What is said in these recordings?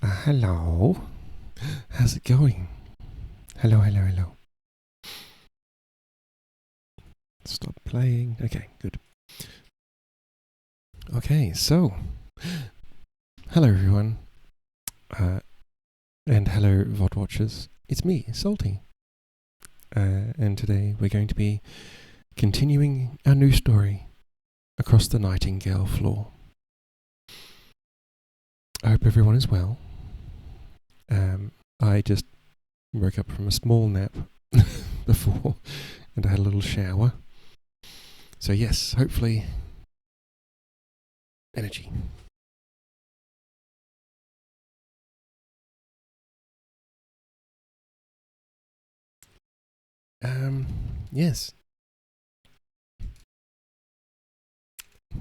Hello. How's it going? Hello, hello, hello. Stop playing. Okay, good. Okay, so hello everyone, and hello VOD watchers. It's me, Salty, and today we're going to be continuing our new story across the Nightingale Floor. I hope everyone is well. I just woke up from a small nap before, and I had a little shower. So yes, hopefully, energy. Yes.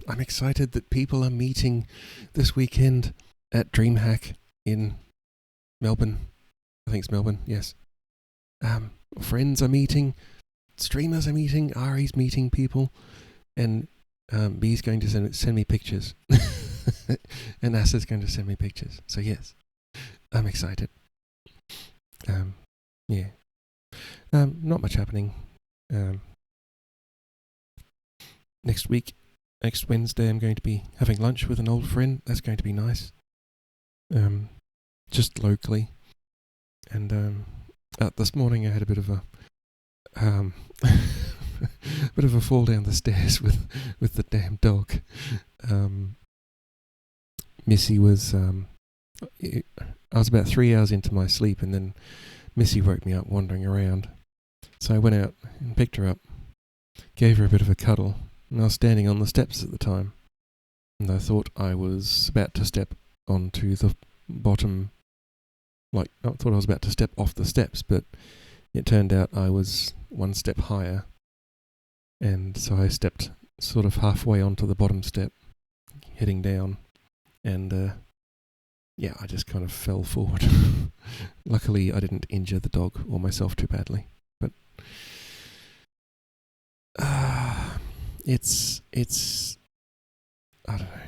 I'm excited that people are meeting this weekend at DreamHack in Melbourne. I think it's Melbourne, yes. Friends are meeting, streamers are meeting, Ari's meeting people, and B's going to send me pictures. And Asa's going to send me pictures. So yes, I'm excited. Yeah. Not much happening. Next Wednesday, I'm going to be having lunch with an old friend. That's going to be nice. Just locally. And this morning, I had a bit of a bit of a fall down the stairs with the damn dog. Missy was. I was about 3 hours into my sleep, and then Missy woke me up wandering around. So I went out and picked her up, gave her a bit of a cuddle, and I was standing on the steps at the time. And I thought I was about to step onto the bottom, I thought I was about to step off the steps, but it turned out I was one step higher. And so I stepped sort of halfway onto the bottom step, heading down, and I just kind of fell forward. Luckily, I didn't injure the dog or myself too badly, but it's I don't know.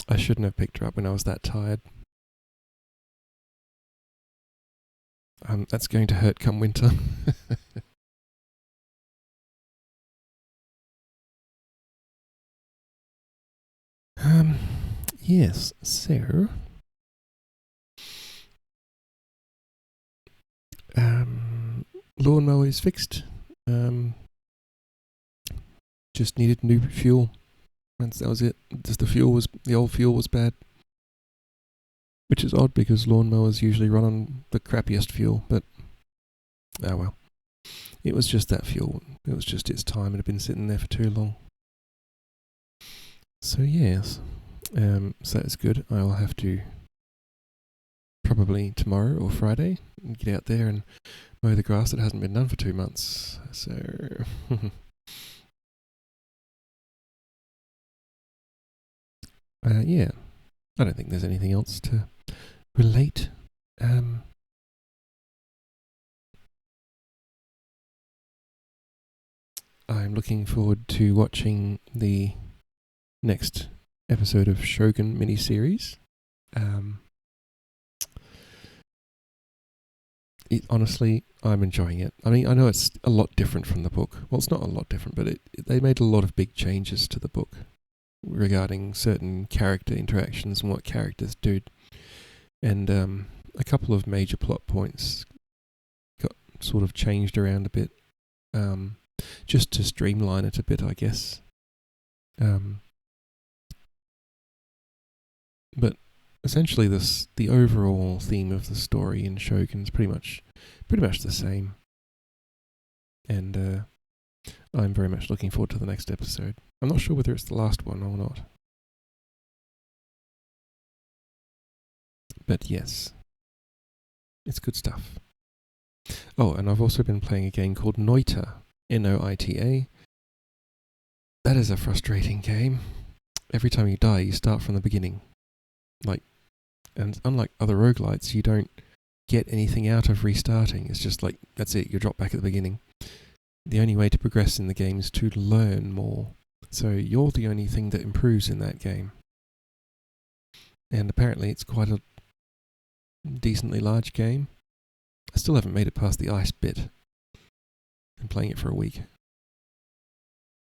I shouldn't have picked her up when I was that tired. That's going to hurt come winter. Yes, so lawnmower is fixed. Just needed new fuel. That was it. Just the old fuel was bad. Which is odd because lawnmowers usually run on the crappiest fuel, but oh well. It was just that fuel. It was just its time. It had been sitting there for too long. So yes, so that's good. I'll have to probably tomorrow or Friday get out there and mow the grass that hasn't been done for 2 months. So yeah, I don't think there's anything else to relate. I'm looking forward to watching the next episode of Shogun miniseries. Honestly, I'm enjoying it. I mean, I know it's a lot different from the book. Well, it's not a lot different, but they made a lot of big changes to the book regarding certain character interactions and what characters do. And a couple of major plot points got sort of changed around a bit, just to streamline it a bit, I guess. But essentially, the overall theme of the story in Shogun is pretty much the same. And I'm very much looking forward to the next episode. I'm not sure whether it's the last one or not. But yes, it's good stuff. Oh, and I've also been playing a game called Noita, Noita. That is a frustrating game. Every time you die, you start from the beginning. And unlike other roguelites, you don't get anything out of restarting. It's just like, that's it, you drop back at the beginning. The only way to progress in the game is to learn more. So you're the only thing that improves in that game. And apparently it's quite decently large game. I still haven't made it past the ice bit. Been playing it for a week.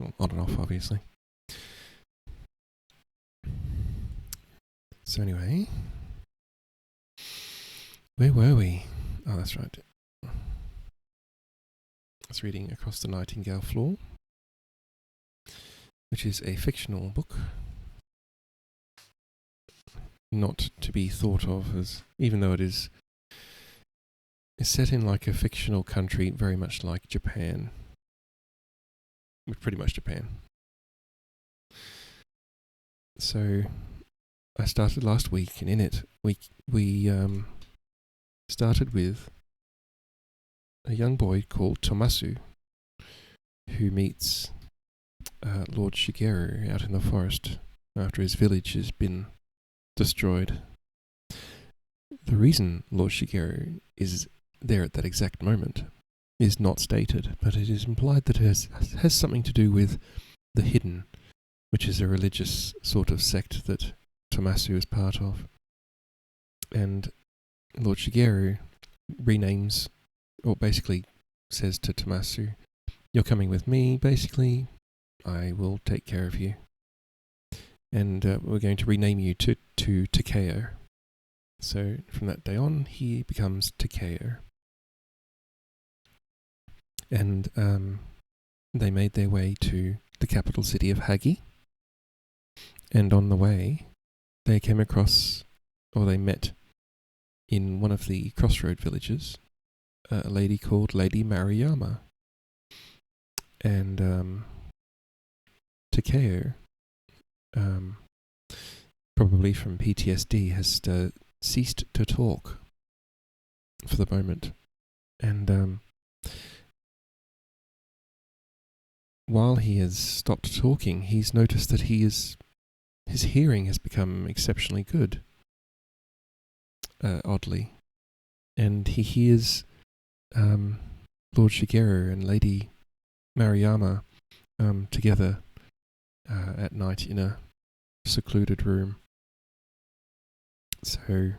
Well, on and off, obviously. So anyway, where were we? Oh, that's right. I was reading Across the Nightingale Floor, which is a fictional book, not to be thought of as, even though it's set in like a fictional country, very much like Japan. Pretty much Japan. So I started last week, and in it we started with a young boy called Tomasu, who meets Lord Shigeru out in the forest after his village has been destroyed. The reason Lord Shigeru is there at that exact moment is not stated, but it is implied that it has something to do with the Hidden, which is a religious sort of sect that Tomasu is part of. And Lord Shigeru renames, or basically says to Tomasu, "You're coming with me, basically. I will take care of you. And we're going to rename you to Takeo." So from that day on, he becomes Takeo. And they made their way to the capital city of Hagi. And on the way, they came across, or they met in one of the crossroad villages, a lady called Lady Maruyama. And Takeo, probably from PTSD, has ceased to talk for the moment. And while he has stopped talking, he's noticed that his hearing has become exceptionally good, oddly. And he hears Lord Shigeru and Lady Maruyama together at night in a secluded room. So,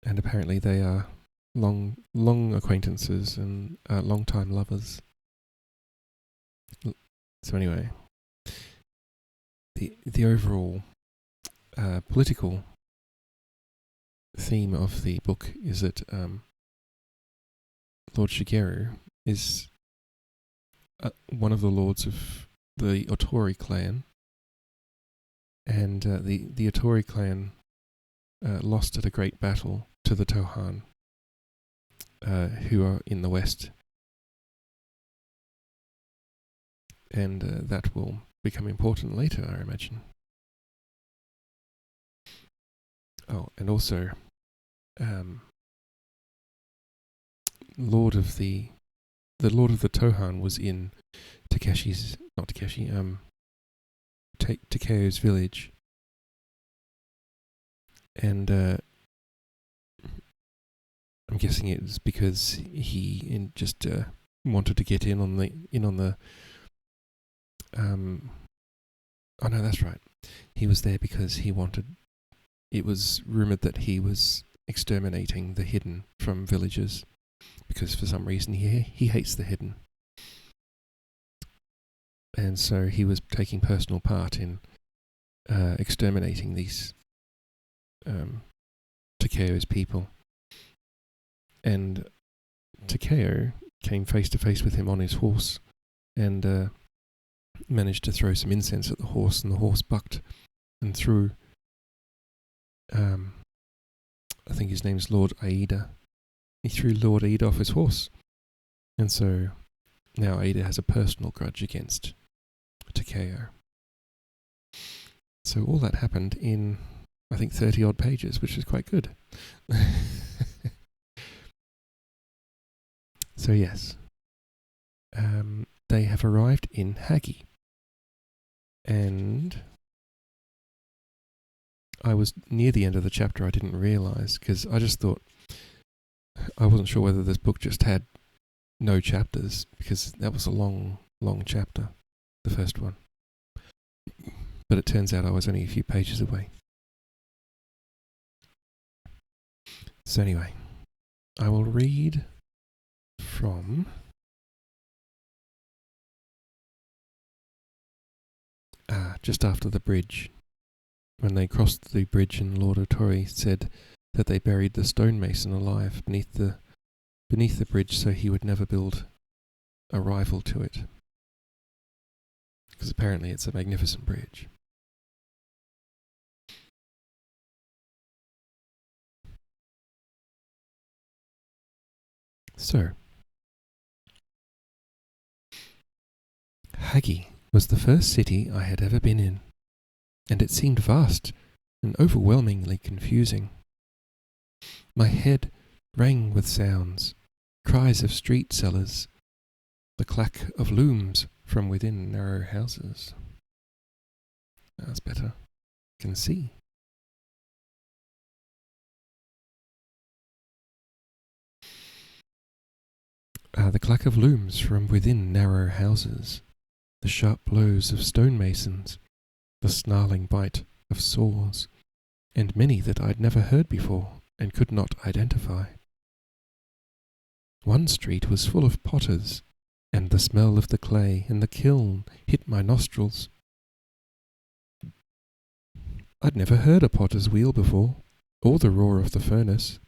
and apparently they are long acquaintances and long-time lovers. So anyway, the overall political theme of the book is that Lord Shigeru is one of the lords of the Otori clan, and the Otori clan lost at a great battle to the Tohan, who are in the west. And that will become important later, I imagine. Oh, and also, Lord of the Tohan was in Takeo's village, and I'm guessing it's because he just wanted to get in on the. Oh no, that's right. He was there because he wanted. It was rumored that he was exterminating the Hidden from villages, because for some reason he hates the Hidden, and so he was taking personal part in exterminating these Takeo's people. And Takeo came face to face with him on his horse, and managed to throw some incense at the horse, and the horse bucked and threw. I think his name's Lord Aida. He threw Lord Aida off his horse, and so now Aida has a personal grudge against Takeo. So all that happened in, I think, 30 odd pages, which is quite good. So yes, they have arrived in Hagi, and I was near the end of the chapter. I didn't realise, because I just thought, I wasn't sure whether this book just had no chapters, because that was a long chapter, the first one. But it turns out I was only a few pages away. So anyway, I will read from just after the bridge. When they crossed the bridge and Lord O'Toole said that they buried the stonemason alive beneath the bridge so he would never build a rival to it. Because apparently it's a magnificent bridge. So, Hagi was the first city I had ever been in, and it seemed vast and overwhelmingly confusing. My head rang with sounds, cries of street sellers, the clack of looms from within narrow houses. That's better. Can see. The clack of looms from within narrow houses, the sharp blows of stonemasons, the snarling bite of saws, and many that I'd never heard before and could not identify. One street was full of potters, and the smell of the clay in the kiln hit my nostrils. I'd never heard a potter's wheel before, or the roar of the furnace.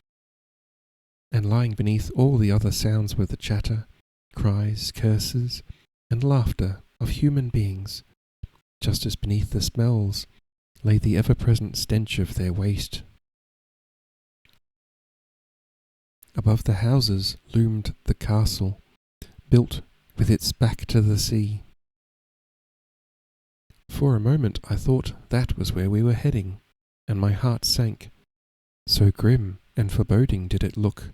And lying beneath all the other sounds were the chatter, cries, curses, and laughter of human beings, just as beneath the smells lay the ever-present stench of their waste. Above the houses loomed the castle, built with its back to the sea. For a moment I thought that was where we were heading, and my heart sank. So grim and foreboding did it look.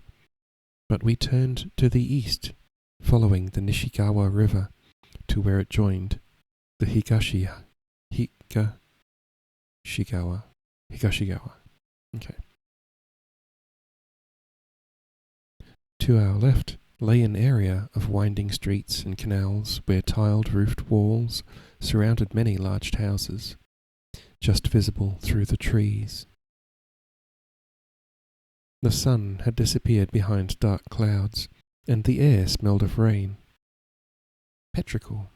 But we turned to the east, following the Nishigawa River to where it joined the Higashigawa. Okay. To our left lay an area of winding streets and canals where tiled-roofed walls surrounded many large houses, just visible through the trees. The sun had disappeared behind dark clouds, and the air smelled of rain. Petrichor.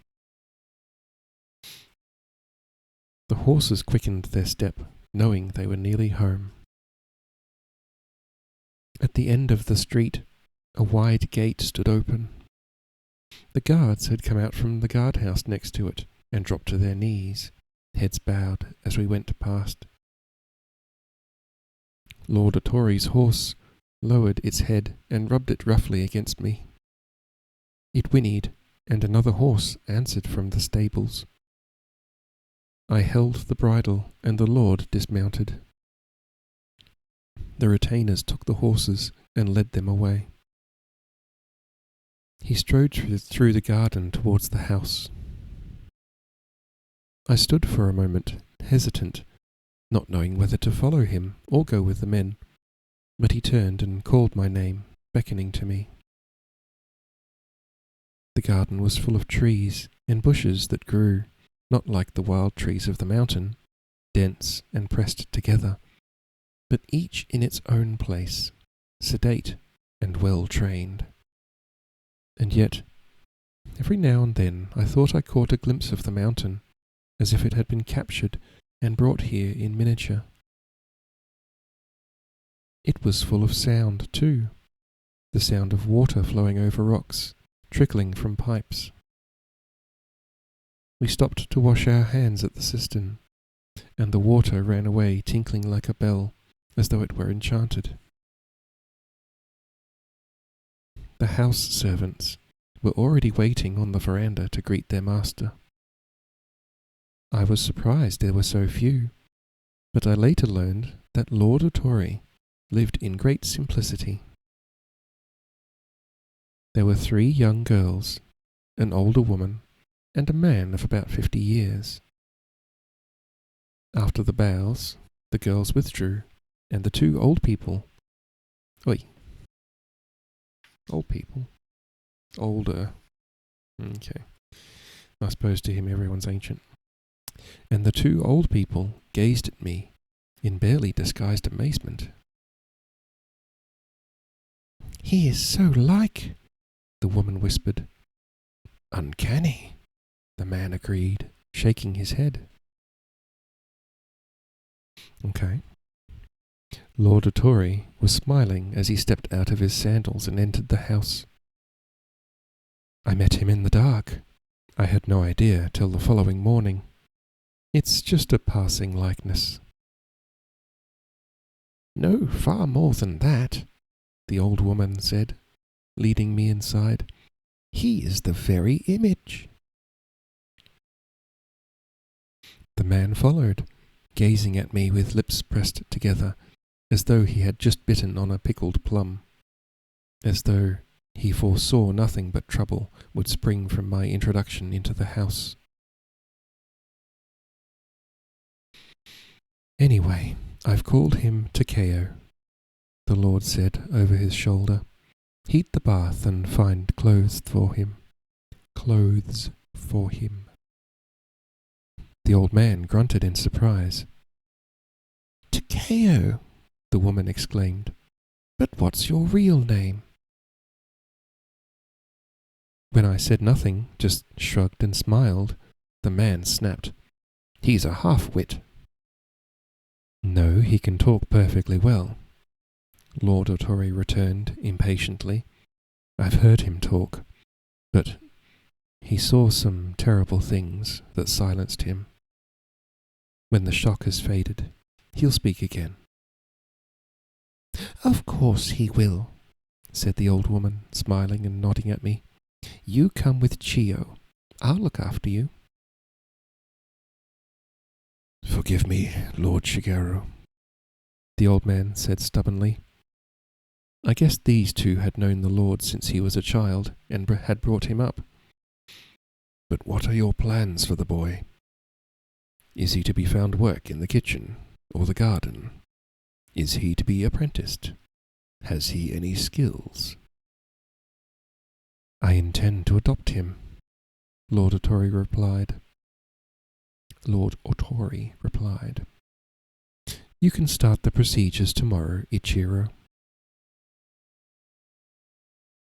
The horses quickened their step, knowing they were nearly home. At the end of the street, a wide gate stood open. The guards had come out from the guardhouse next to it and dropped to their knees, heads bowed as we went past. Lord O'Toole's horse lowered its head and rubbed it roughly against me. It whinnied, and another horse answered from the stables. I held the bridle, and the lord dismounted. The retainers took the horses and led them away. He strode through the garden towards the house. I stood for a moment, hesitant, not knowing whether to follow him or go with the men, but he turned and called my name, beckoning to me. The garden was full of trees and bushes that grew, not like the wild trees of the mountain, dense and pressed together, but each in its own place, sedate and well trained. And yet, every now and then I thought I caught a glimpse of the mountain, as if it had been captured and brought here in miniature. It was full of sound, too, the sound of water flowing over rocks, trickling from pipes. We stopped to wash our hands at the cistern, and the water ran away tinkling like a bell, as though it were enchanted. The house servants were already waiting on the veranda to greet their master. I was surprised there were so few, but I later learned that Lord O'Toole lived in great simplicity. There were 3 young girls, an older woman, and a man of about 50 years. After the bows, the girls withdrew, and the 2 old people... Old people? Older. Okay. I suppose to him everyone's ancient. And the 2 old people gazed at me in barely disguised amazement. He is so like, the woman whispered. Uncanny, the man agreed, shaking his head. Okay. Lord O'Tory was smiling as he stepped out of his sandals and entered the house. I met him in the dark. I had no idea till the following morning. It's just a passing likeness. No, far more than that, the old woman said, leading me inside. He is the very image. The man followed, gazing at me with lips pressed together, as though he had just bitten on a pickled plum, as though he foresaw nothing but trouble would spring from my introduction into the house. Anyway, I've called him Takeo, the Lord said over his shoulder. Heat the bath and find clothes for him. Clothes for him. The old man grunted in surprise. Takeo, the woman exclaimed. But what's your real name? When I said nothing, just shrugged and smiled, the man snapped. He's a half-wit. No, he can talk perfectly well, Lord O'Tory returned impatiently. I've heard him talk, but he saw some terrible things that silenced him. When the shock has faded, he'll speak again. Of course he will, said the old woman, smiling and nodding at me. You come with Chio. I'll look after you. Forgive me, Lord Shigeru, the old man said stubbornly. I guess these two had known the Lord since he was a child and had brought him up. But what are your plans for the boy? Is he to be found work in the kitchen or the garden? Is he to be apprenticed? Has he any skills? I intend to adopt him, Lord O'Tory replied. You can start the procedures tomorrow, Ichiro.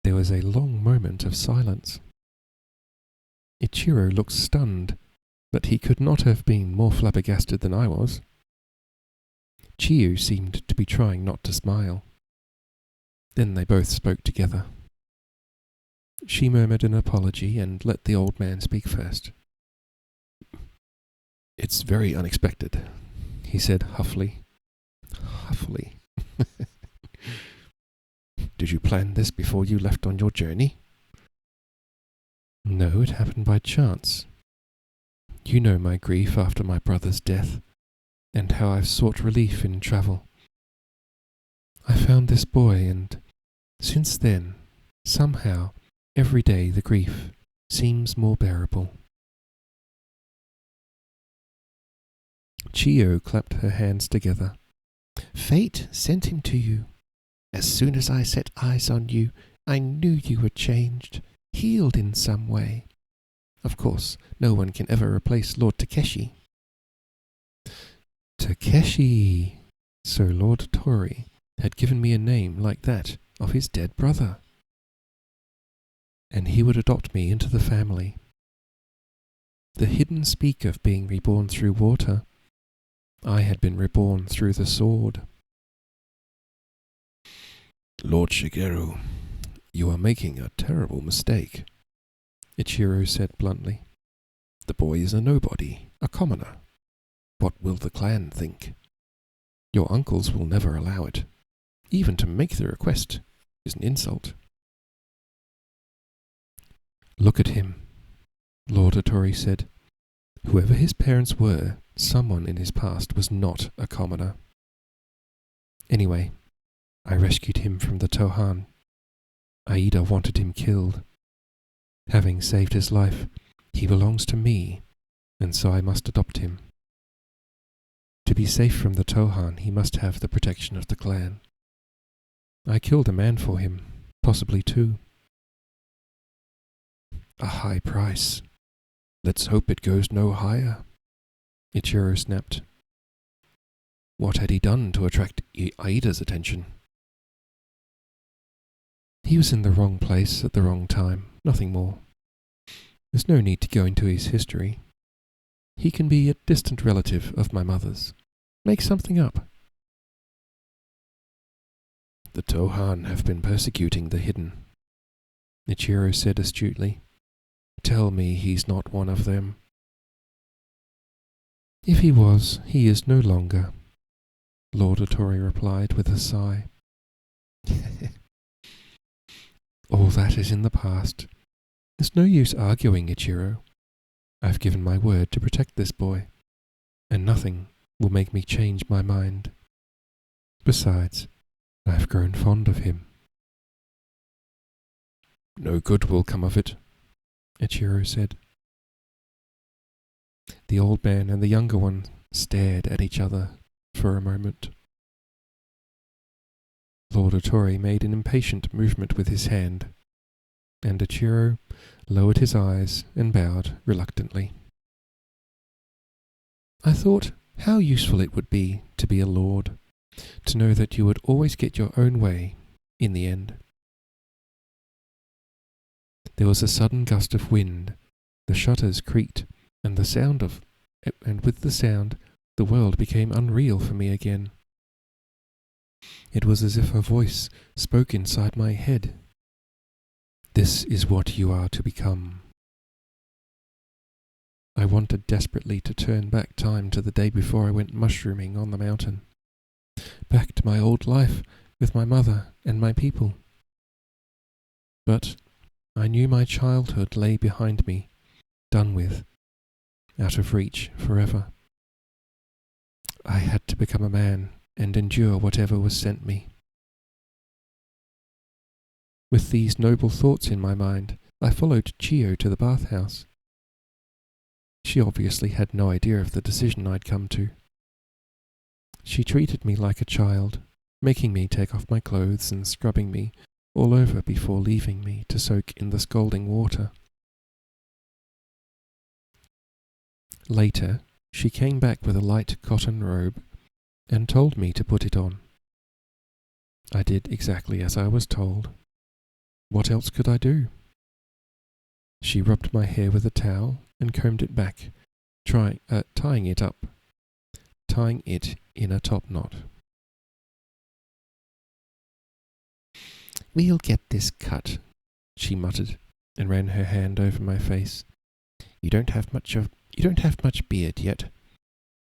There was a long moment of silence. Ichiro looked stunned, but he could not have been more flabbergasted than I was. Chiyu seemed to be trying not to smile. Then they both spoke together. She murmured an apology and let the old man speak first. It's very unexpected, he said huffily. Huffily. Did you plan this before you left on your journey? No, it happened by chance. You know my grief after my brother's death, and how I've sought relief in travel. I found this boy, and since then, somehow, every day the grief seems more bearable. Chio clapped her hands together. Fate sent him to you. As soon as I set eyes on you, I knew you were changed, healed in some way. Of course, no one can ever replace Lord Takeshi. Takeshi! So Lord O'Tory had given me a name like that of his dead brother. And he would adopt me into the family. The hidden speak of being reborn through water. I had been reborn through the sword. Lord Shigeru, you are making a terrible mistake, Ichiro said bluntly. The boy is a nobody, a commoner. What will the clan think? Your uncles will never allow it. Even to make the request is an insult. Look at him, Lord O'Tory said. Whoever his parents were, someone in his past was not a commoner. Anyway, I rescued him from the Tohan. Aida wanted him killed. Having saved his life, he belongs to me, and so I must adopt him. To be safe from the Tohan, he must have the protection of the clan. I killed a man for him, possibly two. A high price. Let's hope it goes no higher, Ichiro snapped. What had he done to attract Aida's attention? He was in the wrong place at the wrong time, nothing more. There's no need to go into his history. He can be a distant relative of my mother's. Make something up. The Tohan have been persecuting the hidden, Ichiro said astutely. Tell me he's not one of them. If he was, he is no longer, Lord Otori replied with a sigh. All that is in the past. There's no use arguing, Ichiro. I've given my word to protect this boy, and nothing will make me change my mind. Besides, I've grown fond of him. No good will come of it, Ichiro said. The old man and the younger one stared at each other for a moment. Lord Otori made an impatient movement with his hand, and Ichiro lowered his eyes and bowed reluctantly. I thought how useful it would be to be a lord, to know that you would always get your own way in the end. There was a sudden gust of wind, the shutters creaked, and with the sound, the world became unreal for me again. It was as if a voice spoke inside my head. This is what you are to become. I wanted desperately to turn back time to the day before I went mushrooming on the mountain, back to my old life with my mother and my people. But I knew my childhood lay behind me, done with, out of reach forever. I had to become a man and endure whatever was sent me. With these noble thoughts in my mind, I followed Chiyo to the bathhouse. She obviously had no idea of the decision I'd come to. She treated me like a child, making me take off my clothes and scrubbing me all over before leaving me to soak in the scalding water. Later, she came back with a light cotton robe and told me to put it on. I did exactly as I was told. What else could I do? She rubbed my hair with a towel and combed it back, tying it in a top knot. We'll get this cut, she muttered, and ran her hand over my face. You don't have much beard yet.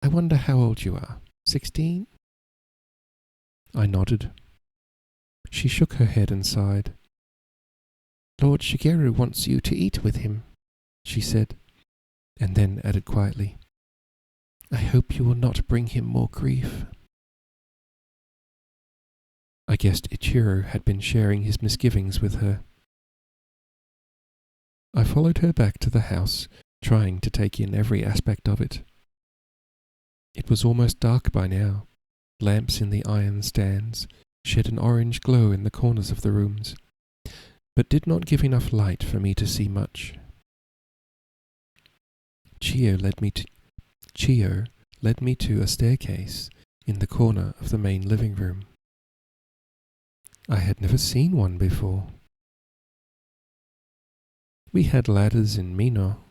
I wonder how old you are. 16? I nodded. She shook her head and sighed. Lord Shigeru wants you to eat with him, she said, and then added quietly, I hope you will not bring him more grief. I guessed Ichiro had been sharing his misgivings with her. I followed her back to the house, trying to take in every aspect of it. It was almost dark by now. Lamps in the iron stands shed an orange glow in the corners of the rooms, but did not give enough light for me to see much. Chiyo led me to a staircase in the corner of the main living room. I had never seen one before. We had ladders in Mino,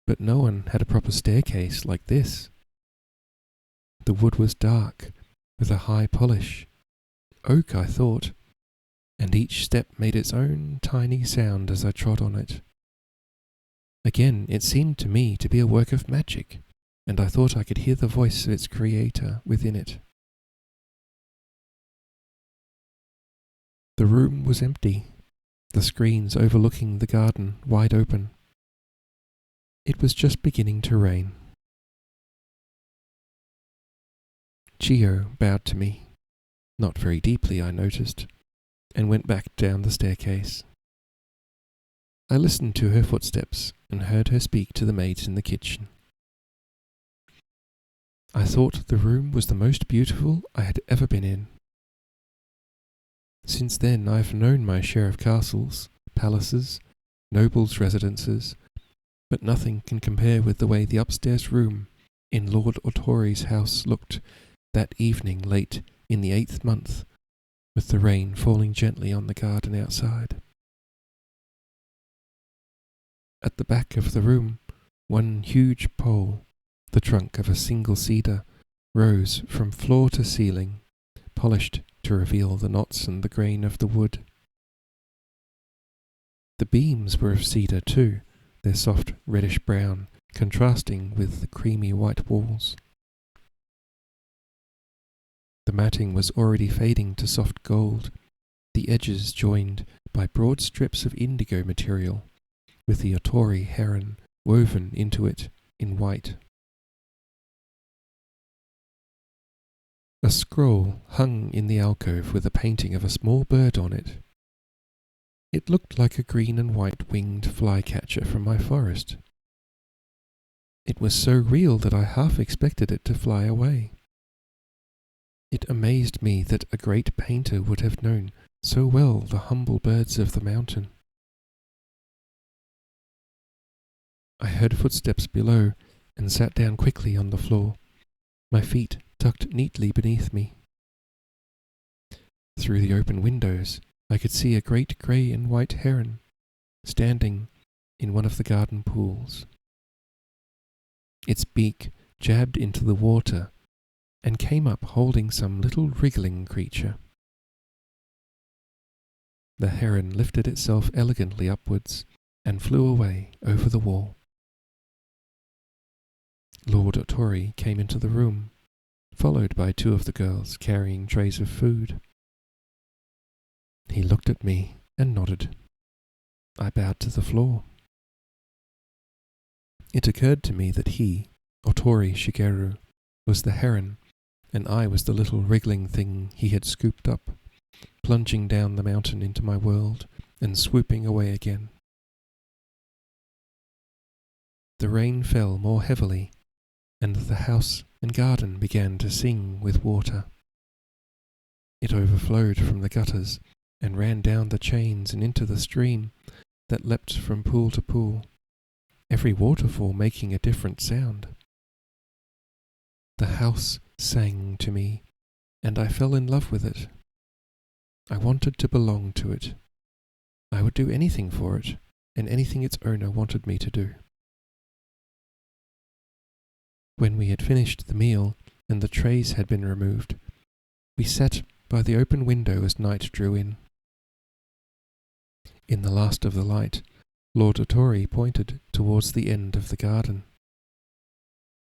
but no one had a proper staircase like this. The wood was dark, with a high polish. Oak, I thought, and each step made its own tiny sound as I trod on it. Again, it seemed to me to be a work of magic, and I thought I could hear the voice of its creator within it. The room was empty, the screens overlooking the garden wide open. It was just beginning to rain. Chiyo bowed to me, not very deeply I noticed, and went back down the staircase. I listened to her footsteps and heard her speak to the maids in the kitchen. I thought the room was the most beautiful I had ever been in. Since then I've known my share of castles, palaces, nobles' residences, but nothing can compare with the way the upstairs room in Lord Otori's house looked that evening late in the 8th month with the rain falling gently on the garden outside. At the back of the room, one huge pole, the trunk of a single cedar, rose from floor to ceiling, polished to reveal the knots and the grain of the wood. The beams were of cedar too, their soft reddish-brown contrasting with the creamy white walls. The matting was already fading to soft gold, the edges joined by broad strips of indigo material, with the Otori heron woven into it in white. A scroll hung in the alcove with a painting of a small bird on it. It looked like a green and white winged flycatcher from my forest. It was so real that I half expected it to fly away. It amazed me that a great painter would have known so well the humble birds of the mountain. I heard footsteps below and sat down quickly on the floor, my feet tucked neatly beneath me. Through the open windows, I could see a great grey and white heron standing in one of the garden pools. Its beak jabbed into the water and came up holding some little wriggling creature. The heron lifted itself elegantly upwards and flew away over the wall. Lord Otori came into the room, followed by two of the girls carrying trays of food. He looked at me and nodded. I bowed to the floor. It occurred to me that he, Otori Shigeru, was the heron, and I was the little wriggling thing he had scooped up, plunging down the mountain into my world and swooping away again. The rain fell more heavily, and the house and garden began to sing with water. It overflowed from the gutters and ran down the chains and into the stream that leapt from pool to pool, every waterfall making a different sound. The house sang to me, and I fell in love with it. I wanted to belong to it. I would do anything for it, and anything its owner wanted me to do. When we had finished the meal and the trays had been removed, we sat by the open window as night drew in. In the last of the light, Lord Otori pointed towards the end of the garden.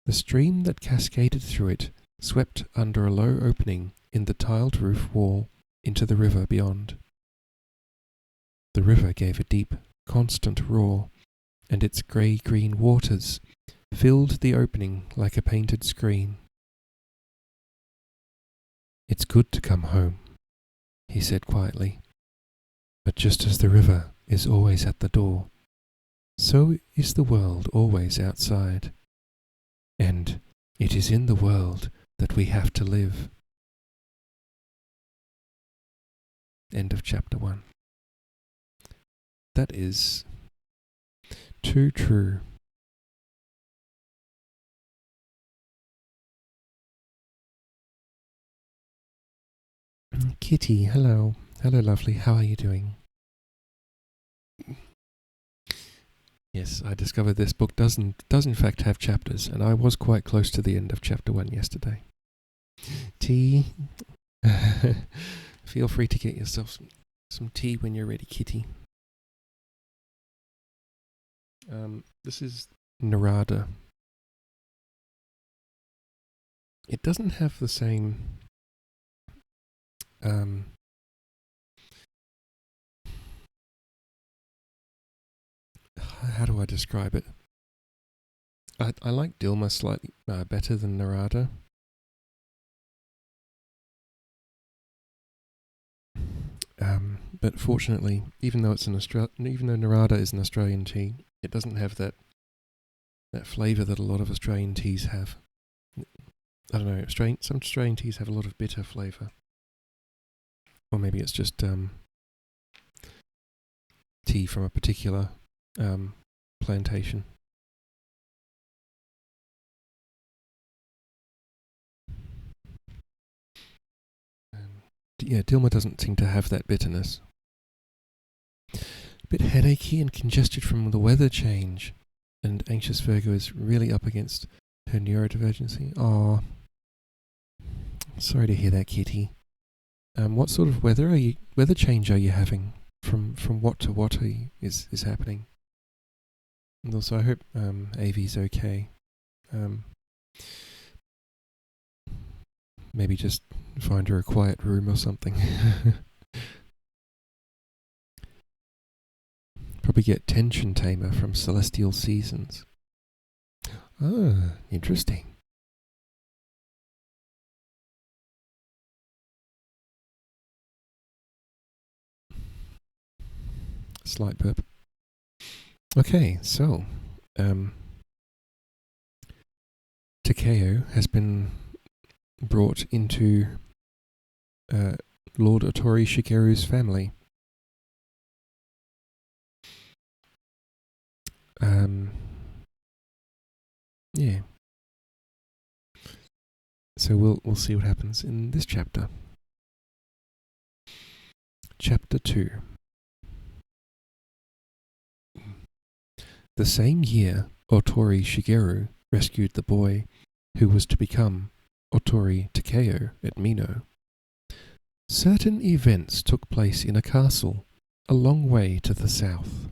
The stream that cascaded through it swept under a low opening in the tiled roof wall into the river beyond. The river gave a deep, constant roar, and its grey-green waters filled the opening like a painted screen. "It's good to come home," he said quietly. "But just as the river is always at the door, so is the world always outside. And it is in the world that we have to live." End of chapter 1. That is too true. Kitty, hello. Hello, lovely. How are you doing? Yes, I discovered this book does in fact have chapters, and I was quite close to the end of chapter 1 yesterday. Tea? Feel free to get yourself some tea when you're ready, Kitty. This is Narada. It doesn't have the same how do I describe it? I like Dilma slightly better than Narada. But fortunately, even though Narada is an Australian tea, it doesn't have that flavour that a lot of Australian teas have. I don't know. Some Australian teas have a lot of bitter flavour, or maybe it's just tea from a particular plantation. yeah, Dilma doesn't seem to have that bitterness. A bit headachy and congested from the weather change. And anxious Virgo is really up against her neurodivergency. Oh, sorry to hear that, Kitty. What sort of weather change are you having? From what to what is happening? And also, I hope Avi's okay. Maybe just find her a quiet room or something. Probably get Tension Tamer from Celestial Seasons. Ah, interesting. Slight burp. Okay, so Takeo has been brought into Lord Otori Shigeru's family. Yeah. So we'll see what happens in this chapter. Chapter 2. The same year, Otori Shigeru rescued the boy who was to become Otori Takeo at Mino. Certain events took place in a castle a long way to the south.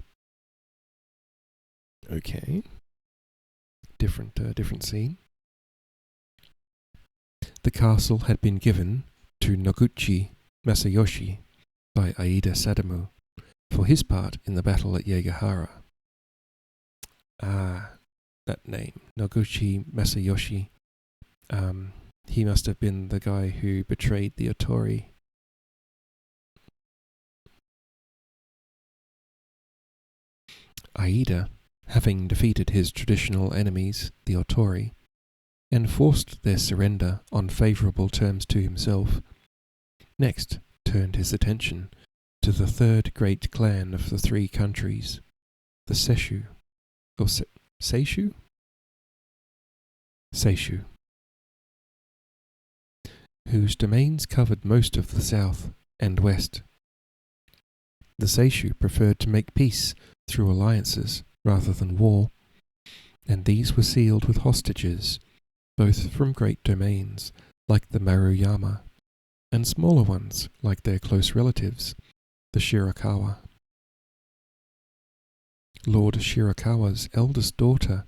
Okay. Different scene. The castle had been given to Noguchi Masayoshi by Aida Sadamu for his part in the battle at Yagahara. Ah, that name, Noguchi Masayoshi. He must have been the guy who betrayed the Otori. Aida, having defeated his traditional enemies, the Otori, and forced their surrender on favourable terms to himself, next turned his attention to the third great clan of the three countries, the Seishu, or Seishu? Seishu, whose domains covered most of the south and west. The Seishu preferred to make peace through alliances rather than war, and these were sealed with hostages, both from great domains like the Maruyama, and smaller ones like their close relatives, the Shirakawa. Lord Shirakawa's eldest daughter.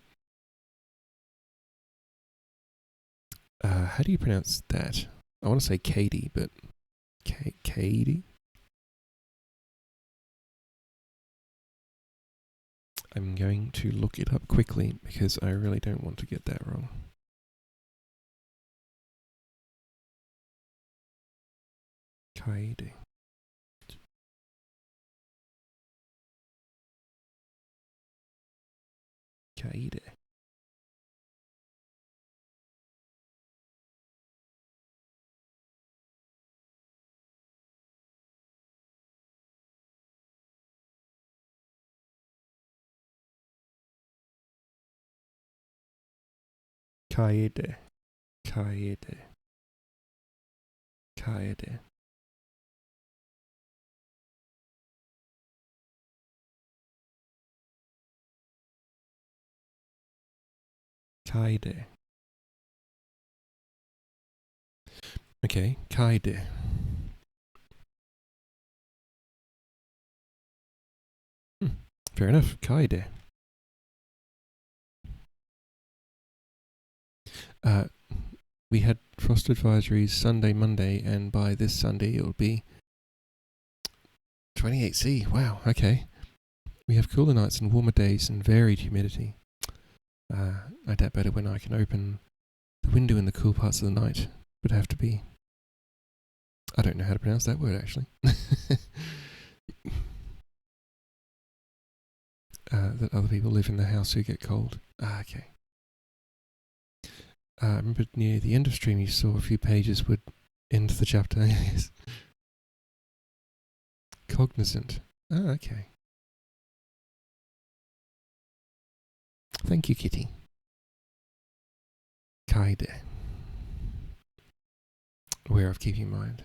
How do you pronounce that? I want to say Katie, but Katie? I'm going to look it up quickly because I really don't want to get that wrong. Kaede. Kaede. Kaede. Kaede. Kaede. Kaede. Okay, Kaede. Fair enough, Kaede. We had frost advisories Sunday, Monday, and by this Sunday it'll be 28°C. Wow, okay. We have cooler nights and warmer days and varied humidity. I doubt better when I can open the window in the cool parts of the night. Would have to be. I don't know how to pronounce that word actually. That other people live in the house who get cold. Okay. I remember near the end of stream you saw a few pages would end the chapter. Yes. Cognizant. Okay. Thank you, Kitty. Kaede. Aware of keeping in mind.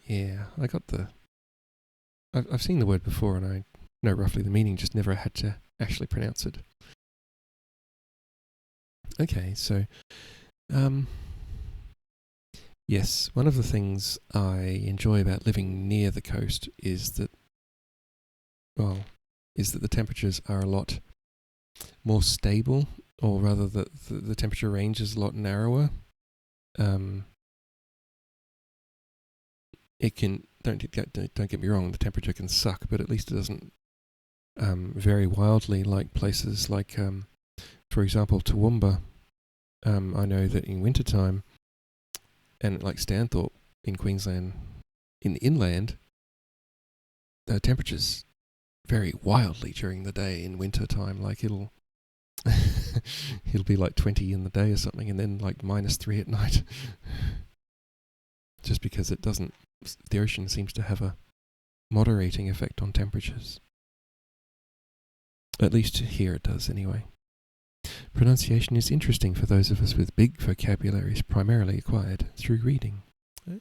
Yeah, I got the... I've seen the word before and I know roughly the meaning, just never had to actually pronounce it. Okay, so... yes, one of the things I enjoy about living near the coast is that the temperatures are a lot more stable, or rather the temperature range is a lot narrower. It can, don't get me wrong, the temperature can suck, but at least it doesn't vary wildly like places like, for example, Toowoomba. I know that in wintertime, and like Stanthorpe in Queensland, in the inland, the temperatures vary wildly during the day in winter time. Like it'll be like 20 in the day or something, and then like -3 at night. Just because the ocean seems to have a moderating effect on temperatures. At least here it does anyway. Pronunciation is interesting for those of us with big vocabularies primarily acquired through reading. But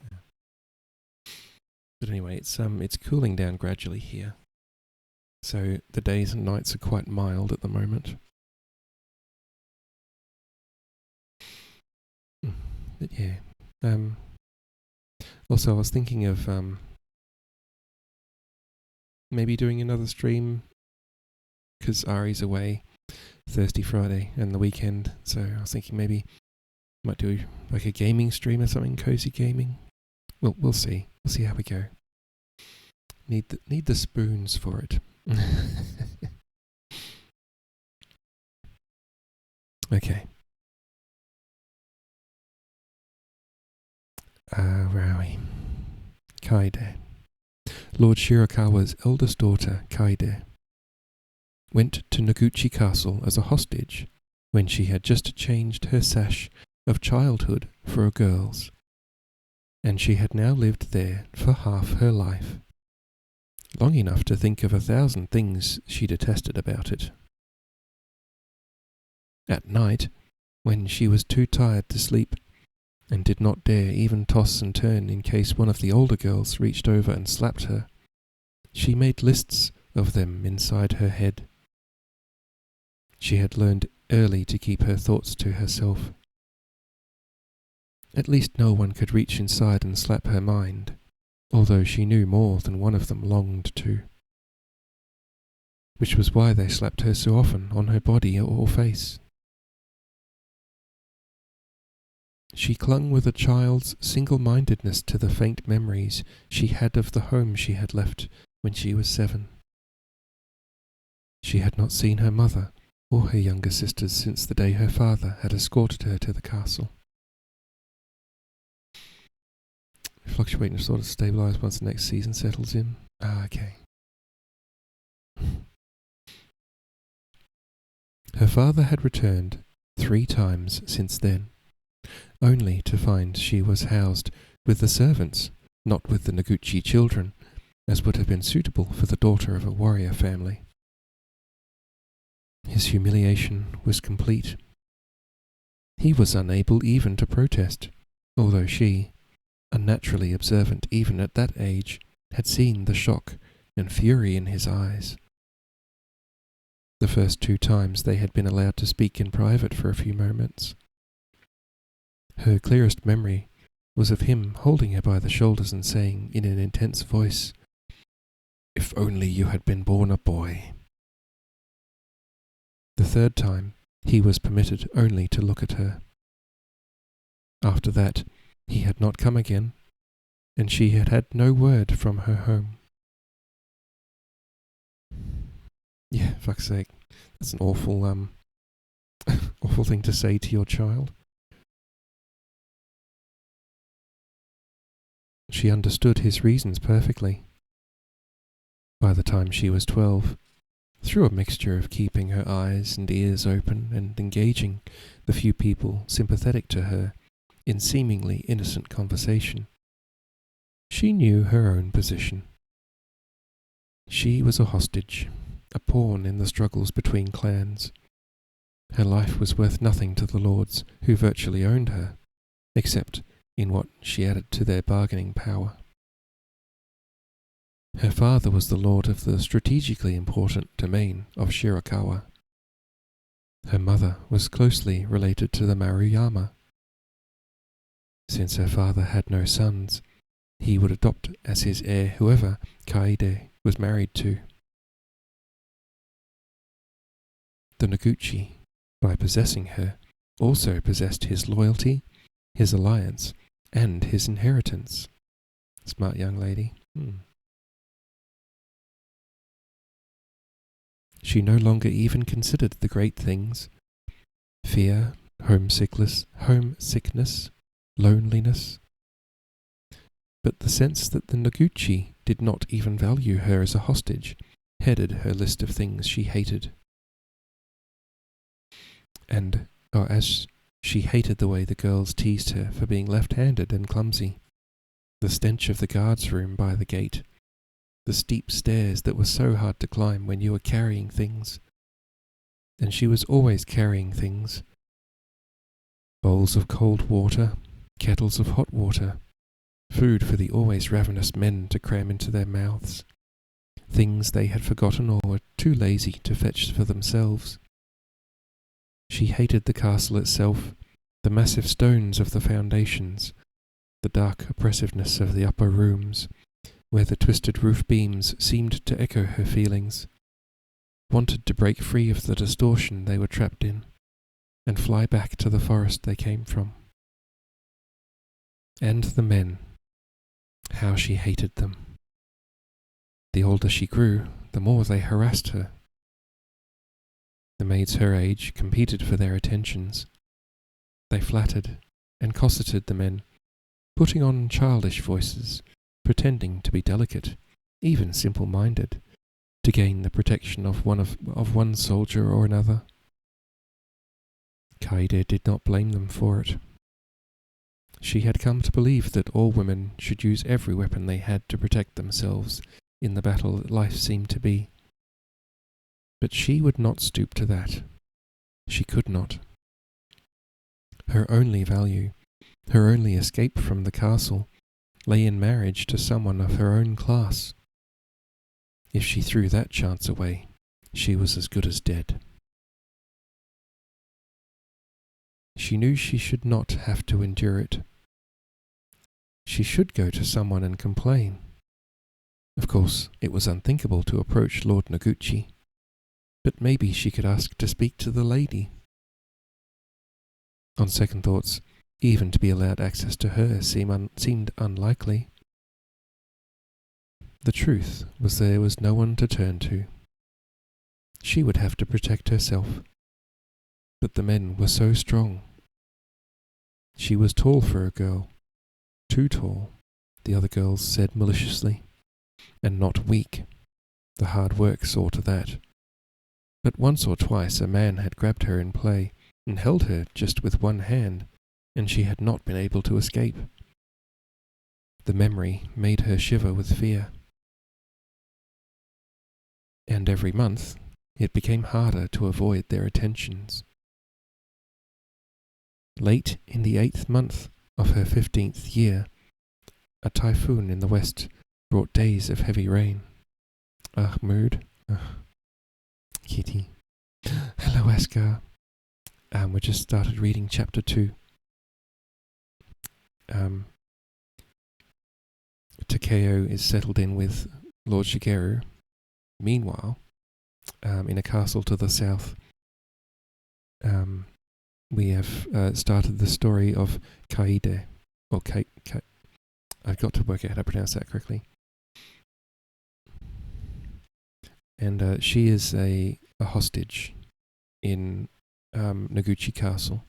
anyway, it's cooling down gradually here. So the days and nights are quite mild at the moment. But yeah. Also, I was thinking of maybe doing another stream because Ari's away Thursday, Friday, and the weekend. So I was thinking maybe might do like a gaming stream or something, cozy gaming. We'll see. We'll see how we go. Need the spoons for it. Okay. Where are we? Kaide. Lord Shirakawa's eldest daughter, Kaide, went to Noguchi Castle as a hostage when she had just changed her sash of childhood for a girl's, and she had now lived there for half her life, long enough to think of 1,000 things she detested about it. At night, when she was too tired to sleep, and did not dare even toss and turn in case one of the older girls reached over and slapped her, she made lists of them inside her head. She had learned early to keep her thoughts to herself. At least no one could reach inside and slap her mind, although she knew more than one of them longed to. Which was why they slapped her so often on her body or face. She clung with a child's single-mindedness to the faint memories she had of the home she had left when she was 7. She had not seen her mother or her younger sisters since the day her father had escorted her to the castle. Fluctuating to sort of stabilise once the next season settles in. Okay. Her father had returned 3 times since then, only to find she was housed with the servants, not with the Noguchi children, as would have been suitable for the daughter of a warrior family. His humiliation was complete. He was unable even to protest, although she, unnaturally observant even at that age, had seen the shock and fury in his eyes. The first 2 times they had been allowed to speak in private for a few moments. Her clearest memory was of him holding her by the shoulders and saying in an intense voice, "If only you had been born a boy." The 3rd time, he was permitted only to look at her. After that, he had not come again, and she had had no word from her home. Yeah, fuck's sake. That's an awful, awful thing to say to your child. She understood his reasons perfectly. By the time she was 12, through a mixture of keeping her eyes and ears open and engaging the few people sympathetic to her in seemingly innocent conversation, she knew her own position. She was a hostage, a pawn in the struggles between clans. Her life was worth nothing to the lords who virtually owned her, except in what she added to their bargaining power. Her father was the lord of the strategically important domain of Shirakawa. Her mother was closely related to the Maruyama. Since her father had no sons, he would adopt as his heir whoever Kaede was married to. The Noguchi, by possessing her, also possessed his loyalty, his alliance, and his inheritance. Smart young lady. She no longer even considered the great things: fear, homesickness, loneliness. But the sense that the Noguchi did not even value her as a hostage headed her list of things she hated. And as she hated the way the girls teased her for being left-handed and clumsy, the stench of the guard's room by the gate, the steep stairs that were so hard to climb when you were carrying things. And she was always carrying things: bowls of cold water, kettles of hot water, food for the always ravenous men to cram into their mouths, things they had forgotten or were too lazy to fetch for themselves. She hated the castle itself, the massive stones of the foundations, the dark oppressiveness of the upper rooms, where the twisted roof beams seemed to echo her feelings, wanted to break free of the distortion they were trapped in, and fly back to the forest they came from. And the men, how she hated them. The older she grew, the more they harassed her. The maids her age competed for their attentions. They flattered and cosseted the men, putting on childish voices, pretending to be delicate, even simple-minded, to gain the protection of one soldier or another. Kaede did not blame them for it. She had come to believe that all women should use every weapon they had to protect themselves in the battle that life seemed to be. But she would not stoop to that. She could not. Her only value, her only escape from the castle, lay in marriage to someone of her own class. If she threw that chance away, she was as good as dead. She knew she should not have to endure it. She should go to someone and complain. Of course, it was unthinkable to approach Lord Noguchi, but maybe she could ask to speak to the lady. On second thoughts, even to be allowed access to her seemed unlikely. The truth was there was no one to turn to. She would have to protect herself. But the men were so strong. She was tall for a girl. Too tall, the other girls said maliciously. And not weak. The hard work saw to that. But once or twice a man had grabbed her in play and held her just with one hand, and she had not been able to escape. The memory made her shiver with fear. And every month it became harder to avoid their attentions. Late in the 8th month of her 15th year, a typhoon in the west brought days of heavy rain. Mood. Kitty. Hello, Esker. We just started reading chapter 2. Takeo is settled in with Lord Shigeru. Meanwhile, in a castle to the south, we have started the story of Kaede, or I've got to work out how to pronounce that correctly. And she is a hostage in Noguchi Castle,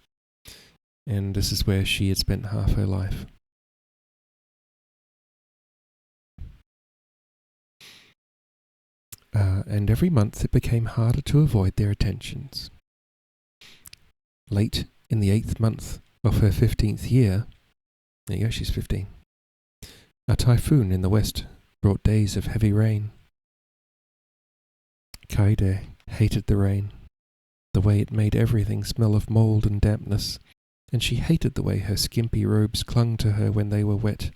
and this is where she had spent half her life. And every month it became harder to avoid their attentions. Late in the 8th month of her 15th year, there you go, she's 15, a typhoon in the west brought days of heavy rain. Kaede hated the rain, the way it made everything smell of mould and dampness, and she hated the way her skimpy robes clung to her when they were wet,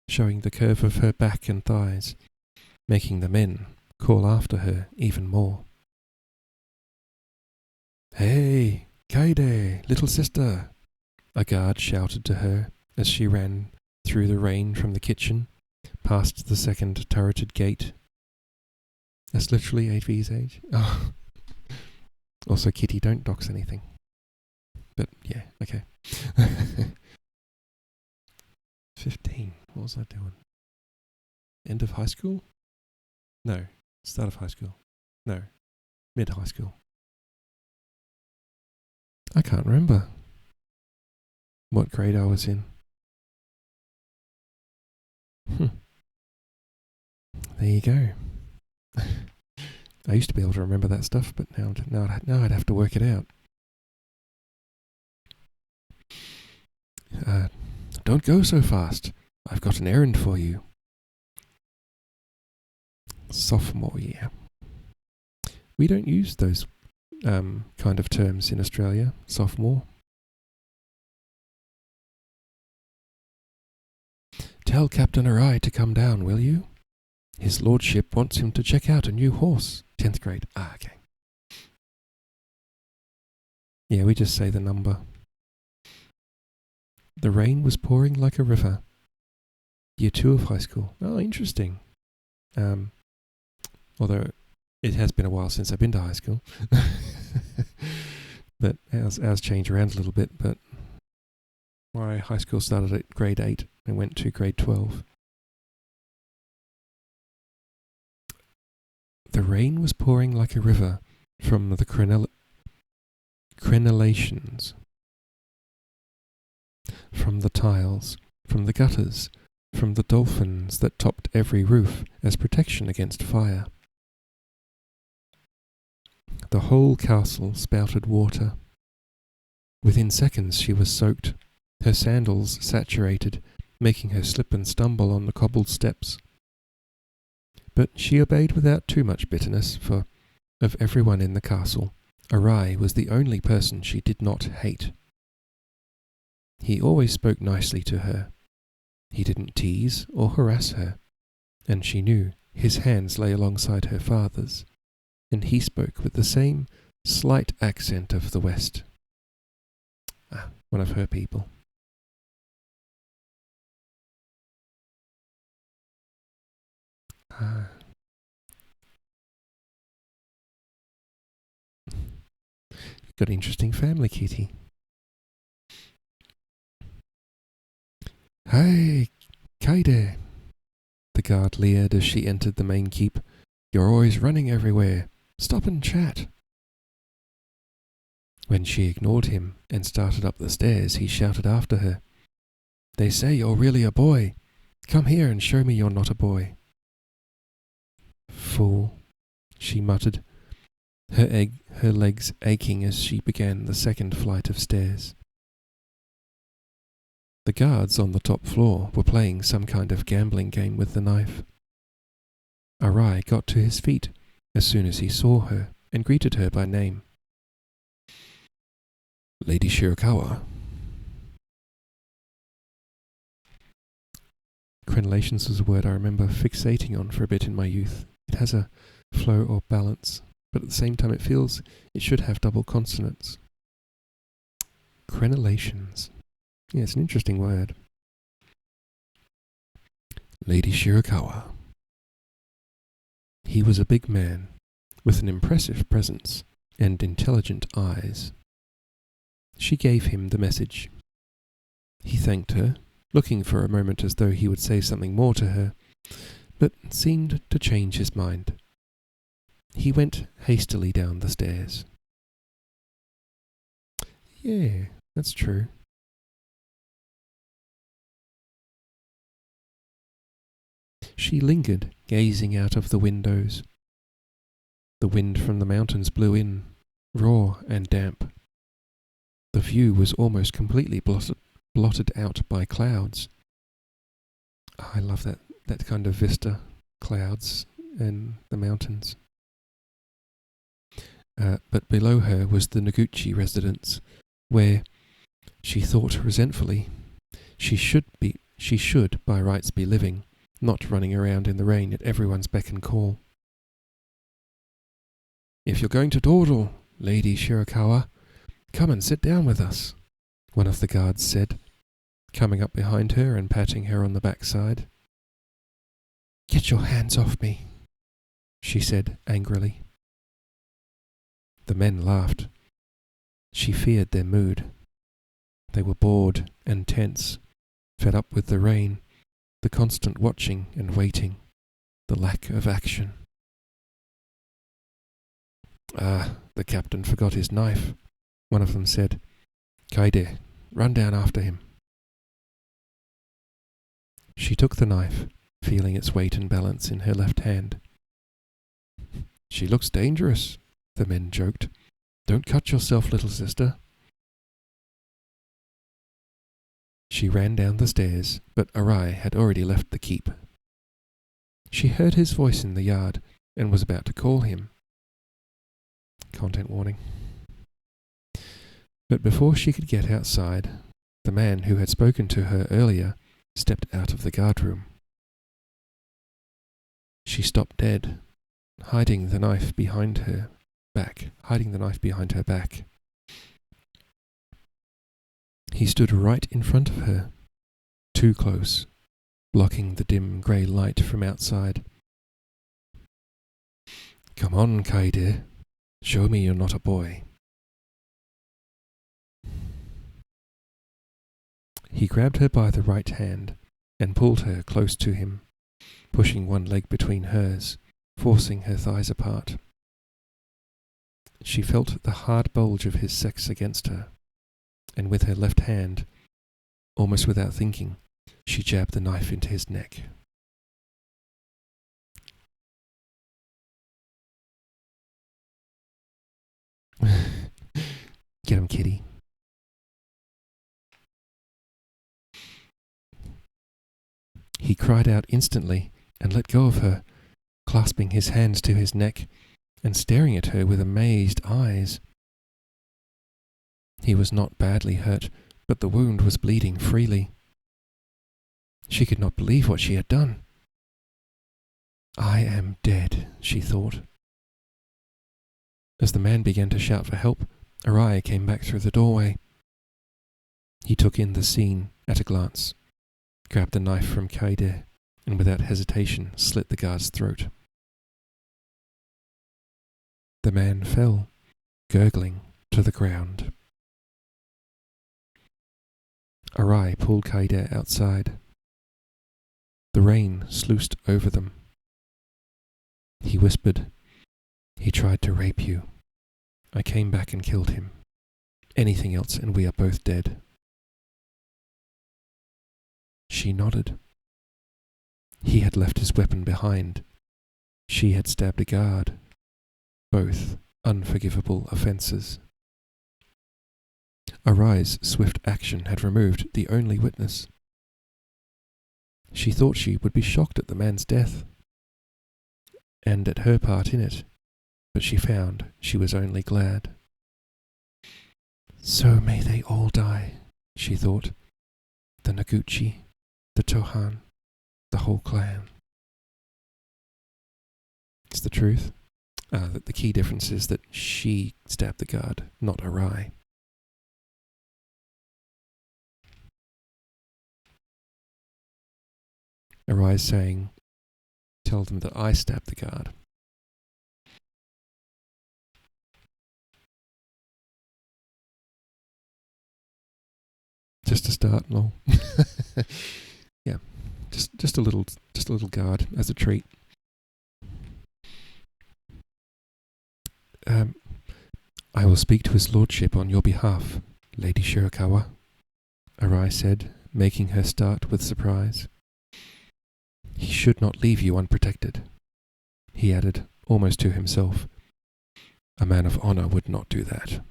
showing the curve of her back and thighs, making the men call after her even more. "Hey, Kaide, little sister!" a guard shouted to her as she ran through the rain from the kitchen, past the second turreted gate. That's literally AV's age. Oh. Also, Kitty, don't dox anything. But yeah, okay. 15. What was I doing? End of high school? No. Start of high school? No. Mid high school. I can't remember what grade I was in. There you go. I used to be able to remember that stuff, but now I'd have to work it out. Don't go so fast. I've got an errand for you. Sophomore year. We don't use those kind of terms in Australia. Sophomore. Tell Captain Arai to come down, will you? His lordship wants him to check out a new horse. 10th grade. Okay. Yeah, we just say the number. The rain was pouring like a river. Year 2 of high school. Oh, interesting. Although it has been a while since I've been to high school. But ours changed around a little bit, but my high school started at grade 8 and went to grade 12. The rain was pouring like a river from the crenellations, from the tiles, from the gutters, from the dolphins that topped every roof as protection against fire. The whole castle spouted water. Within seconds she was soaked, her sandals saturated, making her slip and stumble on the cobbled steps. But she obeyed without too much bitterness, for of everyone in the castle, Arai was the only person she did not hate. He always spoke nicely to her. He didn't tease or harass her, and she knew his hands lay alongside her father's, and he spoke with the same slight accent of the West. One of her people. Got an interesting family, Kitty. Hey, Kaide! The guard leered as she entered the main keep. You're always running everywhere. Stop and chat. When she ignored him and started up the stairs, he shouted after her. They say you're really a boy. Come here and show me you're not a boy. Fool, she muttered, her legs aching as she began the second flight of stairs. The guards on the top floor were playing some kind of gambling game with the knife. Arai got to his feet as soon as he saw her and greeted her by name. Lady Shirakawa. Crenellations is a word I remember fixating on for a bit in my youth. It has a flow or balance, but at the same time it feels it should have double consonants. Crenellations. Yeah, it's an interesting word. Lady Shirakawa. He was a big man, with an impressive presence and intelligent eyes. She gave him the message. He thanked her, looking for a moment as though he would say something more to her, but seemed to change his mind. He went hastily down the stairs. Yeah, that's true. She lingered, gazing out of the windows. The wind from the mountains blew in, raw and damp. The view was almost completely blotted out by clouds. I love that kind of vista, clouds and the mountains. But below her was the Noguchi residence, where, she thought resentfully, she should by rights be living, not running around in the rain at everyone's beck and call. "If you're going to dawdle, Lady Shirakawa, come and sit down with us," one of the guards said, coming up behind her and patting her on the backside. "Get your hands off me," she said angrily. The men laughed. She feared their mood. They were bored and tense, fed up with the rain, the constant watching and waiting, the lack of action. "Ah, the captain forgot his knife," one of them said. "Kaede, run down after him." She took the knife, feeling its weight and balance in her left hand. "She looks dangerous," the men joked. "Don't cut yourself, little sister." She ran down the stairs, but Arai had already left the keep. She heard his voice in the yard and was about to call him. Content warning. But before she could get outside, the man who had spoken to her earlier stepped out of the guardroom. She stopped dead, hiding the knife behind her back. He stood right in front of her, too close, blocking the dim grey light from outside. "Come on, Kaede. Show me you're not a boy." He grabbed her by the right hand and pulled her close to him, pushing one leg between hers, forcing her thighs apart. She felt the hard bulge of his sex against her, and with her left hand, almost without thinking, she jabbed the knife into his neck. "Get him, kitty." He cried out instantly and let go of her, clasping his hands to his neck and staring at her with amazed eyes. He was not badly hurt, but the wound was bleeding freely. She could not believe what she had done. "I am dead," she thought. As the man began to shout for help, Arai came back through the doorway. He took in the scene at a glance, grabbed the knife from Kaede, and without hesitation slit the guard's throat. The man fell, gurgling, to the ground. Arai pulled Kaede outside. The rain sluiced over them. He whispered, "He tried to rape you. I came back and killed him. Anything else and we are both dead." She nodded. He had left his weapon behind. She had stabbed a guard. Both unforgivable offences. Arai's swift action had removed the only witness. She thought she would be shocked at the man's death, and at her part in it, but she found she was only glad. "So may they all die," she thought. "The Noguchi, the Tohan, the whole clan." It's the truth. The key difference is that she stabbed the guard, not Arai. Arai saying, "Tell them that I stabbed the guard." Just to start, lol. Yeah, just a little guard as a treat. "I will speak to his lordship on your behalf, Lady Shirakawa," Arai said, making her start with surprise. "He should not leave you unprotected," he added, almost to himself. "A man of honor would not do that."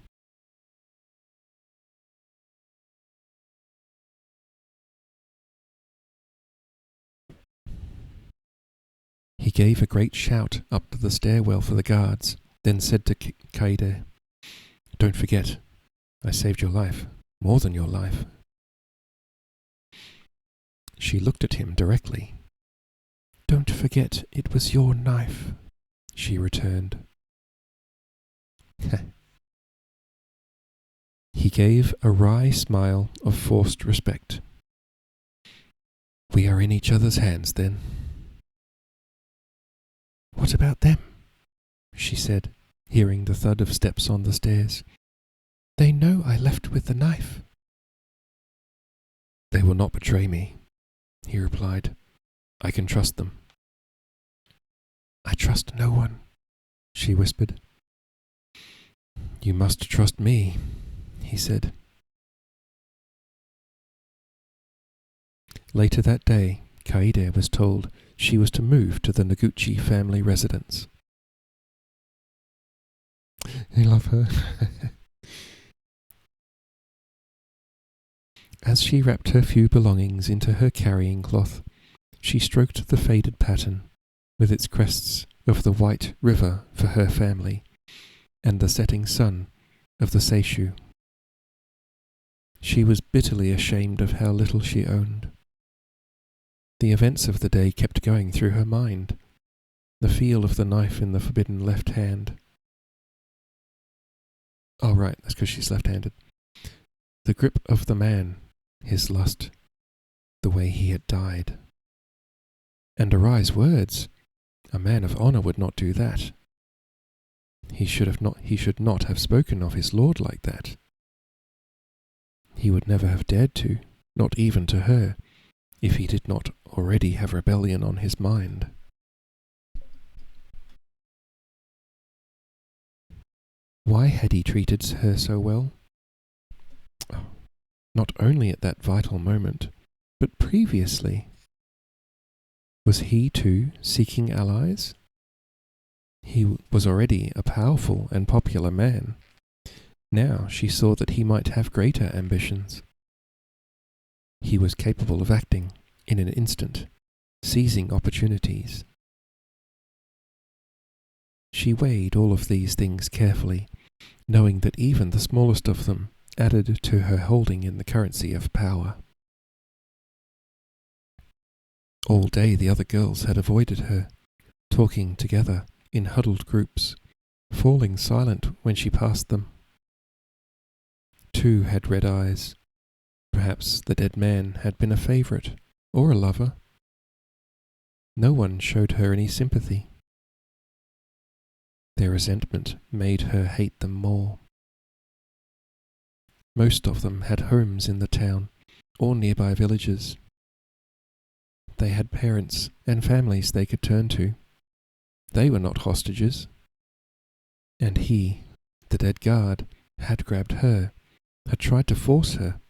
He gave a great shout up to the stairwell for the guards, then said to Kaede, "Don't forget, I saved your life, more than your life." She looked at him directly. forget it was your knife," she returned. He gave a wry smile of forced respect. "We are in each other's hands, then." "What about them?" she said, hearing the thud of steps on the stairs. "They know I left with the knife." "They will not betray me," he replied. "I can trust them." "I trust no one," she whispered. "You must trust me," he said. Later that day, Kaede was told she was to move to the Noguchi family residence. I love her. As she wrapped her few belongings into her carrying cloth, she stroked the faded pattern with its crests of the white river for her family and the setting sun of the Seishu. She was bitterly ashamed of how little she owned. The events of the day kept going through her mind, the feel of the knife in the forbidden left hand. Oh right, that's because she's left-handed. The grip of the man, his lust, the way he had died. And Arai's words, a man of honour would not do that. He should not have spoken of his lord like that. He would never have dared to, not even to her, if he did not already have rebellion on his mind. Why had he treated her so well? Not only at that vital moment, but previously. Was he too seeking allies? He was already a powerful and popular man. Now she saw that he might have greater ambitions. He was capable of acting in an instant, seizing opportunities. She weighed all of these things carefully, knowing that even the smallest of them added to her holding in the currency of power. All day the other girls had avoided her, talking together in huddled groups, falling silent when she passed them. Two had red eyes. Perhaps the dead man had been a favourite or a lover. No one showed her any sympathy. Their resentment made her hate them more. Most of them had homes in the town or nearby villages. They had parents and families they could turn to. They were not hostages. And he, the dead guard, had grabbed her, had tried to force her.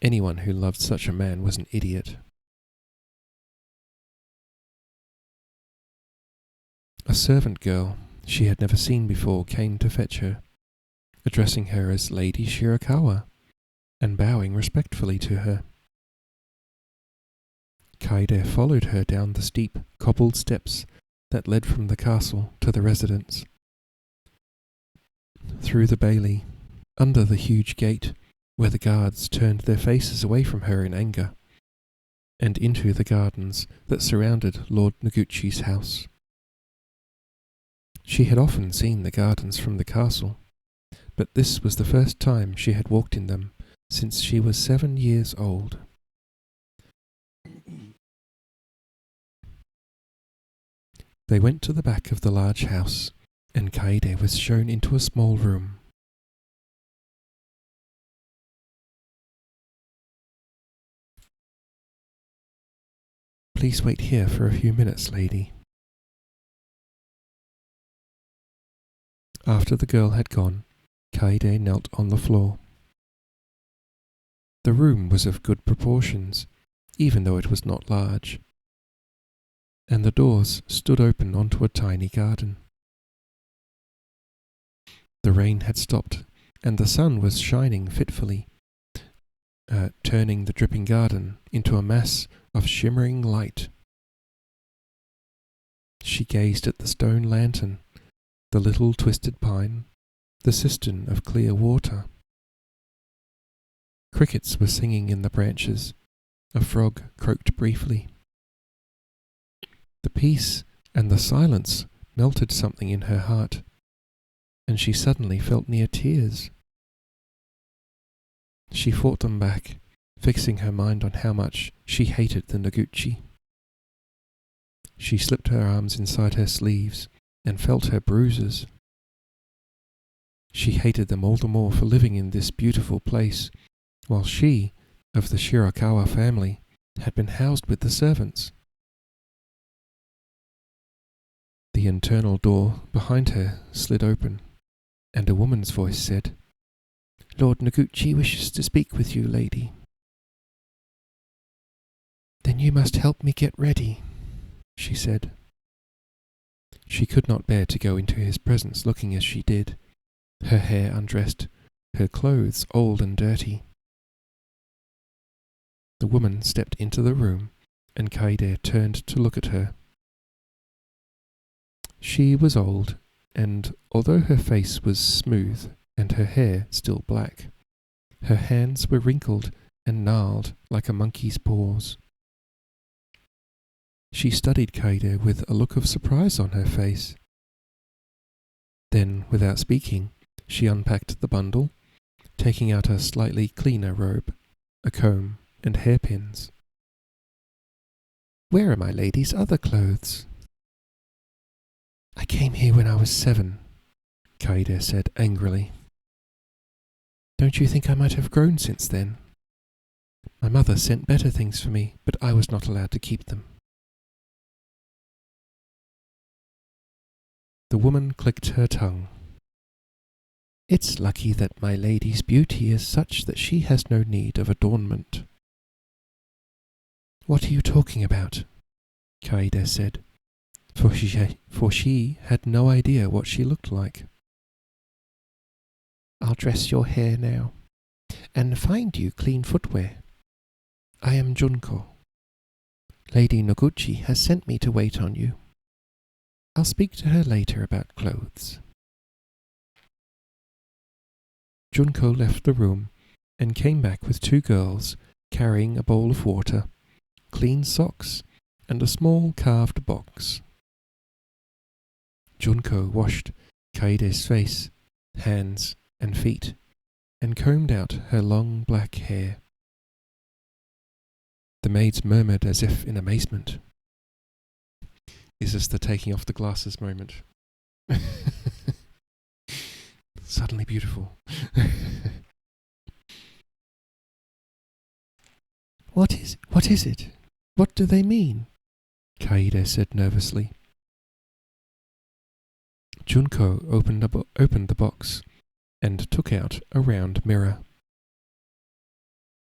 Anyone who loved such a man was an idiot. A servant girl she had never seen before came to fetch her, addressing her as Lady Shirakawa and bowing respectfully to her. Kaede followed her down the steep, cobbled steps that led from the castle to the residence. Through the bailey, under the huge gate where the guards turned their faces away from her in anger, and into the gardens that surrounded Lord Noguchi's house. She had often seen the gardens from the castle, but this was the first time she had walked in them since she was 7 years old. They went to the back of the large house, and Kaede was shown into a small room. "Please wait here for a few minutes, lady." After the girl had gone, Kaede knelt on the floor. The room was of good proportions, even though it was not large, and the doors stood open onto a tiny garden. The rain had stopped, and the sun was shining fitfully, turning the dripping garden into a mass of shimmering light. She gazed at the stone lantern, the little twisted pine, the cistern of clear water. Crickets were singing in the branches. A frog croaked briefly. The peace and the silence melted something in her heart, and she suddenly felt near tears. She fought them back, fixing her mind on how much she hated the Noguchi. She slipped her arms inside her sleeves and felt her bruises. She hated them all the more for living in this beautiful place, while she, of the Shirakawa family, had been housed with the servants. The internal door behind her slid open, and a woman's voice said, "Lord Noguchi wishes to speak with you, lady." "Then you must help me get ready," she said. She could not bear to go into his presence looking as she did, her hair undressed, her clothes old and dirty. The woman stepped into the room, and Kaede turned to look at her. She was old, and although her face was smooth and her hair still black, her hands were wrinkled and gnarled like a monkey's paws. She studied Kaede with a look of surprise on her face. Then, without speaking, she unpacked the bundle, taking out a slightly cleaner robe, a comb, and hairpins. "Where are my lady's other clothes?" "I came here when I was 7, Kaede said angrily. "Don't you think I might have grown since then? My mother sent better things for me, but I was not allowed to keep them." The woman clicked her tongue. "It's lucky that my lady's beauty is such that she has no need of adornment." "What are you talking about?" Kaede said, for she had no idea what she looked like. "I'll dress your hair now, and find you clean footwear. I am Junko. Lady Noguchi has sent me to wait on you. I'll speak to her later about clothes." Junko left the room and came back with 2 girls carrying a bowl of water, clean socks, and a small carved box. Junko washed Kaede's face, hands, and feet, and combed out her long black hair. The maids murmured as if in amazement. Is this the taking off the glasses moment? Suddenly beautiful. What is it? What do they mean?" Kaede said nervously. Junko opened the box and took out a round mirror.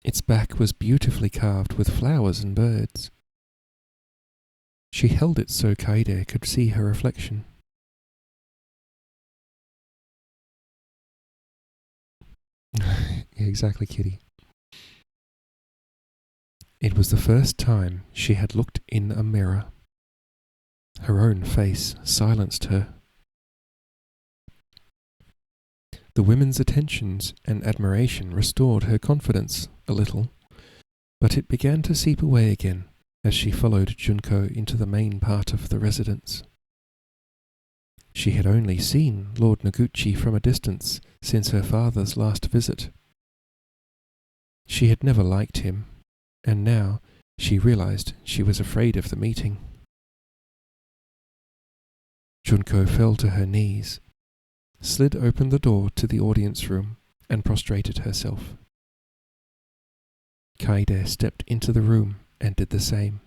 Its back was beautifully carved with flowers and birds. She held it so Kaede could see her reflection. Yeah, exactly, Kitty. It was the first time she had looked in a mirror. Her own face silenced her. The women's attentions and admiration restored her confidence a little, but it began to seep away again as she followed Junko into the main part of the residence. She had only seen Lord Noguchi from a distance since her father's last visit. She had never liked him, and now she realized she was afraid of the meeting. Junko fell to her knees, slid open the door to the audience room, and prostrated herself. Kaede stepped into the room and did the same.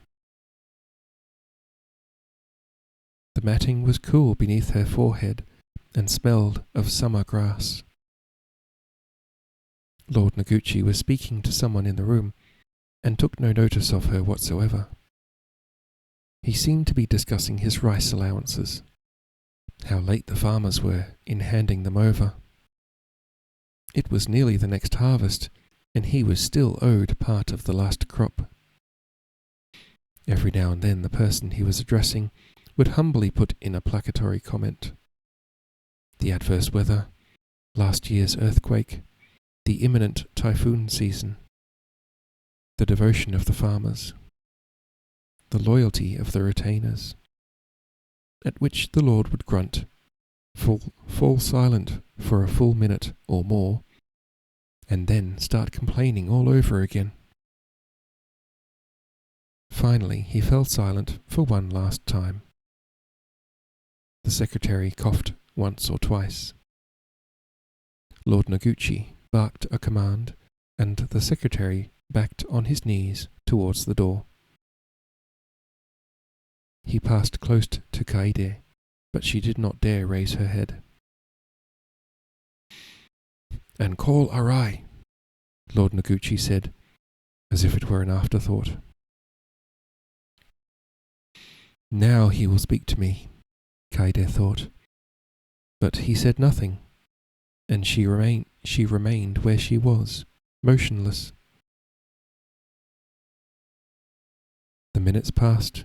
The matting was cool beneath her forehead and smelled of summer grass. Lord Noguchi was speaking to someone in the room and took no notice of her whatsoever. He seemed to be discussing his rice allowances, how late the farmers were in handing them over. It was nearly the next harvest, and he was still owed part of the last crop. Every now and then the person he was addressing would humbly put in a placatory comment. The adverse weather, last year's earthquake, the imminent typhoon season, the devotion of the farmers. the loyalty of the retainers. At which the Lord would grunt, fall silent for a full minute or more, and then start complaining all over again. Finally, he fell silent for one last time. The secretary coughed once or twice. Lord Noguchi barked a command, and the secretary backed on his knees towards the door. He passed close to Kaede, but she did not dare raise her head. "And call Arai," Lord Noguchi said, as if it were an afterthought. "Now he will speak to me," Kaede thought. But he said nothing, and she remained where she was, motionless. The minutes passed.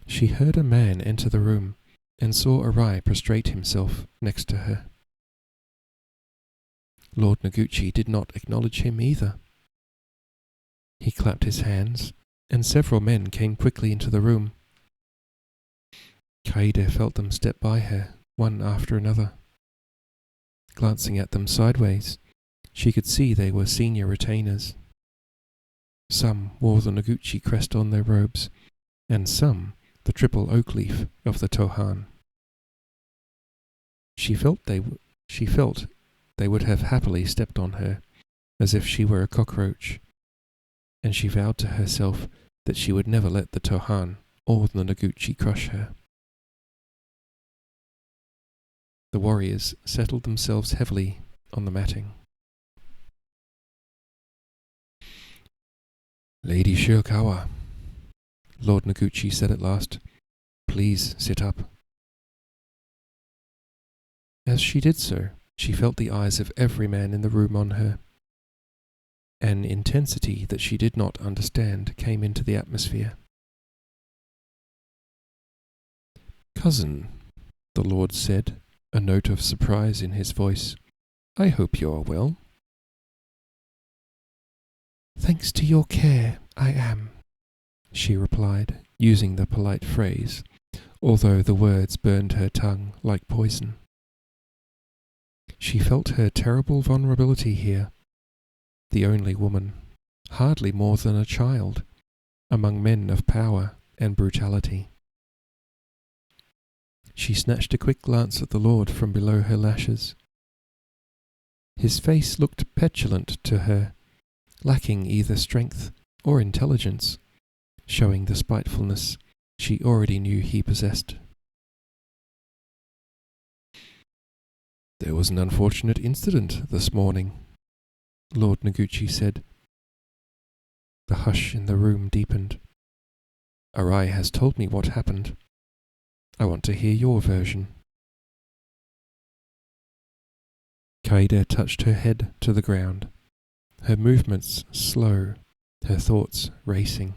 She heard a man enter the room and saw Arai prostrate himself next to her. Lord Noguchi did not acknowledge him either. He clapped his hands, and several men came quickly into the room. Kaede felt them step by her, one after another. Glancing at them sideways, she could see they were senior retainers. Some wore the Noguchi crest on their robes, and some the triple oak leaf of the Tohan. She felt they would have happily stepped on her, as if she were a cockroach, and she vowed to herself that she would never let the Tohan or the Noguchi crush her. The warriors settled themselves heavily on the matting. "Lady Shirakawa," Lord Noguchi said at last, "please sit up." As she did so, she felt the eyes of every man in the room on her. An intensity that she did not understand came into the atmosphere. "Cousin," the Lord said, a note of surprise in his voice, "I hope you are well." "Thanks to your care, I am," she replied, using the polite phrase, although the words burned her tongue like poison. She felt her terrible vulnerability here, the only woman, hardly more than a child, among men of power and brutality. She snatched a quick glance at the Lord from below her lashes. His face looked petulant to her, lacking either strength or intelligence, showing the spitefulness she already knew he possessed. "There was an unfortunate incident this morning," Lord Noguchi said. The hush in the room deepened. "Arai has told me what happened. I want to hear your version." Kaede touched her head to the ground, her movements slow, her thoughts racing.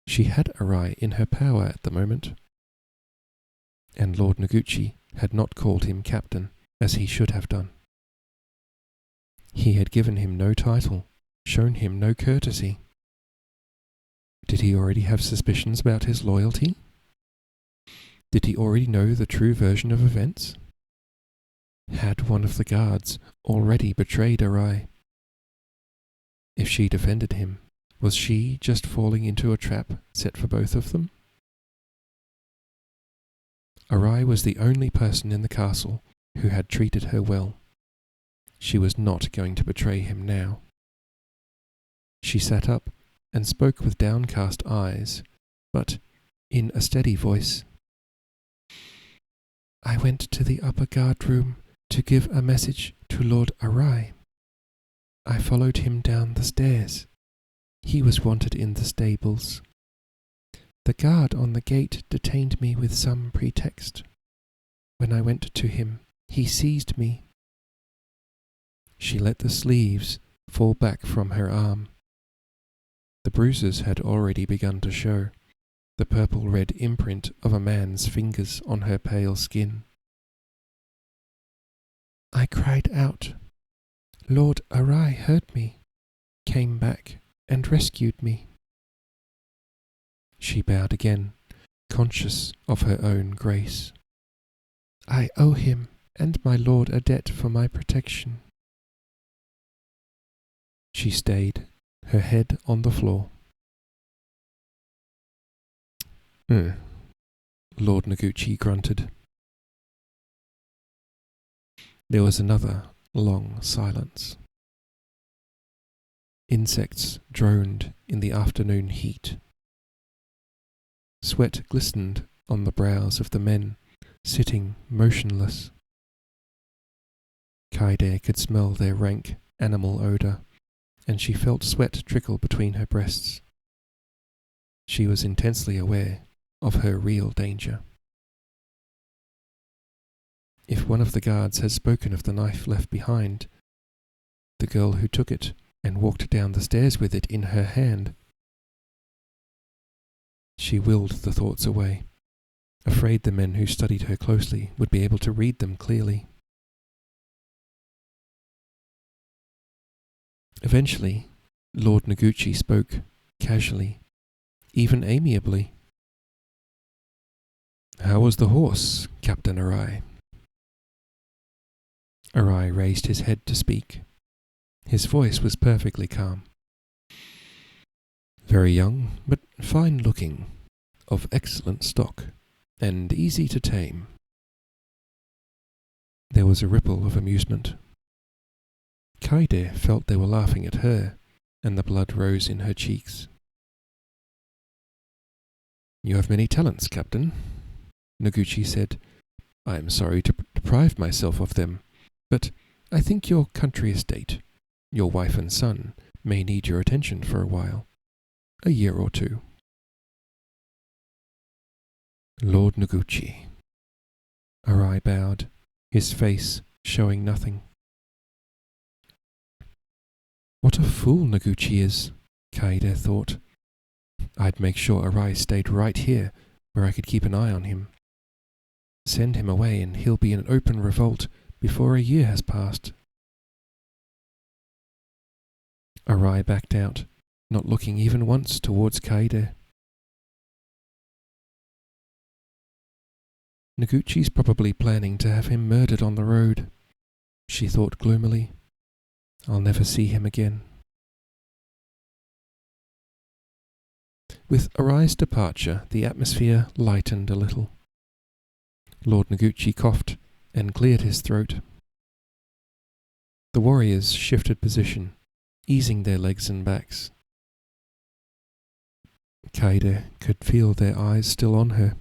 She had Arai in her power at the moment, and Lord Noguchi had not called him captain as he should have done. He had given him no title, shown him no courtesy. Did he already have suspicions about his loyalty? Did he already know the true version of events? Had one of the guards already betrayed Arai? If she defended him, was she just falling into a trap set for both of them? Arai was the only person in the castle who had treated her well. She was not going to betray him now. She sat up and spoke with downcast eyes, but in a steady voice. "I went to the upper guard room to give a message to Lord Arai. I followed him down the stairs. He was wanted in the stables. The guard on the gate detained me with some pretext. When I went to him, he seized me." She let the sleeves fall back from her arm. The bruises had already begun to show, the purple-red imprint of a man's fingers on her pale skin. "I cried out. Lord Arai heard me, came back and rescued me." She bowed again, conscious of her own grace. "I owe him and my lord a debt for my protection." She stayed, her head on the floor. Lord Noguchi grunted. There was another long silence. Insects droned in the afternoon heat. Sweat glistened on the brows of the men sitting motionless. Kaede could smell their rank animal odour, and she felt sweat trickle between her breasts. She was intensely aware of her real danger. If one of the guards had spoken of the knife left behind, the girl who took it and walked down the stairs with it in her hand, she willed the thoughts away, afraid the men who studied her closely would be able to read them clearly. Eventually, Lord Noguchi spoke casually, even amiably. "How was the horse, Captain Arai?" Arai raised his head to speak. His voice was perfectly calm. "Very young, but fine-looking, of excellent stock, and easy to tame." There was a ripple of amusement. Kaede felt they were laughing at her, and the blood rose in her cheeks. "You have many talents, Captain," Noguchi said. "I am sorry to deprive myself of them, but I think your country estate, your wife and son, may need your attention for a while. A year or two." "Lord Noguchi." Arai bowed, his face showing nothing. What a fool Noguchi is, Kaede thought. I'd make sure Arai stayed right here, where I could keep an eye on him. Send him away and he'll be in open revolt before a year has passed. Arai backed out, not looking even once towards Kaede. Noguchi's probably planning to have him murdered on the road, she thought gloomily. I'll never see him again. With Arai's departure, the atmosphere lightened a little. Lord Noguchi coughed and cleared his throat. The warriors shifted position, easing their legs and backs. Kaede could feel their eyes still on her.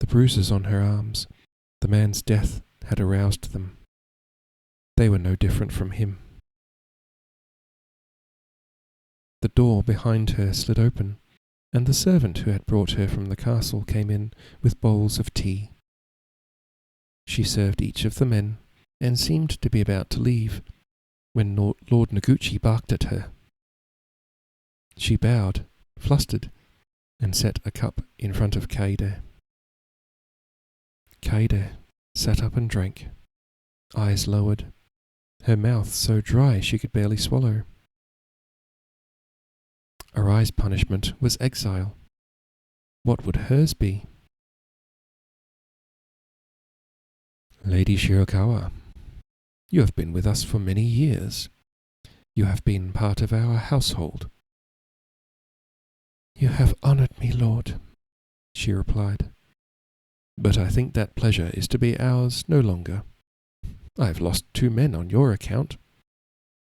The bruises on her arms, the man's death had aroused them. They were no different from him. The door behind her slid open, and the servant who had brought her from the castle came in with bowls of tea. She served each of the men, and seemed to be about to leave, when Lord Noguchi barked at her. She bowed, flustered, and set a cup in front of Kaede. Kaede sat up and drank, eyes lowered, her mouth so dry she could barely swallow. Arai's punishment was exile. What would hers be? Lady Shirakawa, you have been with us for many years. You have been part of our household. You have honoured me, Lord, she replied. But I think that pleasure is to be ours no longer. I have lost 2 men on your account.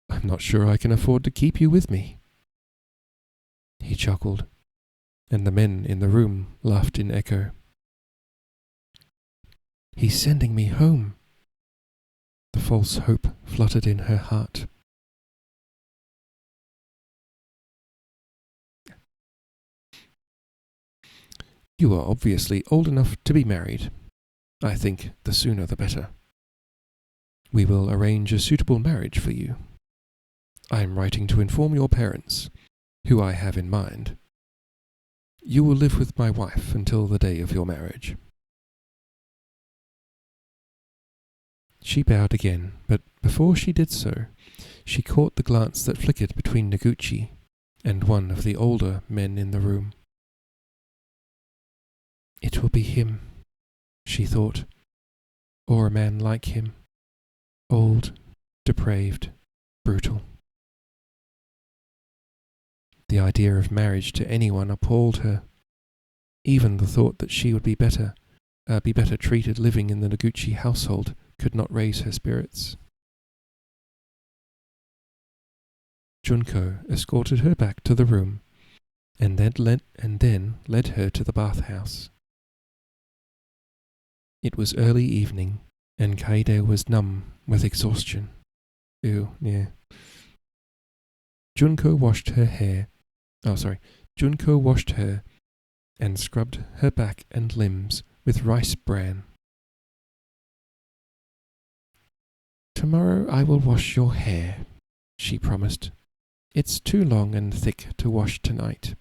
I'm not sure I can afford to keep you with me. He chuckled, and the men in the room laughed in echo. He's sending me home. The false hope fluttered in her heart. You are obviously old enough to be married. I think the sooner the better. We will arrange a suitable marriage for you. I am writing to inform your parents, who I have in mind. You will live with my wife until the day of your marriage. She bowed again, but before she did so, she caught the glance that flickered between Noguchi and one of the older men in the room. It will be him, she thought, or a man like him, old, depraved, brutal. The idea of marriage to anyone appalled her. Even the thought that she would be better treated living in the Noguchi household could not raise her spirits. Junko escorted her back to the room and then led her to the bathhouse. It was early evening, and Kaede was numb with exhaustion. Yeah. Junko washed her and scrubbed her back and limbs with rice bran. Tomorrow I will wash your hair, she promised. It's too long and thick to wash tonight.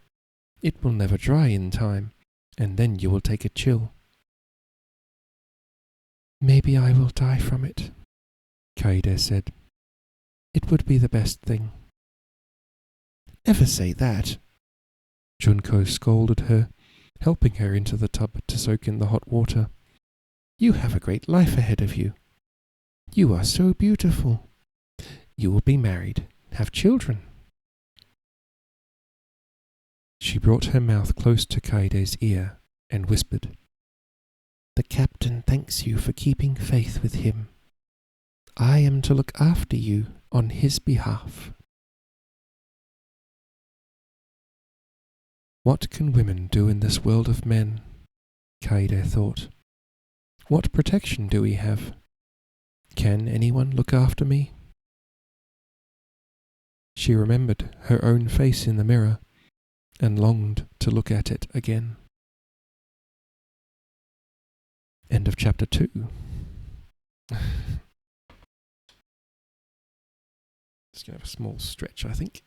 It will never dry in time, and then you will take a chill. Maybe I will die from it, Kaede said. It would be the best thing. Never say that. Junko scolded her, helping her into the tub to soak in the hot water. You have a great life ahead of you. You are so beautiful. You will be married, have children. She brought her mouth close to Kaede's ear and whispered, The captain thanks you for keeping faith with him. I am to look after you on his behalf. What can women do in this world of men? Kaede thought. What protection do we have? Can anyone look after me? She remembered her own face in the mirror and longed to look at it again. End of chapter 2. Just going to have a small stretch, I think.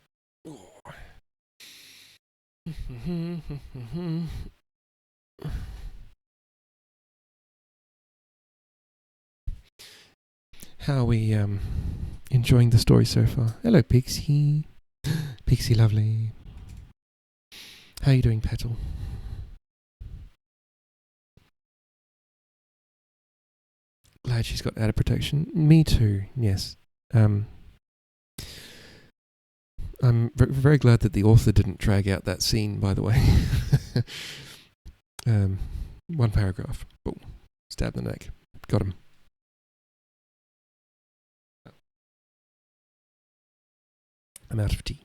How are we enjoying the story so far? Hello, Pixie. Pixie lovely. How are you doing, Petal? Glad she's got added protection. Me too, yes. I'm very glad that the author didn't drag out that scene, by the way. One paragraph. Boom. Stab in the neck. Got him. I'm out of tea.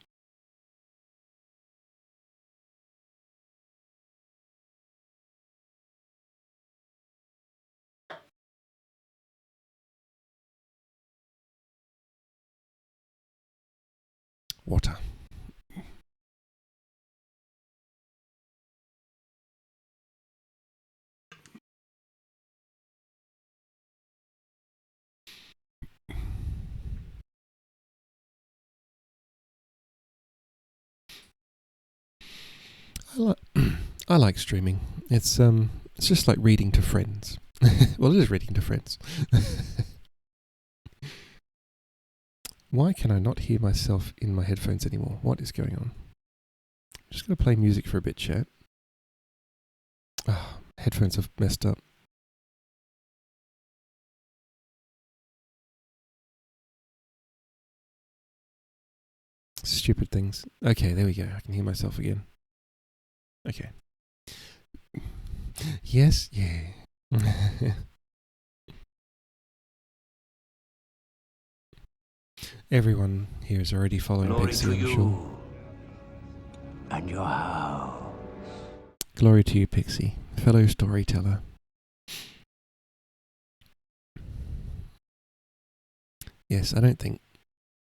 Water. I like streaming. It's just like reading to friends. Well, it is reading to friends. Why can I not hear myself in my headphones anymore? What is going on? I'm just going to play music for a bit, chat. Oh, headphones have messed up. Stupid things. Okay, there we go. I can hear myself again. Okay. Yes, yeah. Everyone here is already following Pixie, I'm sure. And your house. Glory to you, Pixie, fellow storyteller. Yes, I don't think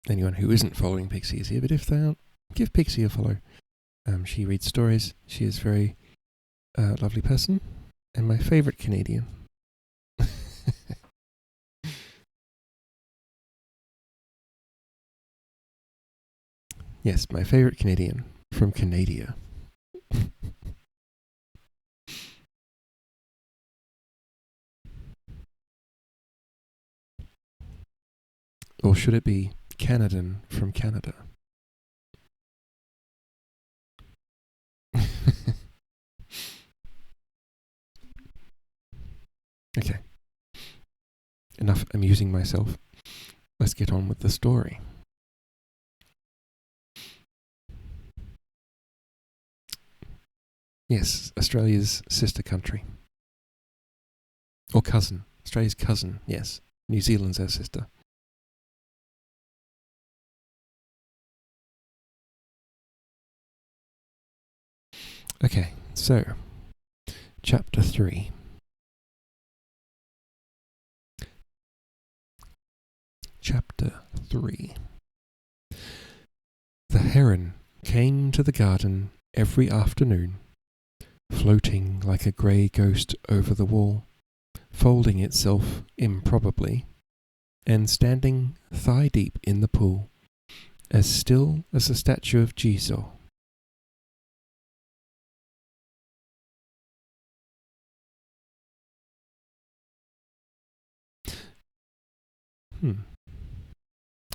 anyone who isn't following Pixie is here, but if they aren't, give Pixie a follow. She reads stories. She is a very lovely person, and my favourite Canadian. Yes, my favourite Canadian from Canada. Or should it be Canadan from Canada? Okay. Enough amusing myself. Let's get on with the story. Yes, Australia's sister country. Or cousin. Australia's cousin, yes. New Zealand's our sister. Okay, so, Chapter 3. Chapter 3. The heron came to the garden every afternoon, floating like a grey ghost over the wall, folding itself improbably, and standing thigh-deep in the pool, as still as a statue of Jesus.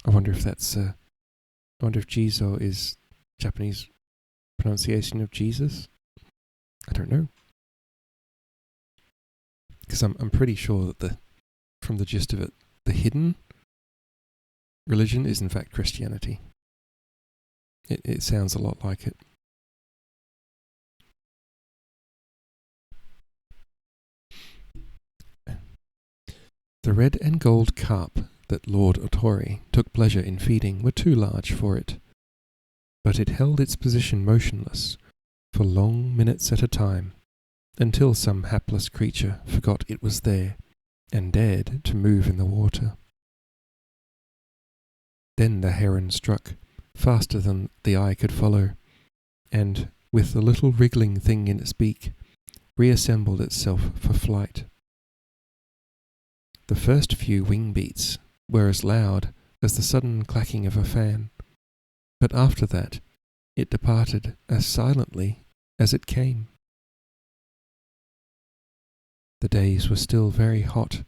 I wonder if that's. I wonder if Jizo is Japanese pronunciation of Jesus. I don't know, because I'm pretty sure that from the gist of it, the hidden religion is in fact Christianity. It sounds a lot like it. The red and gold carp that Lord Otori took pleasure in feeding were too large for it, but it held its position motionless for long minutes at a time, until some hapless creature forgot it was there and dared to move in the water. Then the heron struck, faster than the eye could follow, and, with the little wriggling thing in its beak, reassembled itself for flight. The first few wing beats were as loud as the sudden clacking of a fan, but after that it departed as silently as it came. The days were still very hot,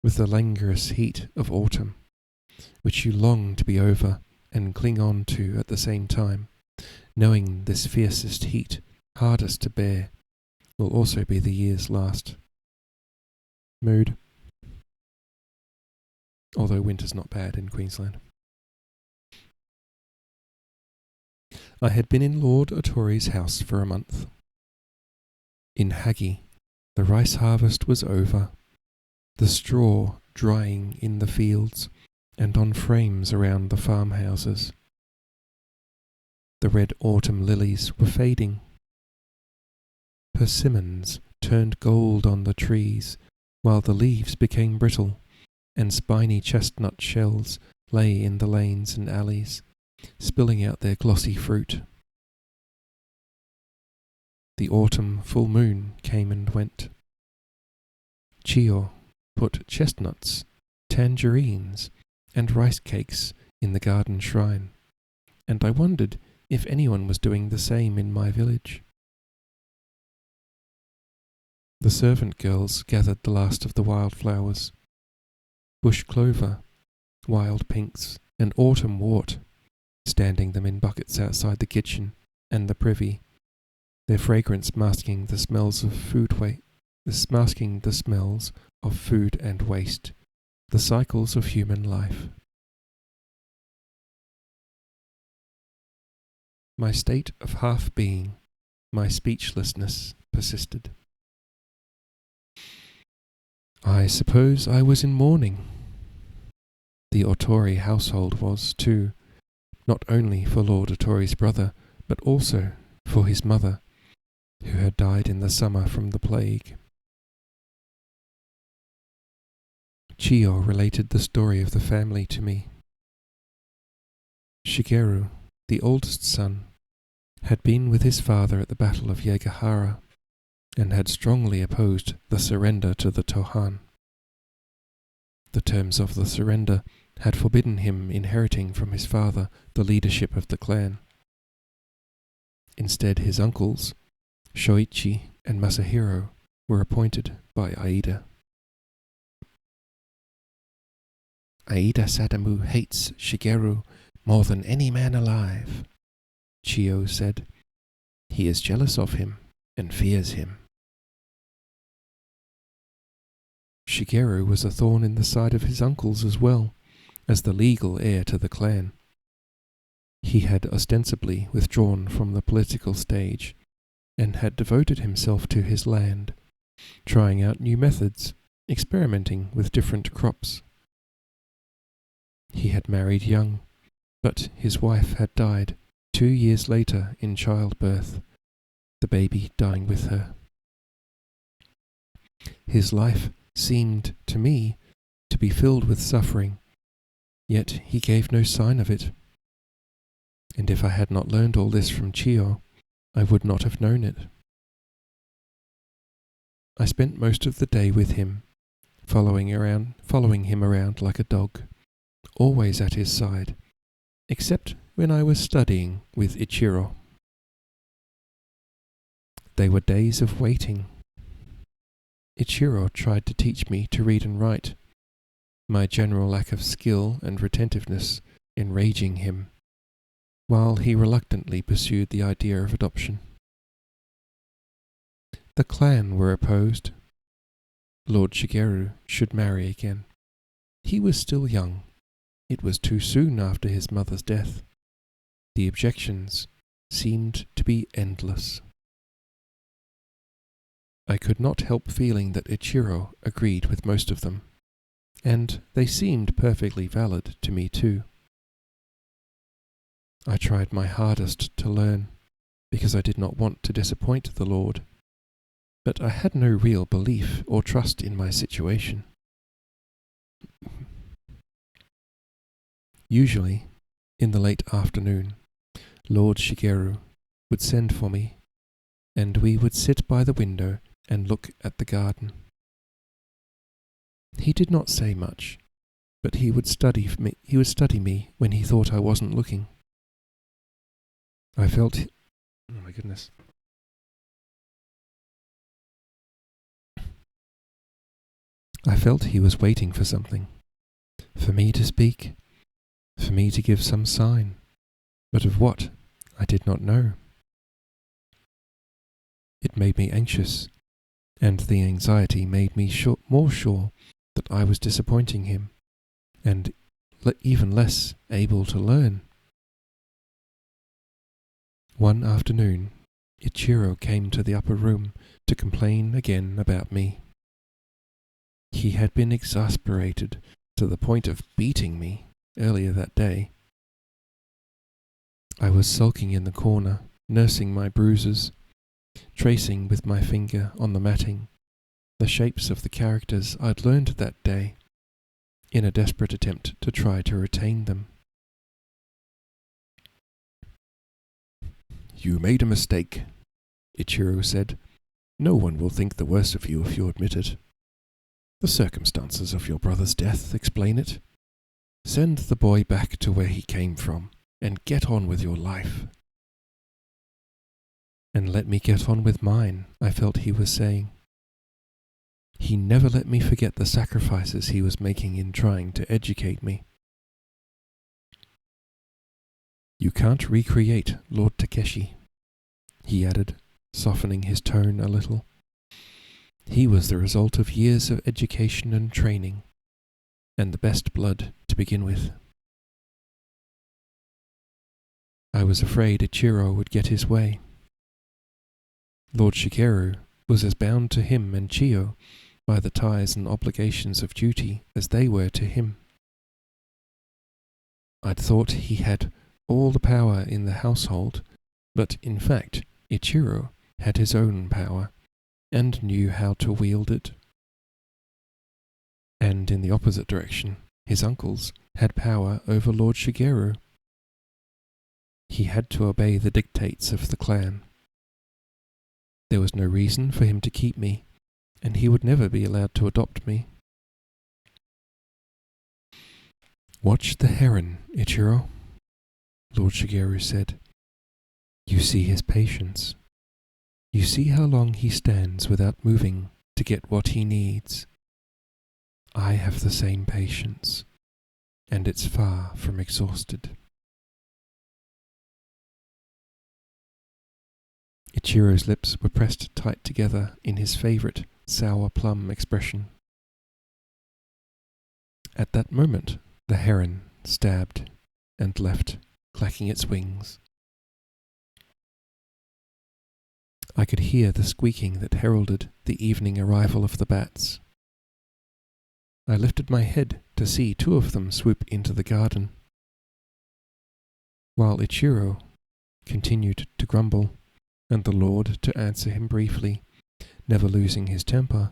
with the languorous heat of autumn, which you long to be over and cling on to at the same time, knowing this fiercest heat, hardest to bear, will also be the year's last. Mood. Although winter's not bad in Queensland. I had been in Lord Otori's house for a month. In Hagi, the rice harvest was over, the straw drying in the fields and on frames around the farmhouses. The red autumn lilies were fading. Persimmons turned gold on the trees, while the leaves became brittle, and spiny chestnut shells lay in the lanes and alleys, spilling out their glossy fruit. The autumn full moon came and went. Chio put chestnuts, tangerines, and rice cakes in the garden shrine, and I wondered if anyone was doing the same in my village. The servant girls gathered the last of the wildflowers, bush clover, wild pinks, and autumn wort, standing them in buckets outside the kitchen and the privy, their fragrance masking the smells of food and waste, the cycles of human life. My state of half-being, my speechlessness, persisted. I suppose I was in mourning. The Otori household was, too, not only for Lord Otori's brother, but also for his mother, who had died in the summer from the plague. Chio related the story of the family to me. Shigeru, the oldest son, had been with his father at the Battle of Yagahara, and had strongly opposed the surrender to the Tohan. The terms of the surrender had forbidden him inheriting from his father the leadership of the clan. Instead, his uncles, Shoichi and Masahiro, were appointed by Aida. Aida Sadamu hates Shigeru more than any man alive, Chiyo said. He is jealous of him and fears him. Shigeru was a thorn in the side of his uncles as well, as the legal heir to the clan. He had ostensibly withdrawn from the political stage and had devoted himself to his land, trying out new methods, experimenting with different crops. He had married young, but his wife had died 2 years later in childbirth, the baby dying with her. His life seemed to me to be filled with suffering, yet he gave no sign of it. And if I had not learned all this from Chiyo, I would not have known it. I spent most of the day with him, following him around like a dog, always at his side, except when I was studying with Ichiro. They were days of waiting. Ichiro tried to teach me to read and write, my general lack of skill and retentiveness enraging him, while he reluctantly pursued the idea of adoption. The clan were opposed. Lord Shigeru should marry again. He was still young. It was too soon after his mother's death. The objections seemed to be endless. I could not help feeling that Ichiro agreed with most of them, and they seemed perfectly valid to me too. I tried my hardest to learn, because I did not want to disappoint the Lord, but I had no real belief or trust in my situation. Usually, in the late afternoon, Lord Shigeru would send for me, and we would sit by the window and look at the garden. He did not say much, but he would study me when he thought I wasn't looking. I felt he was waiting for something, for me to speak, for me to give some sign, but of what I did not know. It made me anxious, and the anxiety made me more sure that I was disappointing him, and even less able to learn. One afternoon, Ichiro came to the upper room to complain again about me. He had been exasperated to the point of beating me earlier that day. I was sulking in the corner, nursing my bruises, tracing with my finger on the matting the shapes of the characters I'd learned that day, in a desperate attempt to try to retain them. "You made a mistake," Ichiro said. "No one will think the worse of you if you admit it. The circumstances of your brother's death explain it. Send the boy back to where he came from, and get on with your life." "And let me get on with mine," I felt he was saying. He never let me forget the sacrifices he was making in trying to educate me. "You can't recreate Lord Takeshi," he added, softening his tone a little. "He was the result of years of education and training, and the best blood to begin with." I was afraid Ichiro would get his way. Lord Shigeru was as bound to him and Chiyo by the ties and obligations of duty as they were to him. I'd thought he had all the power in the household, but in fact Ichiro had his own power, and knew how to wield it. And in the opposite direction, his uncles had power over Lord Shigeru. He had to obey the dictates of the clan. There was no reason for him to keep me, and he would never be allowed to adopt me. "Watch the heron, Ichiro," Lord Shigeru said. "You see his patience. You see how long he stands without moving to get what he needs. I have the same patience. and it's far from exhausted. Ichiro's lips were pressed tight together in his favourite sour plum expression. At that moment, the heron stabbed and left, clacking its wings. I could hear the squeaking that heralded the evening arrival of the bats. I lifted my head to see two of them swoop into the garden. While Ichiro continued to grumble, and the Lord to answer him briefly, never losing his temper,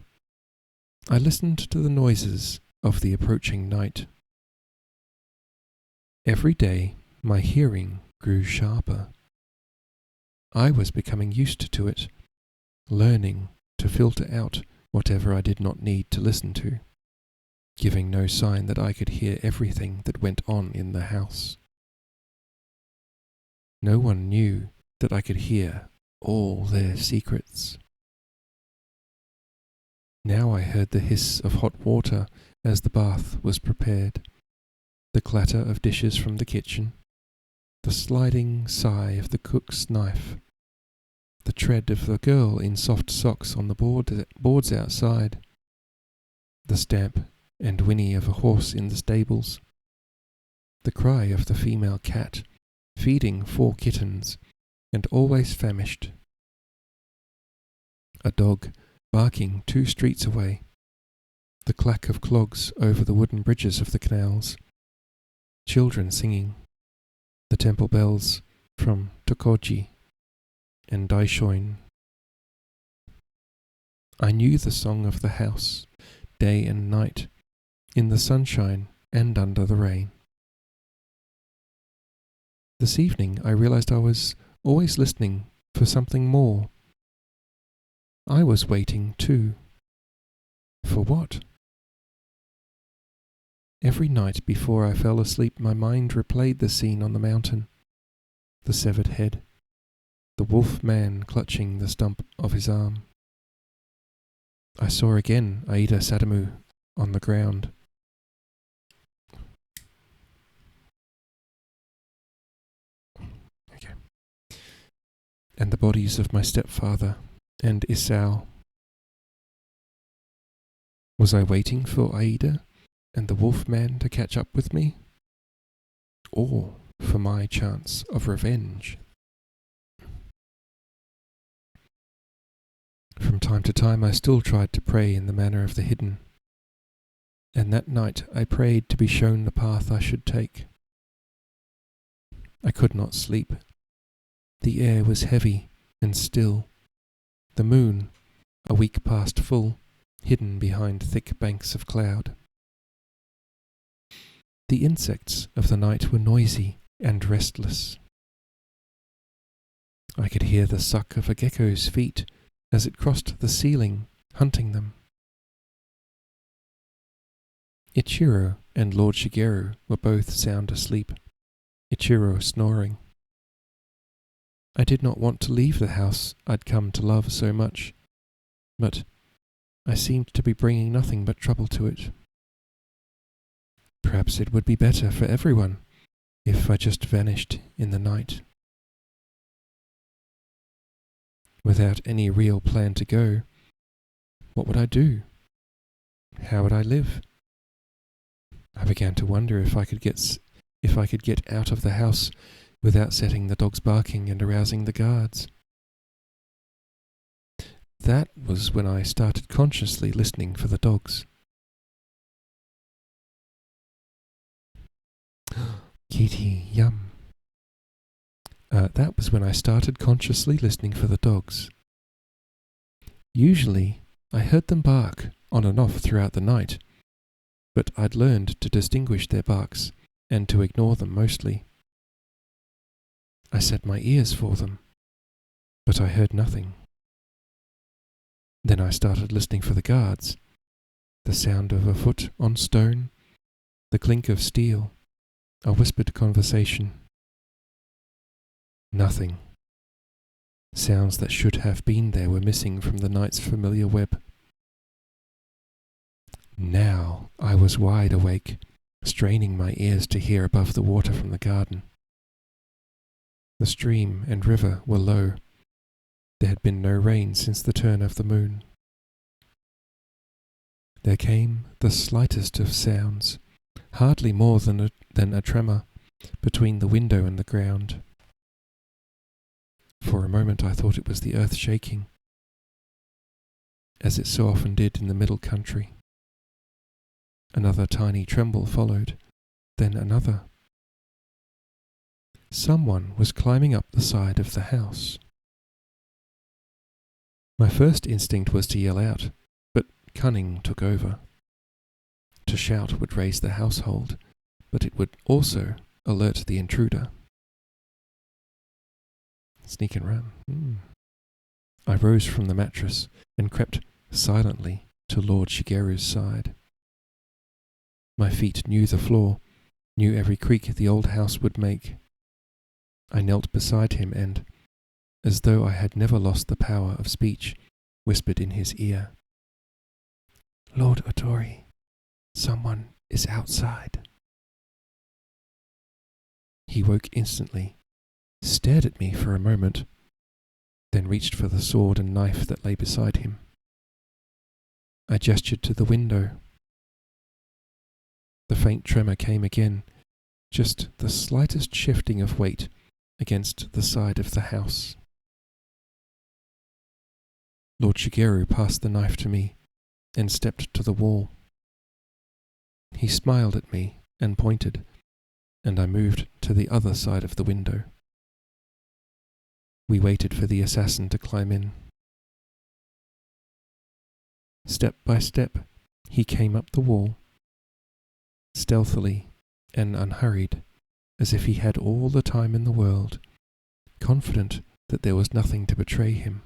I listened to the noises of the approaching night. Every day my hearing grew sharper. I was becoming used to it, learning to filter out whatever I did not need to listen to, giving no sign that I could hear everything that went on in the house. No one knew that I could hear all their secrets. Now I heard the hiss of hot water as the bath was prepared, the clatter of dishes from the kitchen, the sliding sigh of the cook's knife, the tread of the girl in soft socks on the boards outside, the stamp and whinny of a horse in the stables, the cry of the female cat feeding 4 kittens and always famished, a dog barking 2 streets away, the clack of clogs over the wooden bridges of the canals, children singing, the temple bells from Tokoji and Daishoin. I knew the song of the house, day and night, in the sunshine and under the rain. This evening I realized I was always listening for something more. I was waiting too. For what? Every night before I fell asleep my mind replayed the scene on the mountain, the severed head, the wolf man clutching the stump of his arm. I saw again Aida Sadamu on the ground. And the bodies of my stepfather and Isao. Was I waiting for Aida and the wolf man to catch up with me? Or for my chance of revenge? From time to time I still tried to pray in the manner of the hidden, and that night I prayed to be shown the path I should take. I could not sleep. The air was heavy and still, the moon, a week past full, hidden behind thick banks of cloud. The insects of the night were noisy and restless. I could hear the suck of a gecko's feet as it crossed the ceiling, hunting them. Ichiro and Lord Shigeru were both sound asleep, Ichiro snoring. I did not want to leave the house I'd come to love so much, but I seemed to be bringing nothing but trouble to it. Perhaps it would be better for everyone if I just vanished in the night. Without any real plan to go, what would I do? How would I live? I began to wonder if I could get out of the house without setting the dogs barking and arousing the guards. That was when I started consciously listening for the dogs. Kitty, yum. That was when I started consciously listening for the dogs. Usually, I heard them bark on and off throughout the night, but I'd learned to distinguish their barks and to ignore them mostly. I set my ears for them, but I heard nothing. Then I started listening for the guards, the sound of a foot on stone, the clink of steel, a whispered conversation. Nothing. Sounds that should have been there were missing from the night's familiar web. Now I was wide awake, straining my ears to hear above the water from the garden. The stream and river were low. There had been no rain since the turn of the moon. There came the slightest of sounds, hardly more than a tremor, between the window and the ground. For a moment I thought it was the earth shaking, as it so often did in the middle country. Another tiny tremble followed, then another. Someone was climbing up the side of the house. My first instinct was to yell out, but cunning took over. To shout would raise the household, but it would also alert the intruder. Sneak and run. I rose from the mattress and crept silently to Lord Shigeru's side. My feet knew the floor, knew every creak the old house would make. I knelt beside him and, as though I had never lost the power of speech, whispered in his ear, "Lord Otori, someone is outside." He woke instantly, stared at me for a moment, then reached for the sword and knife that lay beside him. I gestured to the window. The faint tremor came again, just the slightest shifting of weight against the side of the house. Lord Shigeru passed the knife to me and stepped to the wall. He smiled at me and pointed, and I moved to the other side of the window. We waited for the assassin to climb in. Step by step, he came up the wall, stealthily and unhurried, as if he had all the time in the world, confident that there was nothing to betray him.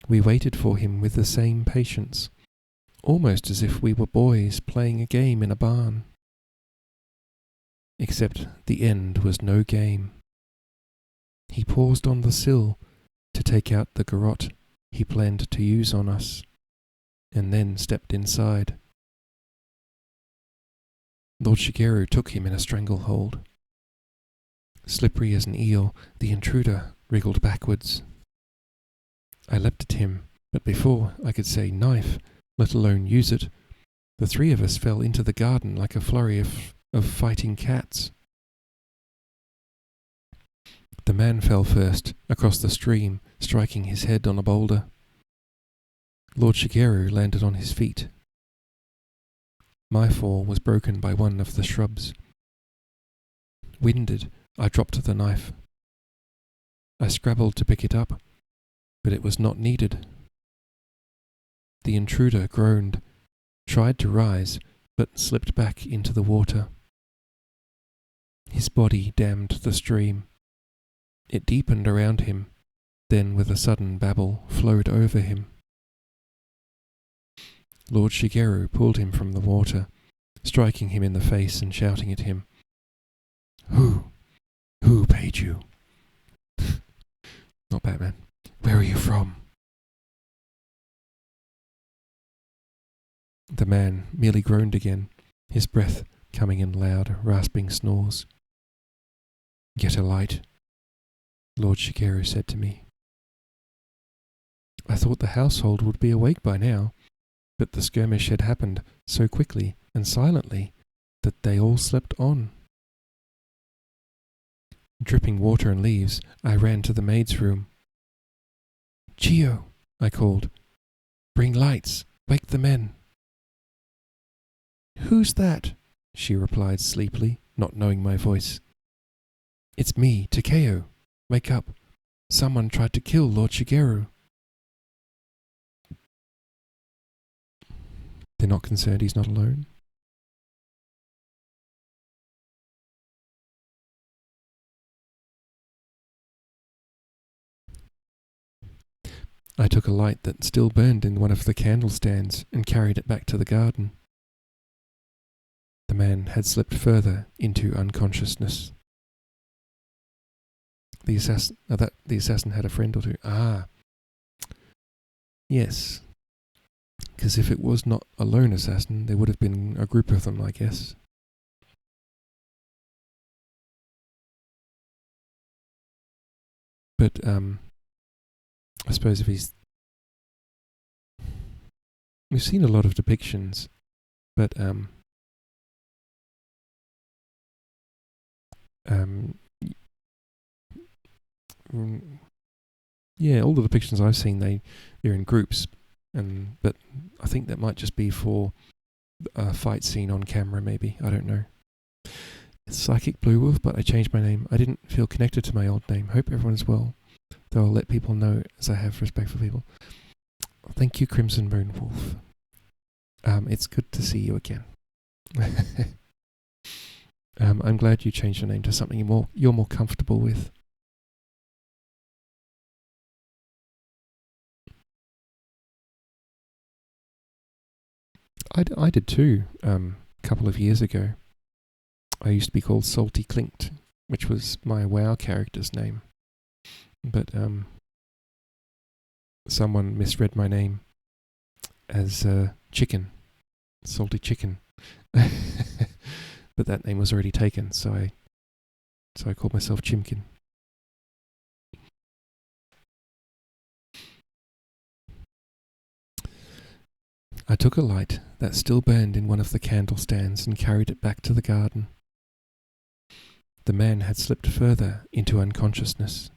We waited for him with the same patience, almost as if we were boys playing a game in a barn. Except the end was no game. He paused on the sill to take out the garrote he planned to use on us, and then stepped inside. Lord Shigeru took him in a stranglehold. Slippery as an eel, the intruder wriggled backwards. I leapt at him, but before I could say knife, let alone use it, the three of us fell into the garden like a flurry of fighting cats. The man fell first, across the stream, striking his head on a boulder. Lord Shigeru landed on his feet. My fall was broken by one of the shrubs. Winded, I dropped the knife. I scrabbled to pick it up, but it was not needed. The intruder groaned, tried to rise, but slipped back into the water. His body dammed the stream. It deepened around him, then with a sudden babble flowed over him. Lord Shigeru pulled him from the water, striking him in the face and shouting at him, Who paid you?" Not Batman. "Where are you from?" The man merely groaned again, his breath coming in loud, rasping snores. "Get a light," Lord Shigeru said to me. I thought the household would be awake by now, but the skirmish had happened so quickly and silently that they all slept on. Dripping water and leaves, I ran to the maid's room. "Chio," I called. "Bring lights. Wake the men." "Who's that?" she replied sleepily, not knowing my voice. "It's me, Takeo. Wake up. Someone tried to kill Lord Shigeru." They're not concerned he's not alone? I took a light that still burned in one of the candle stands and carried it back to the garden. The man had slipped further into unconsciousness. The assassin had a friend or two. Ah. Yes. Because if it was not a lone assassin, there would have been a group of them, I guess. But I suppose if he's... We've seen a lot of depictions, but yeah, all the depictions I've seen, they're in groups, but I think that might just be for a fight scene on camera, maybe. I don't know. It's Psychic Blue Wolf, but I changed my name. I didn't feel connected to my old name. Hope everyone's well, though I'll let people know as I have respect for people. Thank you, Crimson Moon Wolf. It's good to see you again. I'm glad you changed your name to something you're more comfortable with. I did too. A couple of years ago, I used to be called Salty Clinked, which was my WoW character's name. But someone misread my name as Chicken, Salty Chicken. But that name was already taken, so I called myself Chimkin. I took a light that still burned in one of the candle stands and carried it back to the garden. The man had slipped further into unconsciousness.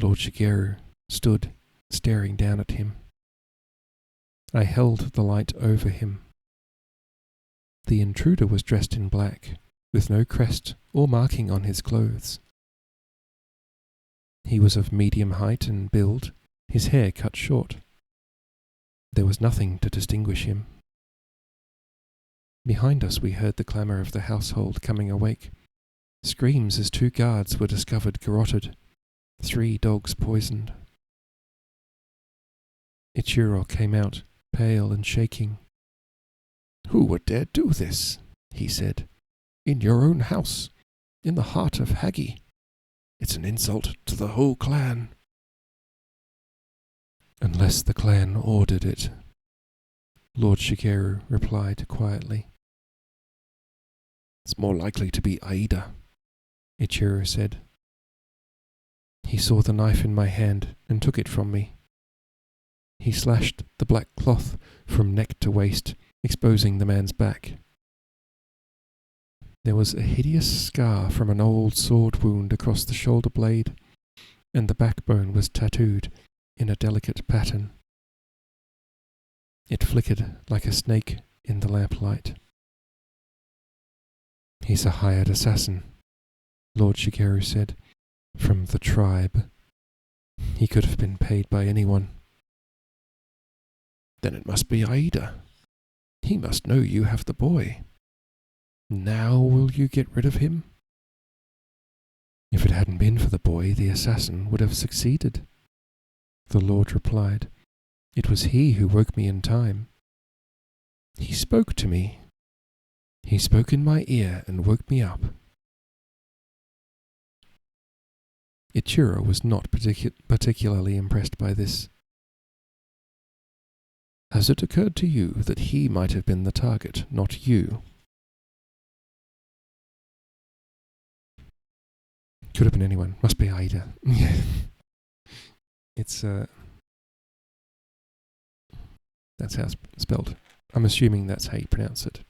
Lord Shigeru stood staring down at him. I held the light over him. The intruder was dressed in black, with no crest or marking on his clothes. He was of medium height and build, his hair cut short. There was nothing to distinguish him. Behind us we heard the clamour of the household coming awake, screams as 2 guards were discovered garroted, 3 dogs poisoned. Ichiro came out, pale and shaking. "Who would dare do this?" he said. "In your own house, in the heart of Hagi. It's an insult to the whole clan." "Unless the clan ordered it," Lord Shigeru replied quietly. "It's more likely to be Aida," Ichiro said. He saw the knife in my hand and took it from me. He slashed the black cloth from neck to waist, exposing the man's back. There was a hideous scar from an old sword wound across the shoulder blade, and the backbone was tattooed in a delicate pattern. It flickered like a snake in the lamplight. "He's a hired assassin," Lord Shigeru said, "from the tribe. He could have been paid by anyone." "Then it must be Aida. He must know you have the boy. Now will you get rid of him?" "If it hadn't been for the boy, the assassin would have succeeded," the Lord replied. "It was he who woke me in time. He spoke to me. He spoke in my ear and woke me up." Ichiro was not particularly impressed by this. "Has it occurred to you that he might have been the target, not you?" "Could have been anyone. Must be Aida." It's that's how it's spelled. I'm assuming that's how you pronounce it.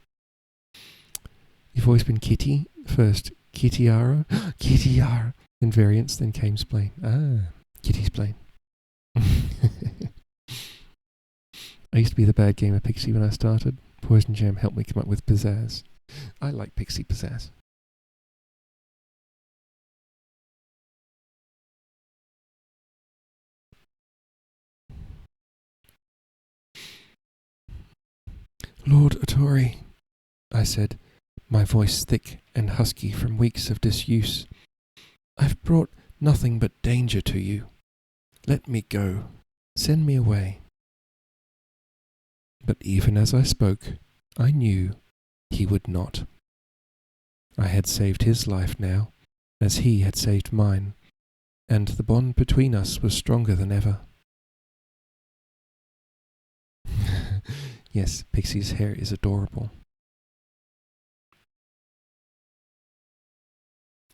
You've always been Kitty. First Kittyara, Kittyara, then variants, then Kame's Plane. Kitty's Plane. I used to be the bad gamer Pixie when I started. Poison Jam helped me come up with pizzazz. I like Pixie pizzazz. "Lord Otori," I said, my voice thick and husky from weeks of disuse, "I've brought nothing but danger to you. Let me go. Send me away." But even as I spoke, I knew he would not. I had saved his life now, as he had saved mine, and the bond between us was stronger than ever. Yes, Pixie's hair is adorable.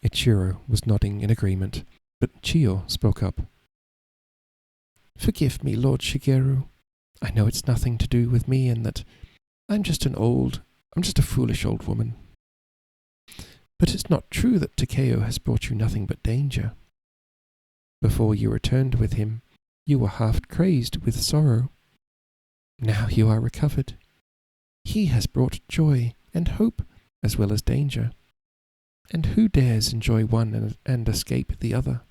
Ichiro was nodding in agreement, but Chiyo spoke up. Forgive me, Lord Shigeru. I know it's nothing to do with me and that I'm just a foolish old woman. But it's not true that Takeo has brought you nothing but danger. Before you returned with him, you were half crazed with sorrow. Now you are recovered. He has brought joy and hope as well as danger. And who dares enjoy one and escape the other?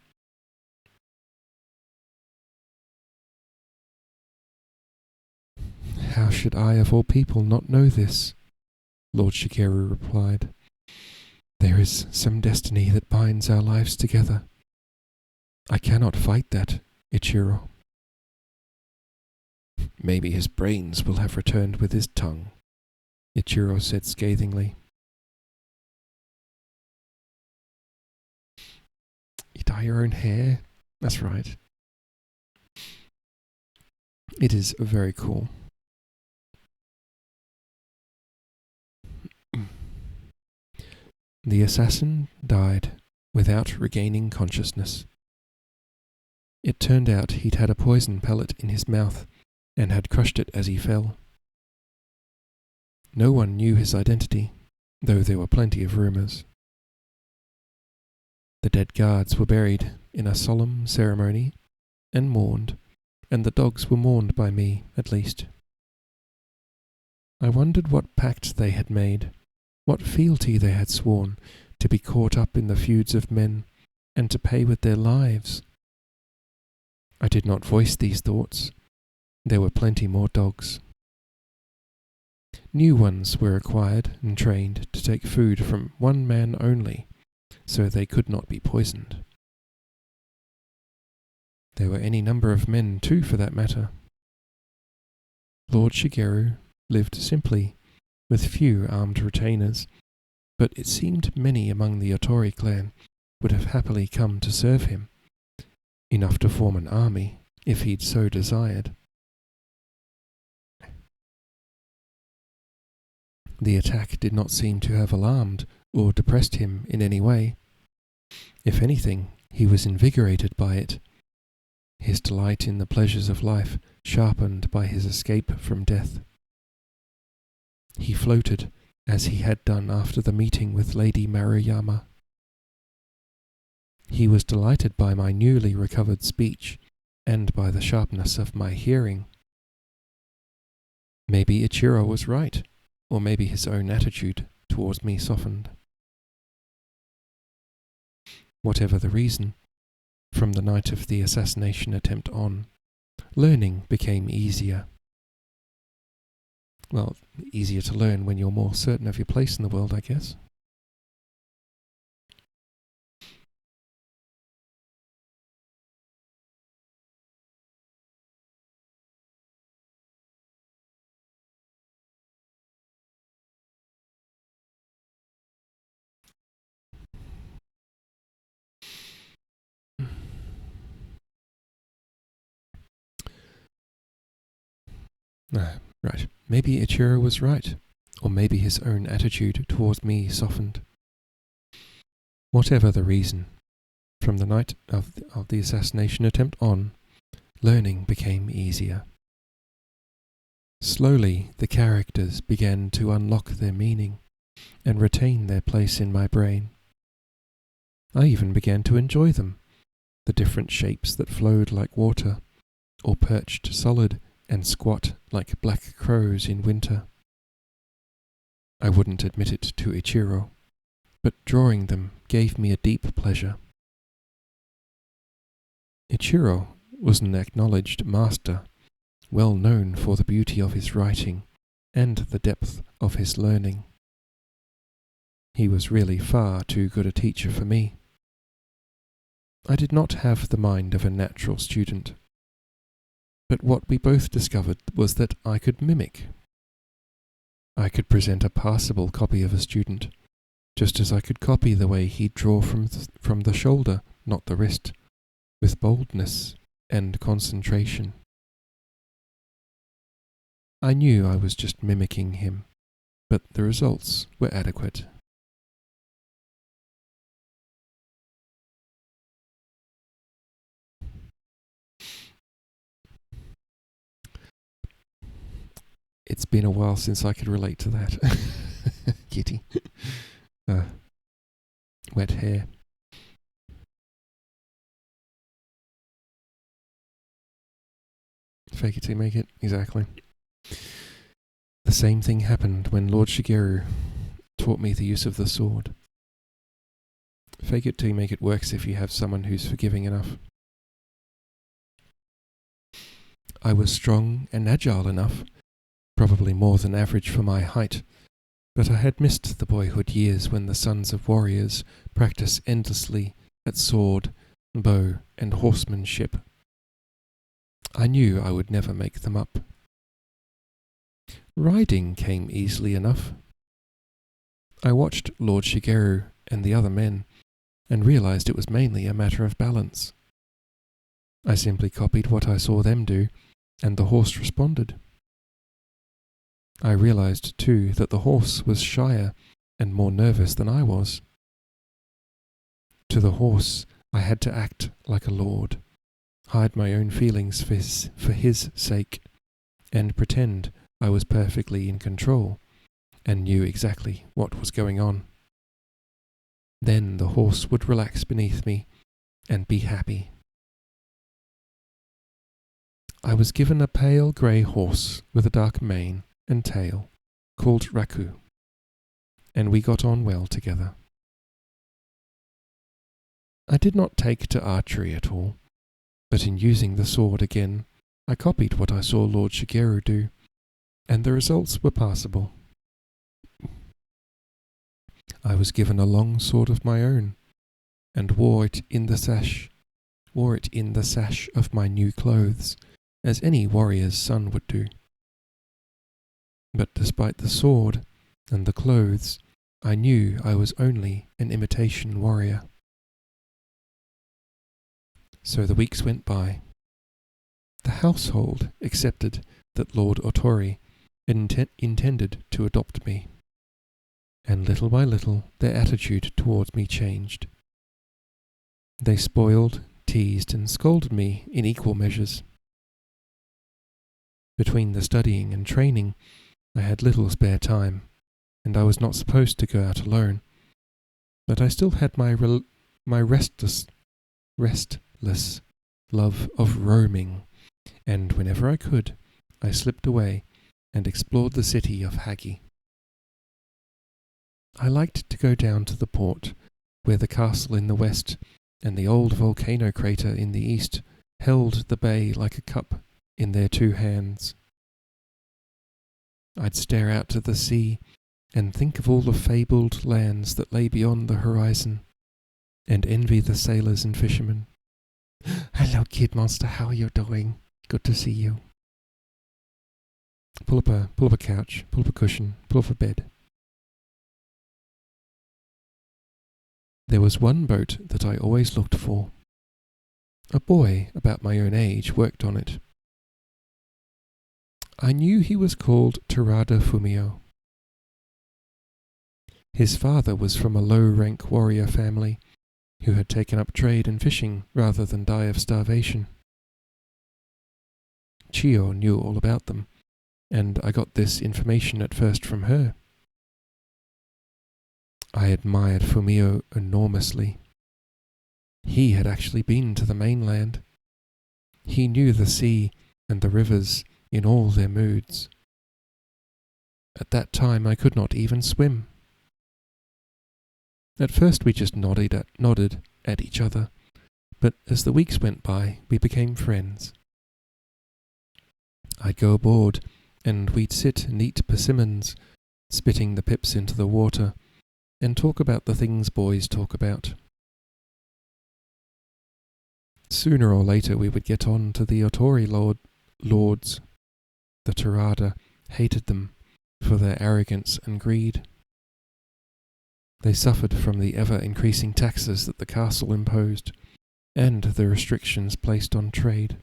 How should I of all people not know this? Lord Shigeru replied. There is some destiny that binds our lives together. I cannot fight that, Ichiro. Maybe his brains will have returned with his tongue, Ichiro said scathingly. You dye your own hair? That's right. It is very cool. The assassin died without regaining consciousness. It turned out he'd had a poison pellet in his mouth and had crushed it as he fell. No one knew his identity, though there were plenty of rumours. The dead guards were buried in a solemn ceremony and mourned, and the dogs were mourned by me, at least. I wondered what pact they had made, what fealty they had sworn to be caught up in the feuds of men and to pay with their lives. I did not voice these thoughts. There were plenty more dogs. New ones were acquired and trained to take food from one man only, so they could not be poisoned. There were any number of men too, for that matter. Lord Shigeru lived simply, with few armed retainers, but it seemed many among the Otori clan would have happily come to serve him, enough to form an army if he'd so desired. The attack did not seem to have alarmed or depressed him in any way. If anything, he was invigorated by it, his delight in the pleasures of life sharpened by his escape from death. He floated, as he had done after the meeting with Lady Maruyama. He was delighted by my newly recovered speech and by the sharpness of my hearing. Maybe Ichiro was right, or maybe his own attitude towards me softened. Whatever the reason, from the night of the assassination attempt on, learning became easier. Well, easier to learn when you're more certain of your place in the world, I guess. Right. Maybe Ichiro was right, or maybe his own attitude towards me softened. Whatever the reason, from the night of the assassination attempt on, learning became easier. Slowly, the characters began to unlock their meaning and retain their place in my brain. I even began to enjoy them, the different shapes that flowed like water, or perched solid and squat like black crows in winter. I wouldn't admit it to Ichiro, but drawing them gave me a deep pleasure. Ichiro was an acknowledged master, well known for the beauty of his writing and the depth of his learning. He was really far too good a teacher for me. I did not have the mind of a natural student, but what we both discovered was that I could mimic. I could present a passable copy of a student, just as I could copy the way he'd draw from the shoulder, not the wrist, with boldness and concentration. I knew I was just mimicking him, but the results were adequate. It's been a while since I could relate to that. Kitty. Wet hair. Fake it till you make it. Exactly. The same thing happened when Lord Shigeru taught me the use of the sword. Fake it till you make it works if you have someone who's forgiving enough. I was strong and agile enough, probably more than average for my height, but I had missed the boyhood years when the sons of warriors practice endlessly at sword, bow, and horsemanship. I knew I would never make them up. Riding came easily enough. I watched Lord Shigeru and the other men, and realized it was mainly a matter of balance. I simply copied what I saw them do, and the horse responded. I realized, too, that the horse was shyer and more nervous than I was. To the horse, I had to act like a lord, hide my own feelings for his sake, and pretend I was perfectly in control and knew exactly what was going on. Then the horse would relax beneath me and be happy. I was given a pale grey horse with a dark mane and tail, called Raku, and we got on well together. I did not take to archery at all, but in using the sword again, I copied what I saw Lord Shigeru do, and the results were passable. I was given a long sword of my own, and wore it in the sash of my new clothes, as any warrior's son would do. But despite the sword and the clothes, I knew I was only an imitation warrior. So the weeks went by. The household accepted that Lord Otori intended to adopt me, and little by little their attitude towards me changed. They spoiled, teased, and scolded me in equal measures. Between the studying and training, I had little spare time, and I was not supposed to go out alone, but I still had my restless love of roaming, and whenever I could, I slipped away and explored the city of Hagi. I liked to go down to the port, where the castle in the west and the old volcano crater in the east held the bay like a cup in their two hands. I'd stare out to the sea and think of all the fabled lands that lay beyond the horizon, and envy the sailors and fishermen. Hello, Kid Monster, how are you doing? Good to see you. Pull up a couch, pull up a cushion, pull up a bed. There was one boat that I always looked for. A boy about my own age worked on it. I knew he was called Terada Fumio. His father was from a low-rank warrior family who had taken up trade and fishing rather than die of starvation. Chio knew all about them, and I got this information at first from her. I admired Fumio enormously. He had actually been to the mainland. He knew the sea and the rivers in all their moods. At that time I could not even swim. At first we just nodded at each other, but as the weeks went by, we became friends. I'd go aboard, and we'd sit and eat persimmons, spitting the pips into the water, and talk about the things boys talk about. Sooner or later we would get on to the Otori lords. The Terada hated them for their arrogance and greed. They suffered from the ever-increasing taxes that the castle imposed, and the restrictions placed on trade.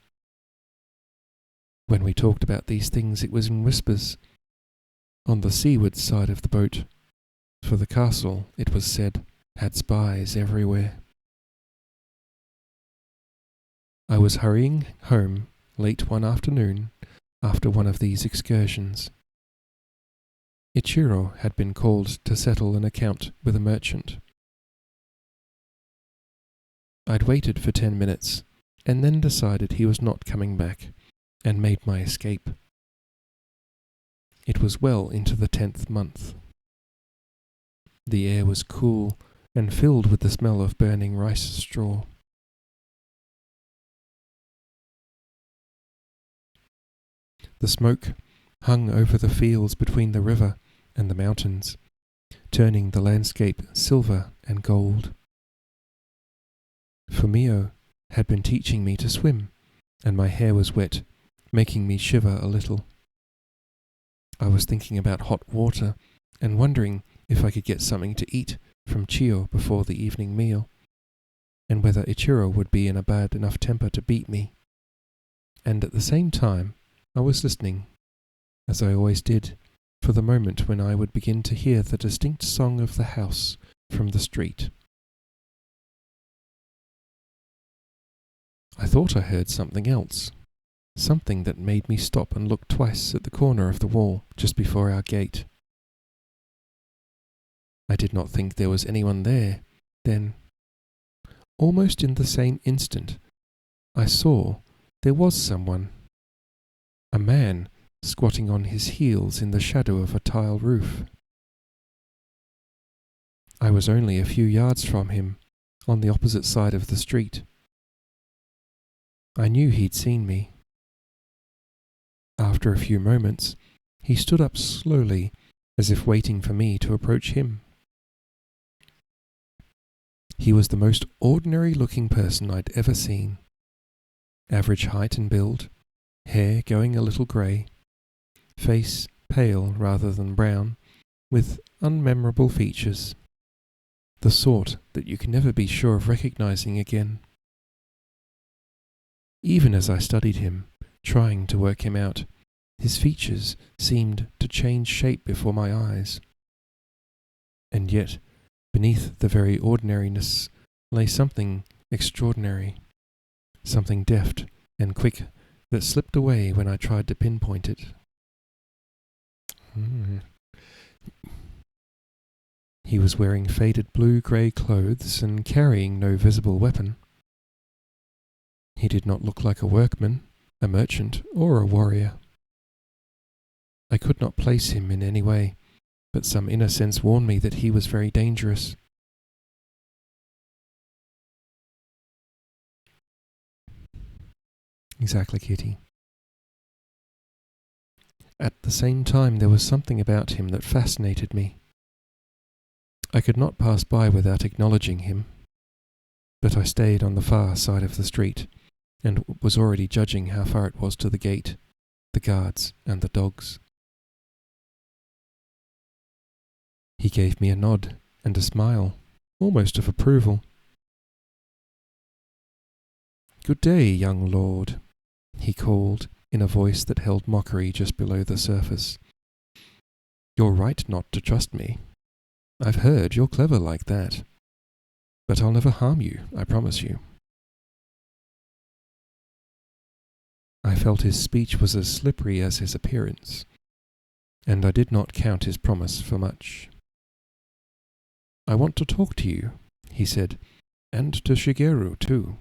When we talked about these things, it was in whispers. On the seaward side of the boat, for the castle, it was said, had spies everywhere. I was hurrying home late one afternoon after one of these excursions. Ichiro had been called to settle an account with a merchant. I'd waited for 10 minutes and then decided he was not coming back and made my escape. It was well into the 10th month. The air was cool and filled with the smell of burning rice straw. The smoke hung over the fields between the river and the mountains, turning the landscape silver and gold. Fumio had been teaching me to swim, and my hair was wet, making me shiver a little. I was thinking about hot water and wondering if I could get something to eat from Chiyo before the evening meal, and whether Ichiro would be in a bad enough temper to beat me. And at the same time, I was listening, as I always did, for the moment when I would begin to hear the distinct song of the house from the street. I thought I heard something else, something that made me stop and look twice at the corner of the wall just before our gate. I did not think there was anyone there. Then, almost in the same instant, I saw there was someone. A man squatting on his heels in the shadow of a tile roof. I was only a few yards from him, on the opposite side of the street. I knew he'd seen me. After a few moments, he stood up slowly, as if waiting for me to approach him. He was the most ordinary-looking person I'd ever seen. Average height and build, hair going a little grey, face pale rather than brown, with unmemorable features, the sort that you can never be sure of recognizing again. Even as I studied him, trying to work him out, his features seemed to change shape before my eyes. And yet, beneath the very ordinariness lay something extraordinary, something deft and quick that slipped away when I tried to pinpoint it. He was wearing faded blue-grey clothes and carrying no visible weapon. He did not look like a workman, a merchant, or a warrior. I could not place him in any way, but some inner sense warned me that he was very dangerous. Exactly, Kitty. At the same time, there was something about him that fascinated me. I could not pass by without acknowledging him, but I stayed on the far side of the street, and was already judging how far it was to the gate, the guards, and the dogs. He gave me a nod and a smile, almost of approval. "Good day, young lord," he called, in a voice that held mockery just below the surface. "You're right not to trust me. I've heard you're clever like that. But I'll never harm you, I promise you." I felt his speech was as slippery as his appearance, and I did not count his promise for much. "I want to talk to you," he said, "and to Shigeru too."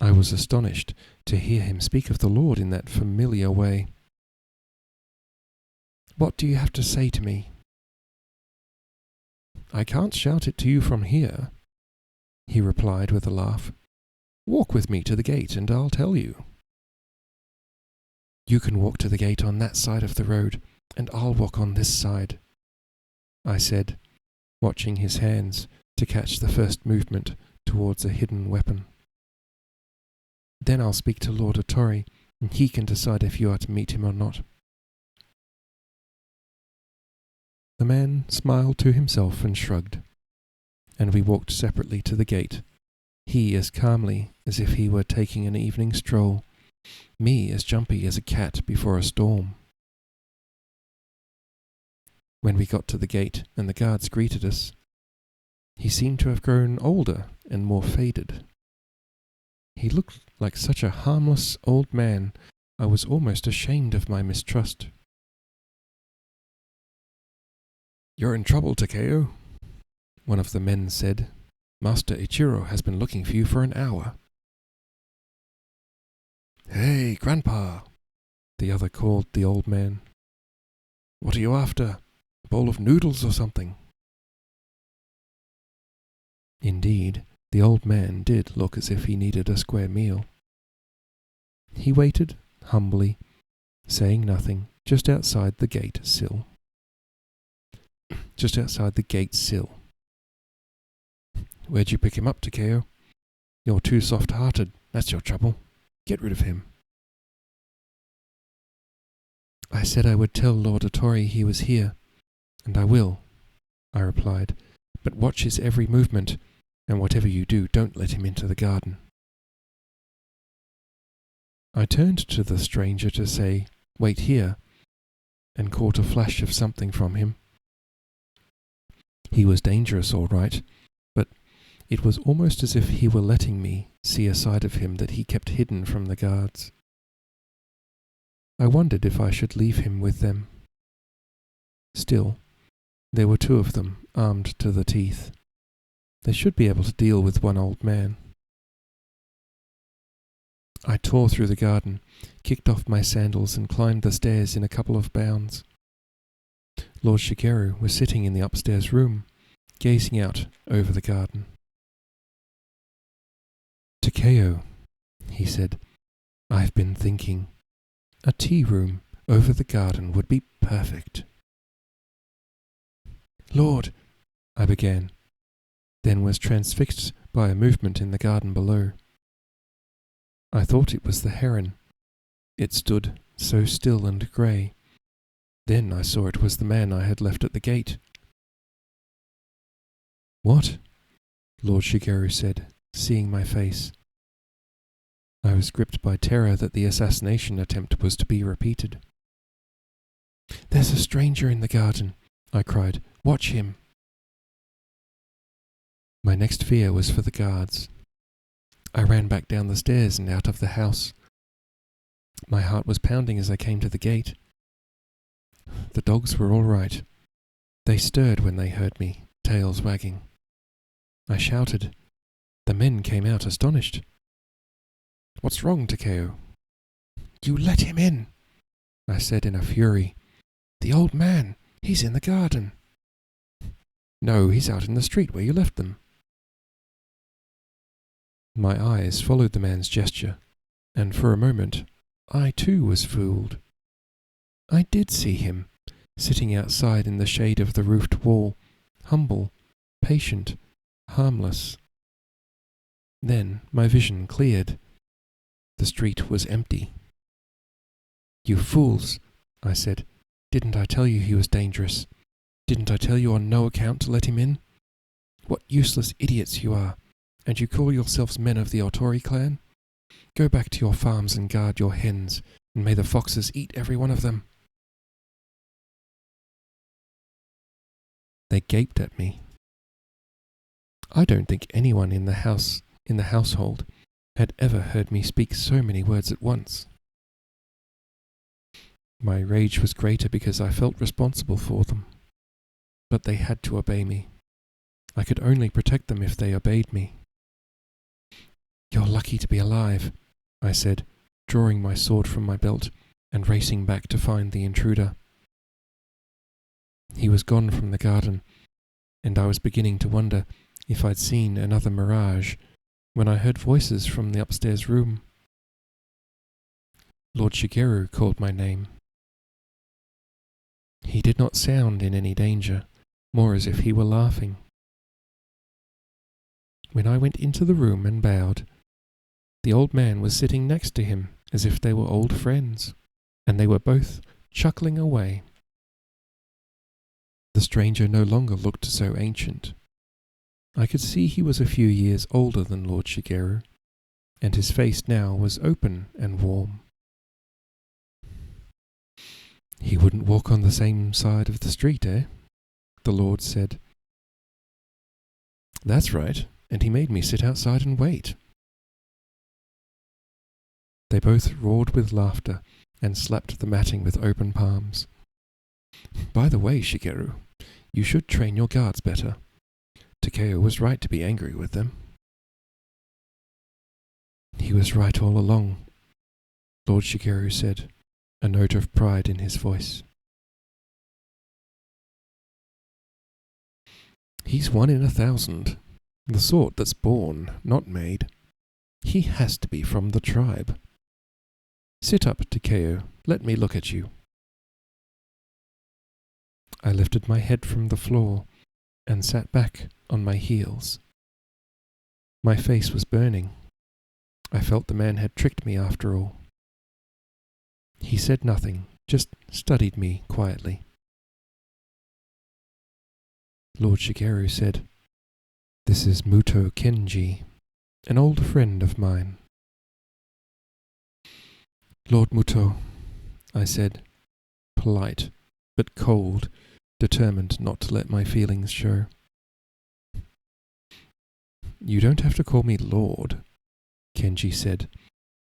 I was astonished to hear him speak of the Lord in that familiar way. "What do you have to say to me?" "I can't shout it to you from here," he replied with a laugh. "Walk with me to the gate and I'll tell you." "You can walk to the gate on that side of the road, and I'll walk on this side," I said, watching his hands to catch the first movement towards a hidden weapon. "Then I'll speak to Lord Otori, and he can decide if you are to meet him or not." The man smiled to himself and shrugged, and we walked separately to the gate, he as calmly as if he were taking an evening stroll, me as jumpy as a cat before a storm. When we got to the gate and the guards greeted us, he seemed to have grown older and more faded. He looked like such a harmless old man, I was almost ashamed of my mistrust. "You're in trouble, Takeo," one of the men said. "Master Ichiro has been looking for you for an hour." "Hey, Grandpa," the other called the old man. "What are you after? A bowl of noodles or something?" Indeed, the old man did look as if he needed a square meal. He waited, humbly, saying nothing, just outside the gate sill. "Where'd you pick him up, Takeo? You're too soft-hearted, that's your trouble. Get rid of him." "I said I would tell Lord Otori he was here, and I will," I replied, "but watch his every movement, and whatever you do, don't let him into the garden." I turned to the stranger to say, "Wait here," and caught a flash of something from him. He was dangerous, all right, but it was almost as if he were letting me see a side of him that he kept hidden from the guards. I wondered if I should leave him with them. Still, there were two of them, armed to the teeth. They should be able to deal with one old man. I tore through the garden, kicked off my sandals and climbed the stairs in a couple of bounds. Lord Shigeru was sitting in the upstairs room, gazing out over the garden. "Takeo," he said, "I've been thinking. A tea room over the garden would be perfect." "Lord," I began, then was transfixed by a movement in the garden below. I thought it was the heron. It stood so still and grey. Then I saw it was the man I had left at the gate. "What?" Lord Shigeru said, seeing my face. I was gripped by terror that the assassination attempt was to be repeated. "There's a stranger in the garden," I cried. "Watch him." My next fear was for the guards. I ran back down the stairs and out of the house. My heart was pounding as I came to the gate. The dogs were all right. They stirred when they heard me, tails wagging. I shouted. The men came out astonished. "What's wrong, Takeo?" "You let him in," I said in a fury. "The old man, he's in the garden." "No, he's out in the street where you left them." My eyes followed the man's gesture, and for a moment I too was fooled. I did see him, sitting outside in the shade of the roofed wall, humble, patient, harmless. Then my vision cleared. The street was empty. "You fools," I said. "Didn't I tell you he was dangerous? Didn't I tell you on no account to let him in? What useless idiots you are, and you call yourselves men of the Otori clan? Go back to your farms and guard your hens, and may the foxes eat every one of them." They gaped at me. I don't think anyone in the household had ever heard me speak so many words at once. My rage was greater because I felt responsible for them. But they had to obey me. I could only protect them if they obeyed me. "You're lucky to be alive," I said, drawing my sword from my belt and racing back to find the intruder. He was gone from the garden, and I was beginning to wonder if I'd seen another mirage when I heard voices from the upstairs room. Lord Shigeru called my name. He did not sound in any danger, more as if he were laughing. When I went into the room and bowed, the old man was sitting next to him as if they were old friends, and they were both chuckling away. The stranger no longer looked so ancient. I could see he was a few years older than Lord Shigeru, and his face now was open and warm. "He wouldn't walk on the same side of the street, eh?" the Lord said. "That's right, and he made me sit outside and wait." They both roared with laughter and slapped the matting with open palms. "By the way, Shigeru, you should train your guards better. Takeo was right to be angry with them." "He was right all along," Lord Shigeru said, a note of pride in his voice. "He's 1 in 1,000, the sort that's born, not made. He has to be from the tribe. Sit up, Takeo, let me look at you." I lifted my head from the floor and sat back on my heels. My face was burning. I felt the man had tricked me after all. He said nothing, just studied me quietly. Lord Shigeru said, "This is Muto Kenji, an old friend of mine." "Lord Muto," I said, polite, but cold, determined not to let my feelings show. "You don't have to call me Lord," Kenji said.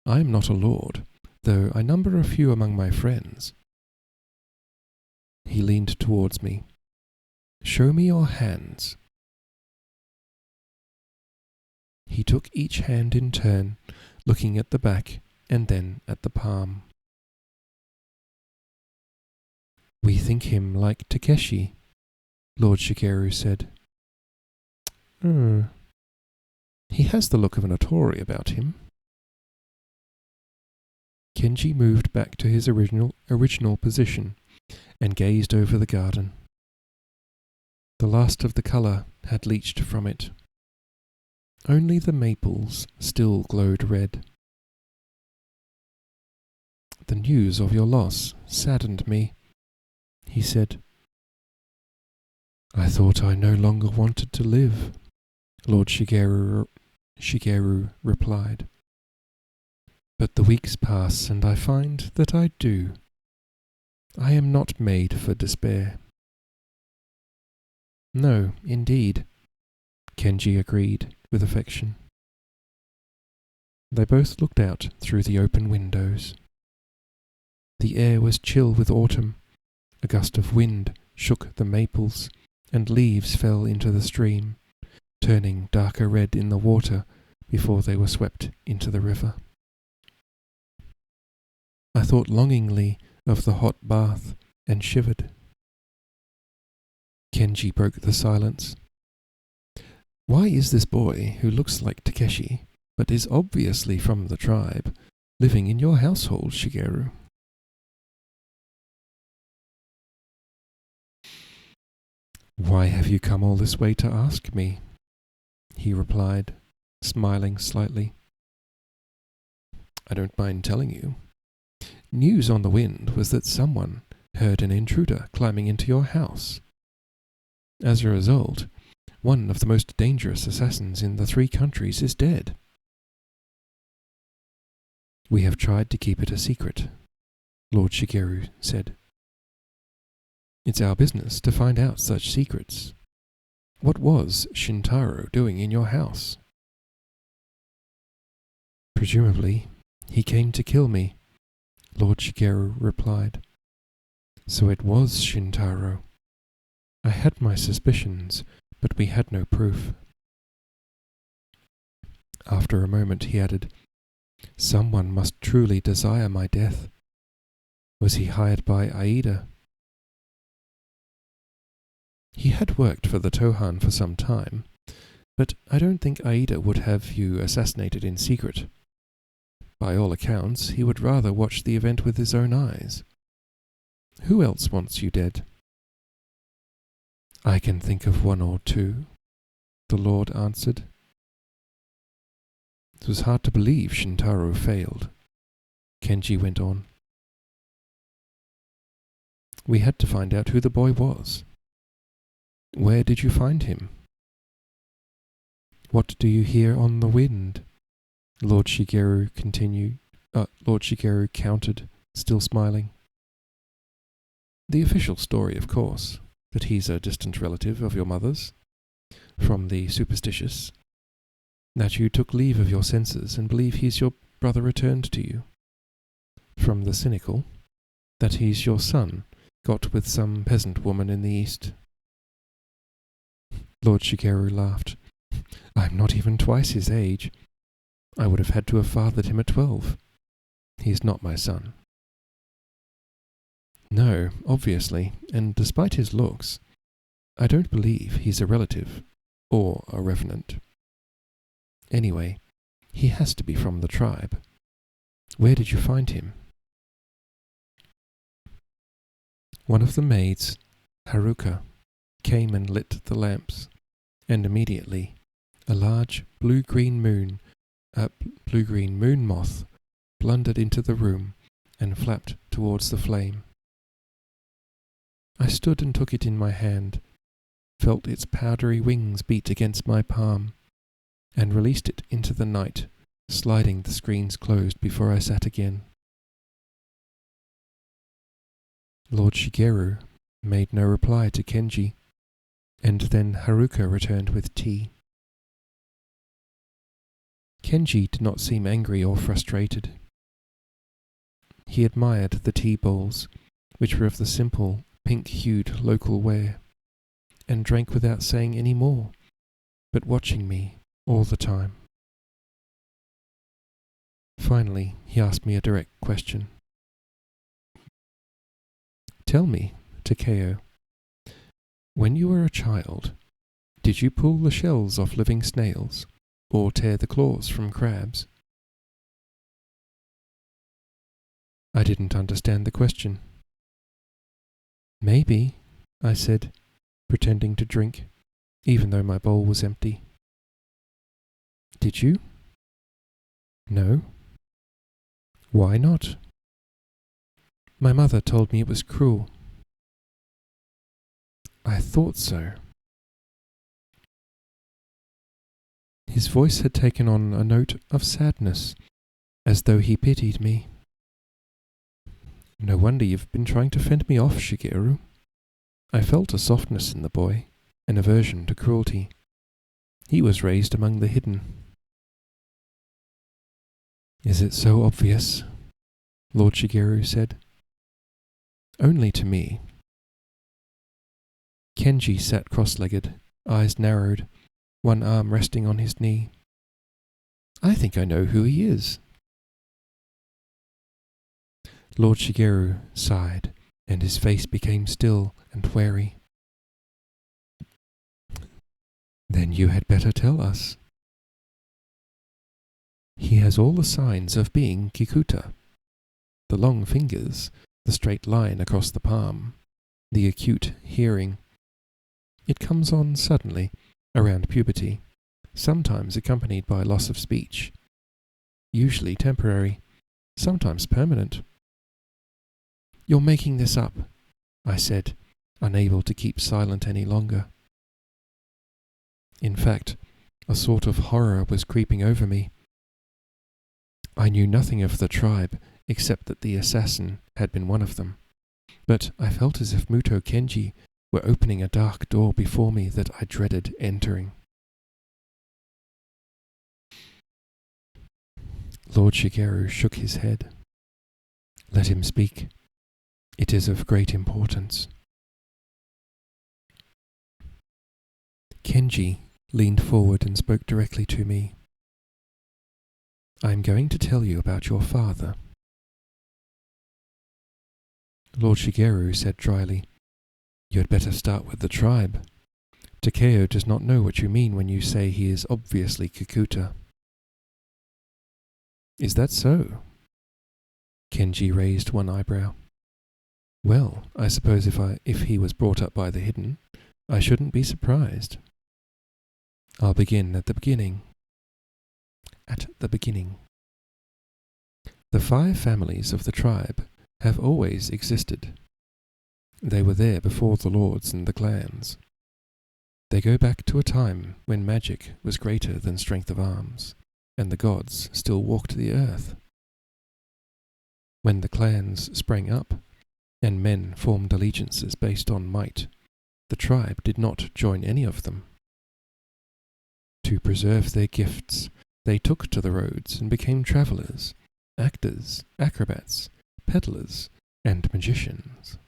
"I am not a lord, though I number a few among my friends." He leaned towards me. "Show me your hands." He took each hand in turn, looking at the back and then at the palm. "We think him like Takeshi," Lord Shigeru said. He has the look of an Otori about him." Kenji moved back to his original position and gazed over the garden. The last of the colour had leached from it. Only the maples still glowed red. "The news of your loss saddened me," he said. "I thought I no longer wanted to live," Lord Shigeru replied. "But the weeks pass and I find that I do. I am not made for despair." "No, indeed," Kenji agreed with affection. They both looked out through the open windows. The air was chill with autumn. A gust of wind shook the maples, and leaves fell into the stream, turning darker red in the water before they were swept into the river. I thought longingly of the hot bath and shivered. Kenji broke the silence. "Why is this boy, who looks like Takeshi, but is obviously from the tribe, living in your household, Shigeru?" "Why have you come all this way to ask me?" he replied, smiling slightly. "I don't mind telling you. News on the wind was that someone heard an intruder climbing into your house. As a result, one of the most dangerous assassins in the 3 countries is dead. We have tried to keep it a secret," Lord Shigeru said. "It's our business to find out such secrets. What was Shintaro doing in your house?" "Presumably, he came to kill me," Lord Shigeru replied. "So it was Shintaro. I had my suspicions, but we had no proof." After a moment he added, "Someone must truly desire my death. Was he hired by Aida?" "He had worked for the Tohan for some time, but I don't think Aida would have you assassinated in secret. By all accounts, he would rather watch the event with his own eyes. Who else wants you dead?" "I can think of 1 or 2, the Lord answered. "It was hard to believe Shintaro failed," Kenji went on. "We had to find out who the boy was. Where did you find him? What do you hear on the wind? Lord Shigeru countered, still smiling. The official story, of course, that he's a distant relative of your mother's. From the superstitious, that you took leave of your senses and believe he's your brother returned to you. From the cynical, that he's your son, got with some peasant woman in the east. Lord Shigeru laughed. I'm not even twice his age. I would have had to have fathered him at 12. He's not my son. No, obviously, and despite his looks, I don't believe he's a relative, or a revenant. Anyway, he has to be from the tribe. Where did you find him? One of the maids, Haruka, came and lit the lamps, and immediately a large blue-green moon moth blundered into the room and flapped towards the flame. I stood and took it in my hand, felt its powdery wings beat against my palm, and released it into the night, sliding the screens closed before I sat again. Lord Shigeru made no reply to Kenji, and then Haruka returned with tea. Kenji did not seem angry or frustrated. He admired the tea bowls, which were of the simple, pink-hued local ware, and drank without saying any more, but watching me all the time. Finally, he asked me a direct question. Tell me, Takeo, when you were a child, did you pull the shells off living snails, or tear the claws from crabs? I didn't understand the question. Maybe, I said, pretending to drink, even though my bowl was empty. Did you? No. Why not? My mother told me it was cruel. I thought so. His voice had taken on a note of sadness, as though he pitied me. No wonder you've been trying to fend me off, Shigeru. I felt a softness in the boy, an aversion to cruelty. He was raised among the hidden. Is it so obvious? Lord Shigeru said. Only to me. Kenji sat cross-legged, eyes narrowed, one arm resting on his knee. I think I know who he is. Lord Shigeru sighed, and his face became still and wary. Then you had better tell us. He has all the signs of being Kikuta. The long fingers, the straight line across the palm, the acute hearing. It comes on suddenly, around puberty, sometimes accompanied by loss of speech. Usually temporary, sometimes permanent. You're making this up, I said, unable to keep silent any longer. In fact, a sort of horror was creeping over me. I knew nothing of the tribe except that the assassin had been one of them, but I felt as if Muto Kenji were opening a dark door before me that I dreaded entering. Lord Shigeru shook his head. Let him speak. It is of great importance. Kenji leaned forward and spoke directly to me. I am going to tell you about your father. Lord Shigeru said dryly, You had better start with the tribe. Takeo does not know what you mean when you say he is obviously Kikuta. Is that so? Kenji raised one eyebrow. Well, I suppose if he was brought up by the hidden, I shouldn't be surprised. I'll begin at the beginning. At the beginning. The 5 families of the tribe have always existed. They were there before the lords and the clans. They go back to a time when magic was greater than strength of arms, and the gods still walked the earth. When the clans sprang up, and men formed allegiances based on might, the tribe did not join any of them. To preserve their gifts, they took to the roads and became travellers, actors, acrobats, peddlers, and magicians.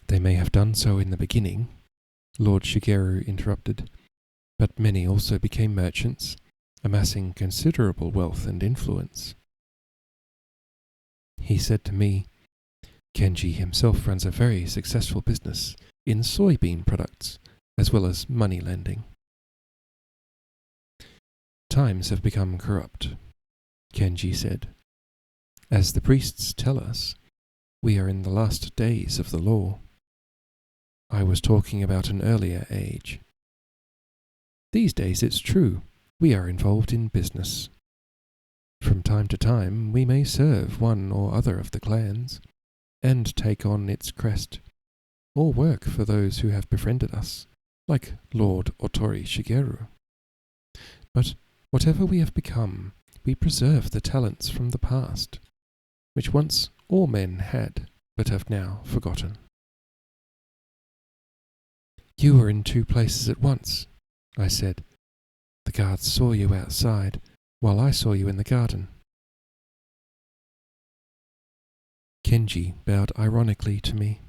They may have done so in the beginning, Lord Shigeru interrupted, but many also became merchants, amassing considerable wealth and influence. He said to me, Kenji himself runs a very successful business in soybean products, as well as money lending. Times have become corrupt, Kenji said. As the priests tell us, we are in the last days of the law. I was talking about an earlier age. These days it's true, we are involved in business. From time to time we may serve one or other of the clans, and take on its crest, or work for those who have befriended us, like Lord Otori Shigeru. But whatever we have become, we preserve the talents from the past, which once all men had, but have now forgotten. You were in two places at once, I said. The guards saw you outside, while I saw you in the garden. Kenji bowed ironically to me.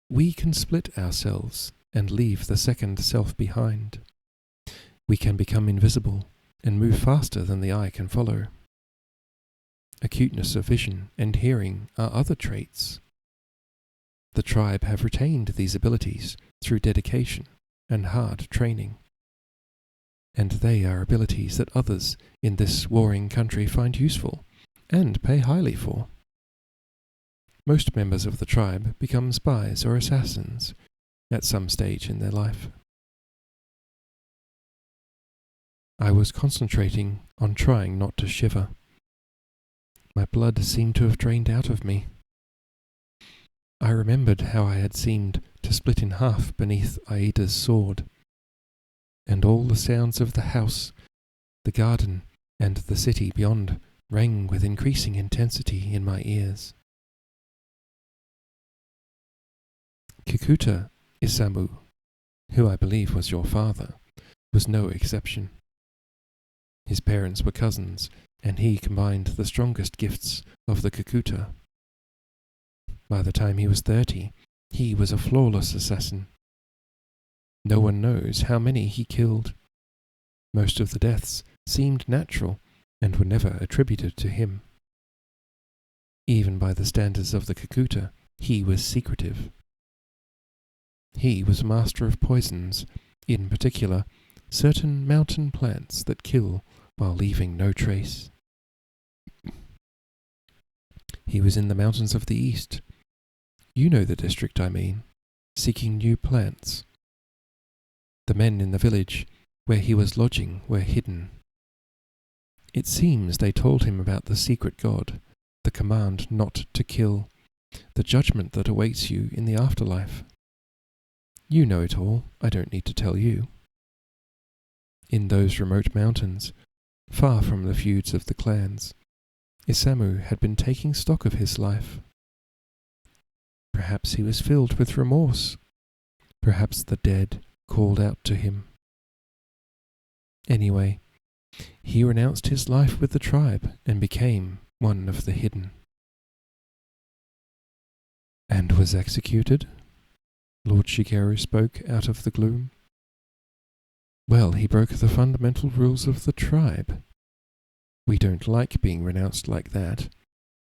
We can split ourselves and leave the second self behind. We can become invisible and move faster than the eye can follow. Acuteness of vision and hearing are other traits. The tribe have retained these abilities through dedication and hard training. And they are abilities that others in this warring country find useful and pay highly for. Most members of the tribe become spies or assassins at some stage in their life. I was concentrating on trying not to shiver. My blood seemed to have drained out of me. I remembered how I had seemed to split in half beneath Aida's sword, and all the sounds of the house, the garden, and the city beyond rang with increasing intensity in my ears. Kikuta Isamu, who I believe was your father, was no exception. His parents were cousins, and he combined the strongest gifts of the Kikuta. By the time he was 30, he was a flawless assassin. No one knows how many he killed. Most of the deaths seemed natural and were never attributed to him. Even by the standards of the Kikuta, he was secretive. He was a master of poisons, in particular, certain mountain plants that kill while leaving no trace. He was in the mountains of the east. You know the district I mean, seeking new plants. The men in the village where he was lodging were hidden. It seems they told him about the secret god, the command not to kill, the judgment that awaits you in the afterlife. You know it all, I don't need to tell you. In those remote mountains, far from the feuds of the clans, Isamu had been taking stock of his life. Perhaps he was filled with remorse. Perhaps the dead called out to him. Anyway, he renounced his life with the tribe and became one of the hidden. And was executed? Lord Shigeru spoke out of the gloom. Well, he broke the fundamental rules of the tribe. We don't like being renounced like that,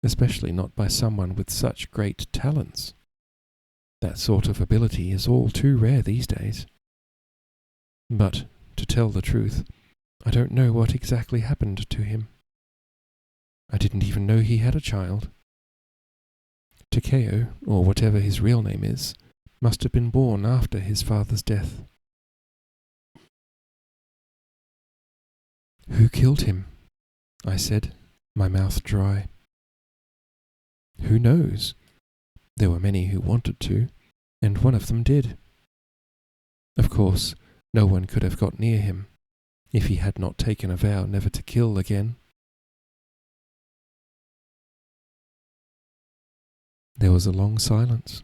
especially not by someone with such great talents. That sort of ability is all too rare these days. But, to tell the truth, I don't know what exactly happened to him. I didn't even know he had a child. Takeo, or whatever his real name is, must have been born after his father's death. Who killed him? I said, my mouth dry. Who knows? There were many who wanted to, and one of them did. Of course, no one could have got near him. if he had not taken a vow never to kill again. There was a long silence.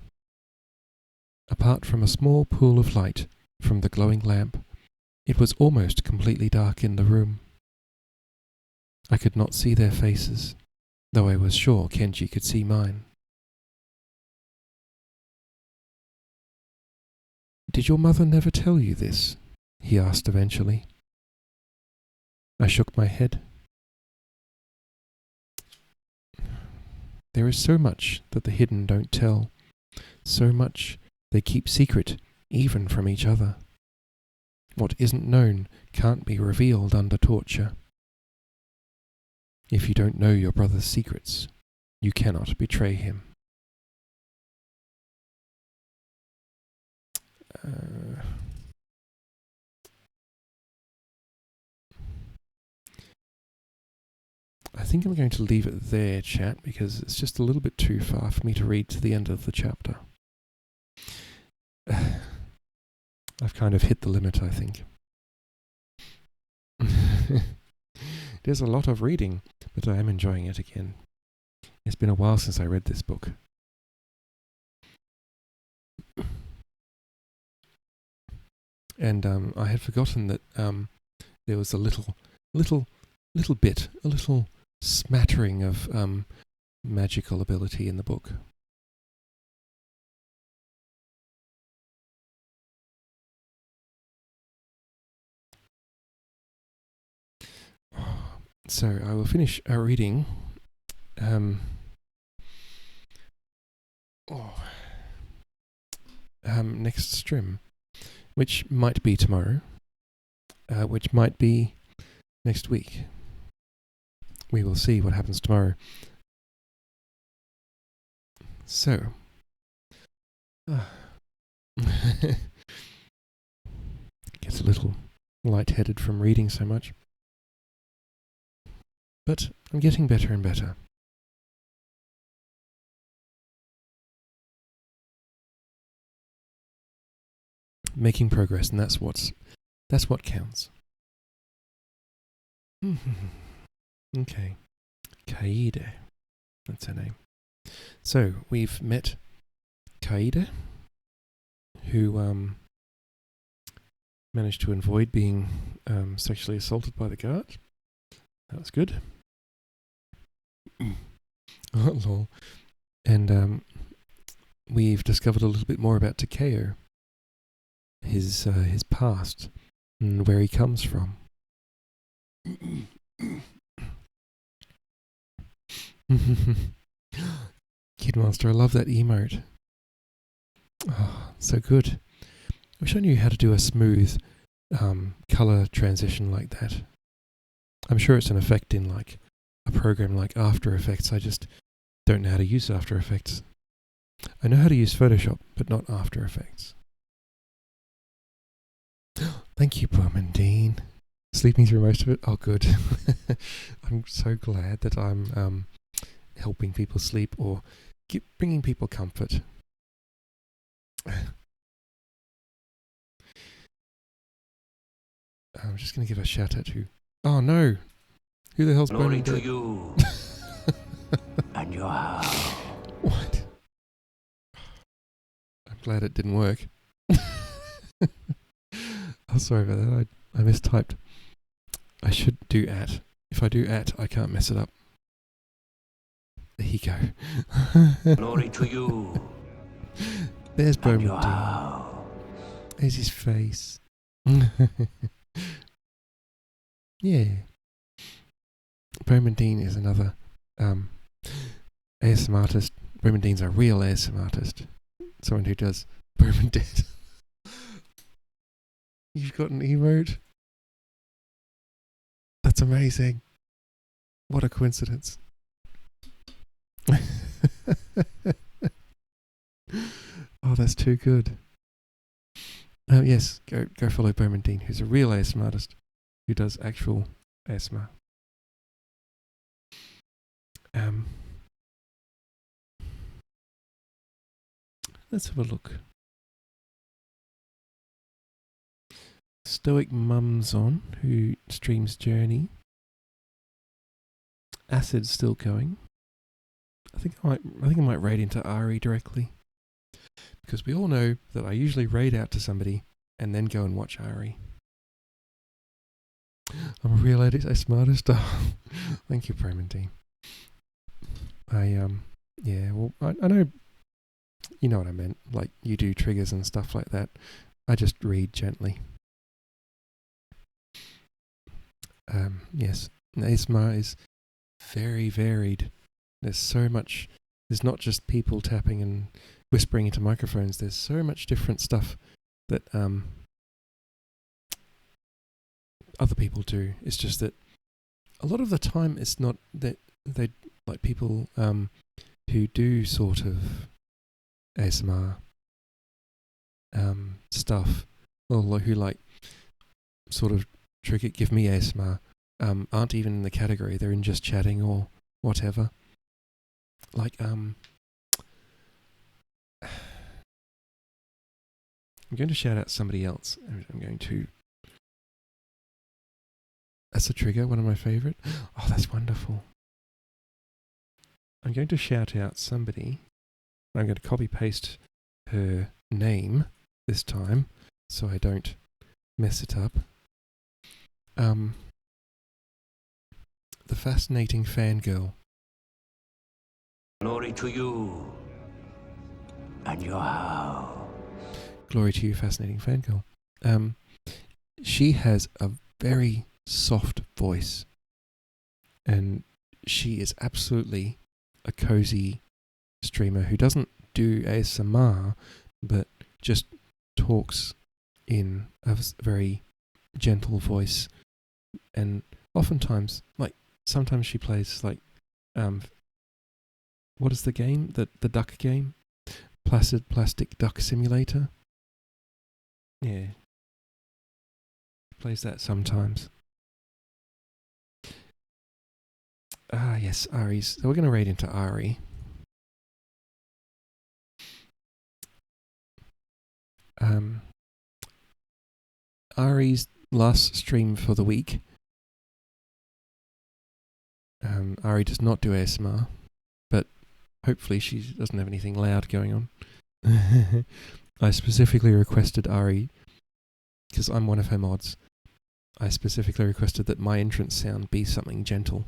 Apart from a small pool of light from the glowing lamp, it was almost completely dark in the room. I could not see their faces, though I was sure Kenji could see mine. "Did your mother never tell you this?" he asked eventually. I shook my head. There is so much that the hidden don't tell, so much they keep secret even from each other. What isn't known can't be revealed under torture. If you don't know your brother's secrets, you cannot betray him. I think I'm going to leave it there, chat, because it's just a little bit too far for me to read to the end of the chapter. I've kind of hit the limit, I think. There's a lot of reading, but I am enjoying it again. It's been a while since I read this book. And I had forgotten that there was a little bit, a little smattering of magical ability in the book. So I will finish reading next stream, which might be tomorrow, which might be next week. We will see what happens tomorrow. So, gets a little lightheaded from reading so much. But I'm getting better and better. Making progress, and that's what counts. Okay. Kaede. That's her name. So, we've met Kaede, who managed to avoid being sexually assaulted by the guard. That was good. Oh, lol. And we've discovered a little bit more about Takeo, his past, and where he comes from. Kidmaster, I love that emote. Oh, so good. I wish I knew how to do a smooth color transition like that. I'm sure it's an effect in like a program like After Effects. I just don't know how to use After Effects. I know how to use Photoshop, but not After Effects. Thank you, Blumendine. Sleeping through most of it? Oh, good. I'm so glad that I'm helping people sleep or bringing people comfort. I'm just going to give a shout out to... Oh, no. Who the hell's Glory Bowman to dead? you and your house. What? I'm glad it didn't work. Oh, sorry about that. I mistyped. I should do @ If I do @ I can't mess it up. There you go. Glory to you There's and Bowman your Dean. house. There's his face. Yeah. Bowman Dean is another ASM artist. Bowman Dean's a real ASM artist. Someone who does Bowman Dead. You've got an emote? That's amazing. What a coincidence. Oh, that's too good. Yes, go follow Bowman Dean, who's a real ASMR artist who does actual ASMR. Let's have a look. Stoic Mum's on, who streams Journey. Acid's still going. I think I might raid into Ari directly, because we all know that I usually raid out to somebody and then go and watch Ari. I'm a real lady, so smartest. Thank you, Premantine. I know, you know what I meant. Like, you do triggers and stuff like that. I just read gently. Yes, ASMR is very varied. There's so much. There's not just people tapping and whispering into microphones. There's so much different stuff that other people do. It's just that a lot of the time it's not that they like people who do sort of ASMR stuff, or who like sort of give me ASMR, aren't even in the category. They're in just chatting or whatever. Like I'm going to shout out somebody else. I'm going to. That's a trigger, one of my favourite. Oh, that's wonderful. I'm going to shout out somebody. I'm going to copy paste her name this time so I don't mess it up. The Fascinating Fangirl. Glory to you and your house. Glory to you, Fascinating Fangirl. She has a very soft voice, and she is absolutely a cozy streamer who doesn't do ASMR, but just talks in a very gentle voice, and oftentimes, like, sometimes she plays like, what is the game? The duck game? Placid Plastic Duck Simulator? Yeah. Plays that sometimes. Ah, yes, Ari's. So we're going to raid into Ari. Ari's last stream for the week. Ari does not do ASMR, but hopefully she doesn't have anything loud going on. I specifically requested Ari, because I'm one of her mods, I specifically requested that my entrance sound be something gentle.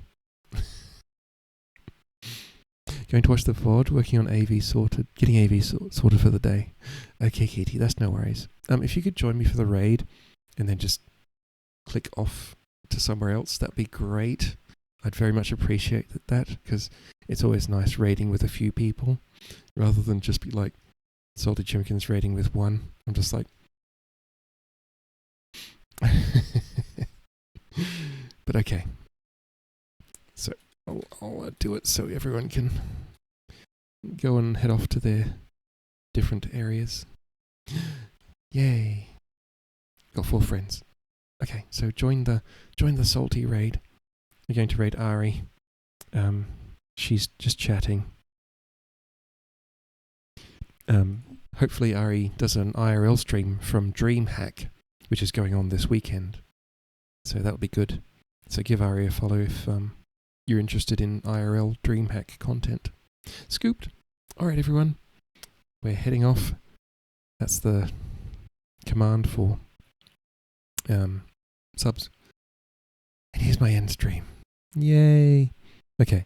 Going to watch the VOD, working on AV sorted, getting AV sorted for the day. Okay, Katie, that's no worries. If you could join me for the raid, and then just click off to somewhere else, that'd be great. I'd very much appreciate that, because it's always nice raiding with a few people, rather than just be like Salty Chimkins raiding with one. I'm just like... But okay. So I'll do it so everyone can go and head off to their different areas. Yay. Got 4 friends. Okay, so join the salty raid. We're going to raid Ari. She's just chatting. Hopefully Ari does an IRL stream from DreamHack, which is going on this weekend. So that'll be good. So give Ari a follow if you're interested in IRL DreamHack content. Scooped. Alright everyone. We're heading off. That's the command for subs. And here's my end stream. Yay. Okay.